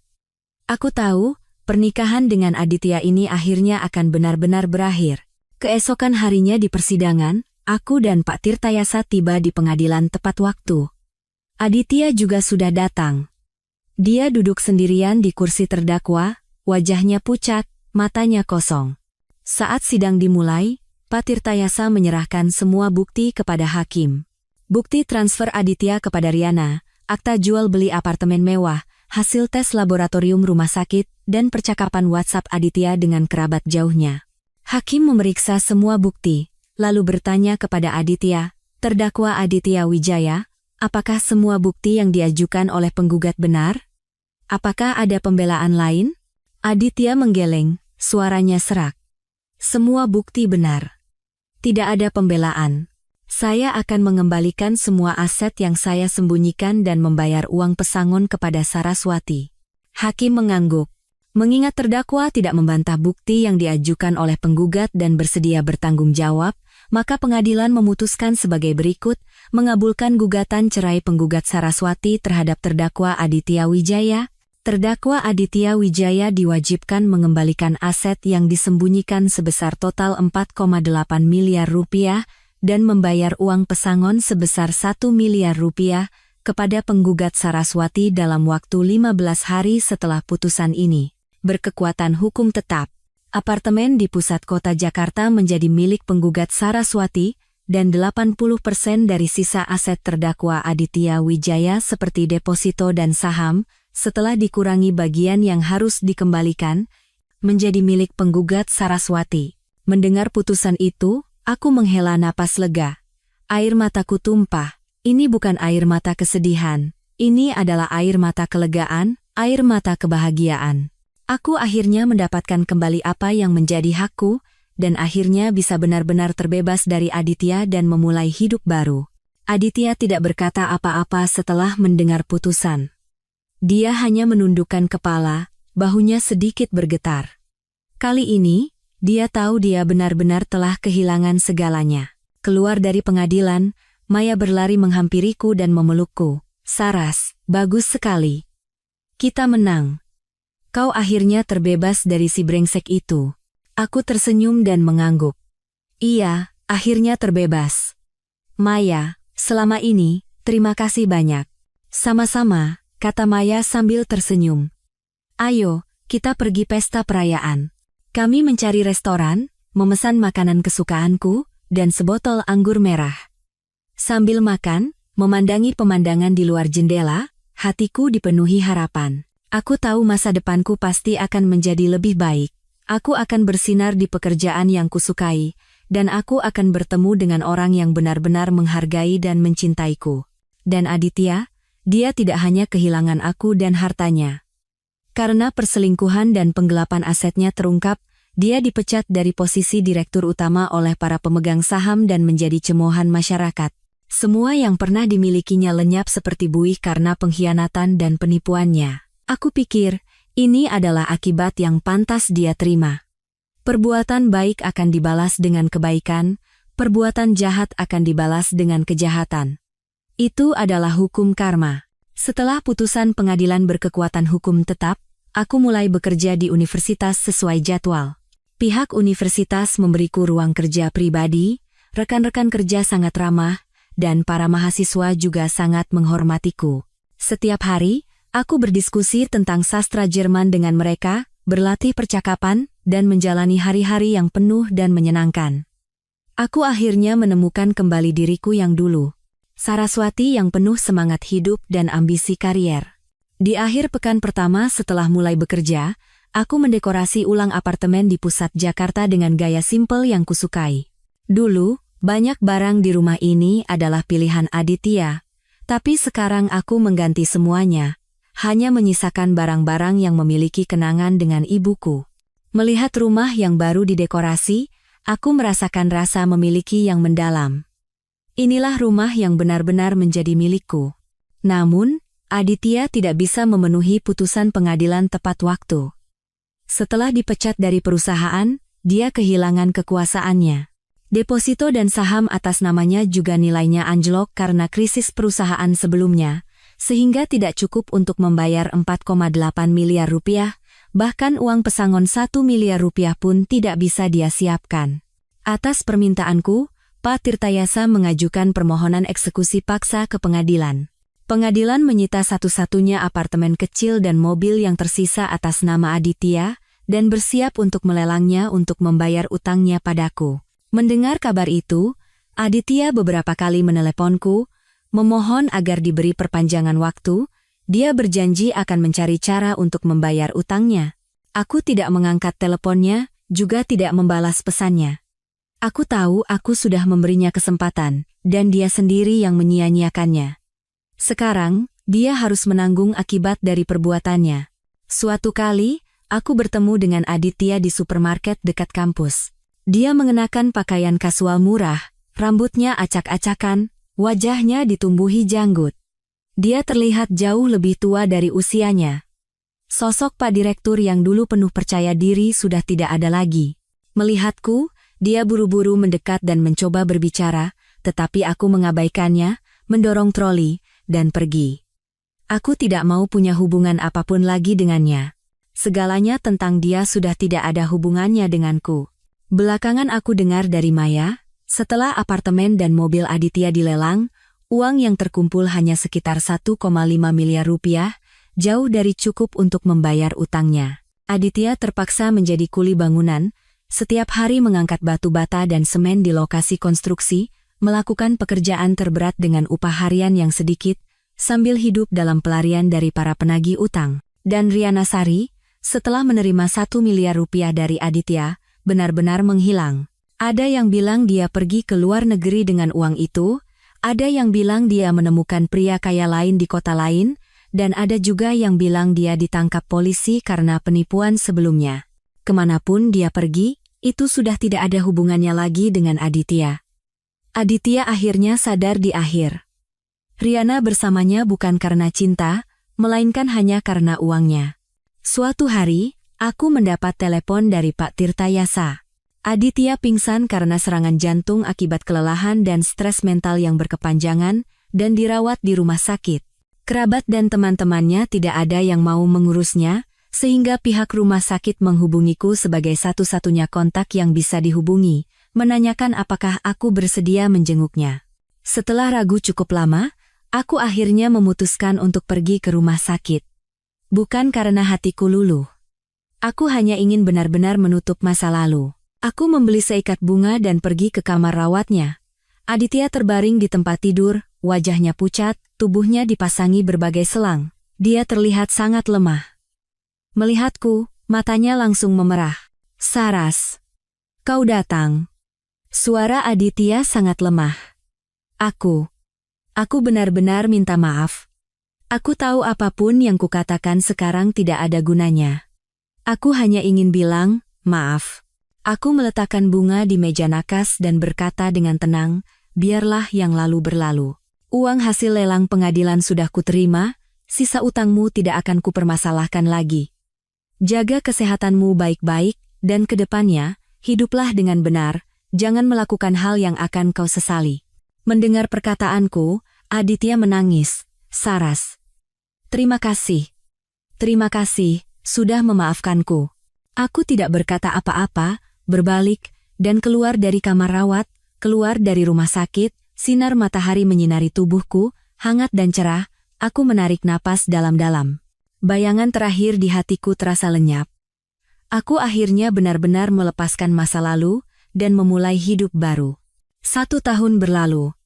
Aku tahu, pernikahan dengan Aditya ini akhirnya akan benar-benar berakhir. Keesokan harinya di persidangan, aku dan Pak Tirtayasa tiba di pengadilan tepat waktu. Aditya juga sudah datang. Dia duduk sendirian di kursi terdakwa, wajahnya pucat, matanya kosong. Saat sidang dimulai, Pak Tirtayasa menyerahkan semua bukti kepada hakim. Bukti transfer Aditya kepada Riana, akta jual beli apartemen mewah, hasil tes laboratorium rumah sakit, dan percakapan WhatsApp Aditya dengan kerabat jauhnya. Hakim memeriksa semua bukti, lalu bertanya kepada Aditya, terdakwa Aditya Wijaya, apakah semua bukti yang diajukan oleh penggugat benar? Apakah ada pembelaan lain? Aditya menggeleng, suaranya serak. Semua bukti benar. Tidak ada pembelaan. Saya akan mengembalikan semua aset yang saya sembunyikan dan membayar uang pesangon kepada Saraswati. Hakim mengangguk. Mengingat terdakwa tidak membantah bukti yang diajukan oleh penggugat dan bersedia bertanggung jawab, maka pengadilan memutuskan sebagai berikut, mengabulkan gugatan cerai penggugat Saraswati terhadap terdakwa Aditya Wijaya. Terdakwa Aditya Wijaya diwajibkan mengembalikan aset yang disembunyikan sebesar total 4,8 miliar rupiah, dan membayar uang pesangon sebesar 1 miliar rupiah kepada penggugat Saraswati dalam waktu 15 hari setelah putusan ini. Berkekuatan hukum tetap, apartemen di pusat kota Jakarta menjadi milik penggugat Saraswati, dan 80% dari sisa aset terdakwa Aditya Wijaya seperti deposito dan saham, setelah dikurangi bagian yang harus dikembalikan, menjadi milik penggugat Saraswati. Mendengar putusan itu, aku menghela napas lega. Air mataku tumpah. Ini bukan air mata kesedihan. Ini adalah air mata kelegaan, air mata kebahagiaan. Aku akhirnya mendapatkan kembali apa yang menjadi hakku, dan akhirnya bisa benar-benar terbebas dari Aditya dan memulai hidup baru. Aditya tidak berkata apa-apa setelah mendengar putusan. Dia hanya menundukkan kepala, bahunya sedikit bergetar. Kali ini, dia tahu dia benar-benar telah kehilangan segalanya. Keluar dari pengadilan, Maya berlari menghampiriku dan memelukku. Saras, bagus sekali. Kita menang. Kau akhirnya terbebas dari si brengsek itu. Aku tersenyum dan mengangguk. Iya, akhirnya terbebas. Maya, selama ini, terima kasih banyak. Sama-sama, kata Maya sambil tersenyum. Ayo, kita pergi pesta perayaan. Kami mencari restoran, memesan makanan kesukaanku, dan sebotol anggur merah. Sambil makan, memandangi pemandangan di luar jendela, hatiku dipenuhi harapan. Aku tahu masa depanku pasti akan menjadi lebih baik. Aku akan bersinar di pekerjaan yang kusukai, dan aku akan bertemu dengan orang yang benar-benar menghargai dan mencintaiku. Dan Aditya, dia tidak hanya kehilangan aku dan hartanya. Karena perselingkuhan dan penggelapan asetnya terungkap, dia dipecat dari posisi direktur utama oleh para pemegang saham dan menjadi cemoohan masyarakat. Semua yang pernah dimilikinya lenyap seperti buih karena pengkhianatan dan penipuannya. Aku pikir, ini adalah akibat yang pantas dia terima. Perbuatan baik akan dibalas dengan kebaikan, perbuatan jahat akan dibalas dengan kejahatan. Itu adalah hukum karma. Setelah putusan pengadilan berkekuatan hukum tetap, aku mulai bekerja di universitas sesuai jadwal. Pihak universitas memberiku ruang kerja pribadi, rekan-rekan kerja sangat ramah, dan para mahasiswa juga sangat menghormatiku. Setiap hari, aku berdiskusi tentang sastra Jerman dengan mereka, berlatih percakapan, dan menjalani hari-hari yang penuh dan menyenangkan. Aku akhirnya menemukan kembali diriku yang dulu. Saraswati yang penuh semangat hidup dan ambisi karier. Di akhir pekan pertama setelah mulai bekerja, aku mendekorasi ulang apartemen di pusat Jakarta dengan gaya simpel yang kusukai. Dulu, banyak barang di rumah ini adalah pilihan Aditya, tapi sekarang aku mengganti semuanya, hanya menyisakan barang-barang yang memiliki kenangan dengan ibuku. Melihat rumah yang baru didekorasi, aku merasakan rasa memiliki yang mendalam. Inilah rumah yang benar-benar menjadi milikku. Namun, Aditya tidak bisa memenuhi putusan pengadilan tepat waktu. Setelah dipecat dari perusahaan, dia kehilangan kekuasaannya. Deposito dan saham atas namanya juga nilainya anjlok karena krisis perusahaan sebelumnya, sehingga tidak cukup untuk membayar 4,8 miliar rupiah, bahkan uang pesangon 1 miliar rupiah pun tidak bisa dia siapkan. Atas permintaanku, Pak Tirtayasa mengajukan permohonan eksekusi paksa ke pengadilan. Pengadilan menyita satu-satunya apartemen kecil dan mobil yang tersisa atas nama Aditya, dan bersiap untuk melelangnya untuk membayar utangnya padaku. Mendengar kabar itu, Aditya beberapa kali meneleponku, memohon agar diberi perpanjangan waktu. Dia berjanji akan mencari cara untuk membayar utangnya. Aku tidak mengangkat teleponnya, juga tidak membalas pesannya. Aku tahu aku sudah memberinya kesempatan, dan dia sendiri yang menyia-nyiakannya. Sekarang, dia harus menanggung akibat dari perbuatannya. Suatu kali, aku bertemu dengan Aditya di supermarket dekat kampus. Dia mengenakan pakaian kasual murah, rambutnya acak-acakan, wajahnya ditumbuhi janggut. Dia terlihat jauh lebih tua dari usianya. Sosok Pak Direktur yang dulu penuh percaya diri sudah tidak ada lagi. Melihatku, dia buru-buru mendekat dan mencoba berbicara, tetapi aku mengabaikannya, mendorong troli, dan pergi. Aku tidak mau punya hubungan apapun lagi dengannya. Segalanya tentang dia sudah tidak ada hubungannya denganku. Belakangan aku dengar dari Maya, setelah apartemen dan mobil Aditya dilelang, uang yang terkumpul hanya sekitar 1,5 miliar rupiah, jauh dari cukup untuk membayar utangnya. Aditya terpaksa menjadi kuli bangunan, setiap hari mengangkat batu bata dan semen di lokasi konstruksi, melakukan pekerjaan terberat dengan upah harian yang sedikit, sambil hidup dalam pelarian dari para penagih utang. Dan Riana Sari, setelah menerima 1 miliar rupiah dari Aditya, benar-benar menghilang. Ada yang bilang dia pergi ke luar negeri dengan uang itu, ada yang bilang dia menemukan pria kaya lain di kota lain, dan ada juga yang bilang dia ditangkap polisi karena penipuan sebelumnya. Kemanapun dia pergi, itu sudah tidak ada hubungannya lagi dengan Aditya. Aditya akhirnya sadar di akhir. Riana bersamanya bukan karena cinta, melainkan hanya karena uangnya. Suatu hari, aku mendapat telepon dari Pak Tirtayasa. Aditya pingsan karena serangan jantung akibat kelelahan dan stres mental yang berkepanjangan, dan dirawat di rumah sakit. Kerabat dan teman-temannya tidak ada yang mau mengurusnya, sehingga pihak rumah sakit menghubungiku sebagai satu-satunya kontak yang bisa dihubungi, menanyakan apakah aku bersedia menjenguknya. Setelah ragu cukup lama, aku akhirnya memutuskan untuk pergi ke rumah sakit. Bukan karena hatiku luluh. Aku hanya ingin benar-benar menutup masa lalu. Aku membeli seikat bunga dan pergi ke kamar rawatnya. Aditya terbaring di tempat tidur, wajahnya pucat, tubuhnya dipasangi berbagai selang. Dia terlihat sangat lemah. Melihatku, matanya langsung memerah. "Saras, kau datang." Suara Aditya sangat lemah. Aku benar-benar minta maaf. Aku tahu apapun yang kukatakan sekarang tidak ada gunanya. Aku hanya ingin bilang, maaf. Aku meletakkan bunga di meja nakas dan berkata dengan tenang, biarlah yang lalu berlalu. Uang hasil lelang pengadilan sudah kuterima, sisa utangmu tidak akan kupermasalahkan lagi. Jaga kesehatanmu baik-baik, dan ke depannya, hiduplah dengan benar, jangan melakukan hal yang akan kau sesali. Mendengar perkataanku, Aditya menangis. "Saras, terima kasih. Terima kasih, sudah memaafkanku." Aku tidak berkata apa-apa, berbalik, dan keluar dari kamar rawat, keluar dari rumah sakit, sinar matahari menyinari tubuhku, hangat dan cerah, aku menarik napas dalam-dalam. Bayangan terakhir di hatiku terasa lenyap. Aku akhirnya benar-benar melepaskan masa lalu, dan memulai hidup baru. 1 tahun berlalu.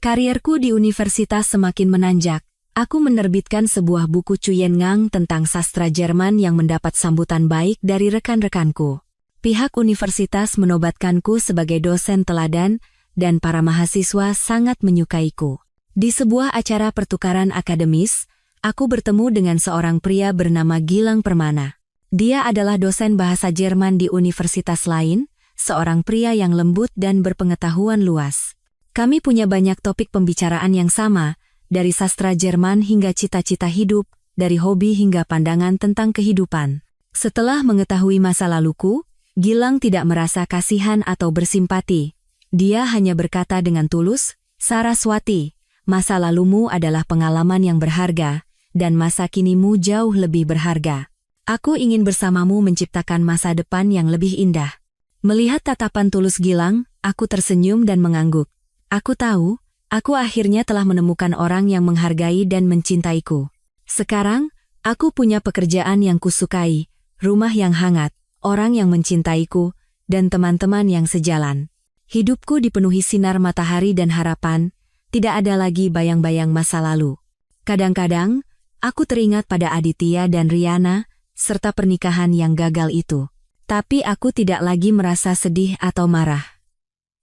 Karierku di universitas semakin menanjak. Aku menerbitkan sebuah buku Cuyen Ngang tentang sastra Jerman yang mendapat sambutan baik dari rekan-rekanku. Pihak universitas menobatkanku sebagai dosen teladan, dan para mahasiswa sangat menyukaiku. Di sebuah acara pertukaran akademis, aku bertemu dengan seorang pria bernama Gilang Permana. Dia adalah dosen bahasa Jerman di universitas lain, seorang pria yang lembut dan berpengetahuan luas. Kami punya banyak topik pembicaraan yang sama, dari sastra Jerman hingga cita-cita hidup, dari hobi hingga pandangan tentang kehidupan. Setelah mengetahui masa laluku, Gilang tidak merasa kasihan atau bersimpati. Dia hanya berkata dengan tulus, "Saraswati, masa lalumu adalah pengalaman yang berharga, dan masa kinimu jauh lebih berharga. Aku ingin bersamamu menciptakan masa depan yang lebih indah." Melihat tatapan tulus Gilang, aku tersenyum dan mengangguk. Aku tahu, aku akhirnya telah menemukan orang yang menghargai dan mencintaiku. Sekarang, aku punya pekerjaan yang kusukai, rumah yang hangat, orang yang mencintaiku, dan teman-teman yang sejalan. Hidupku dipenuhi sinar matahari dan harapan, tidak ada lagi bayang-bayang masa lalu. Kadang-kadang, aku teringat pada Aditya dan Riana, serta pernikahan yang gagal itu. Tapi aku tidak lagi merasa sedih atau marah.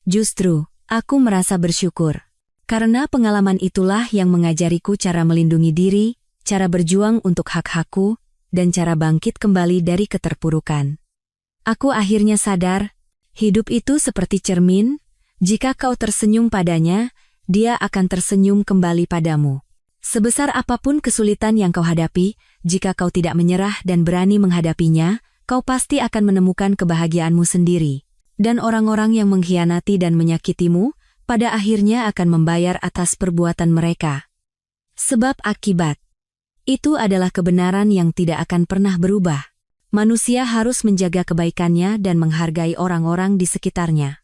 Justru, aku merasa bersyukur. Karena pengalaman itulah yang mengajariku cara melindungi diri, cara berjuang untuk hak-hakku, dan cara bangkit kembali dari keterpurukan. Aku akhirnya sadar, hidup itu seperti cermin, jika kau tersenyum padanya, dia akan tersenyum kembali padamu. Sebesar apapun kesulitan yang kau hadapi, jika kau tidak menyerah dan berani menghadapinya, kau pasti akan menemukan kebahagiaanmu sendiri. Dan orang-orang yang mengkhianati dan menyakitimu, pada akhirnya akan membayar atas perbuatan mereka. Sebab akibat. Itu adalah kebenaran yang tidak akan pernah berubah. Manusia harus menjaga kebaikannya dan menghargai orang-orang di sekitarnya.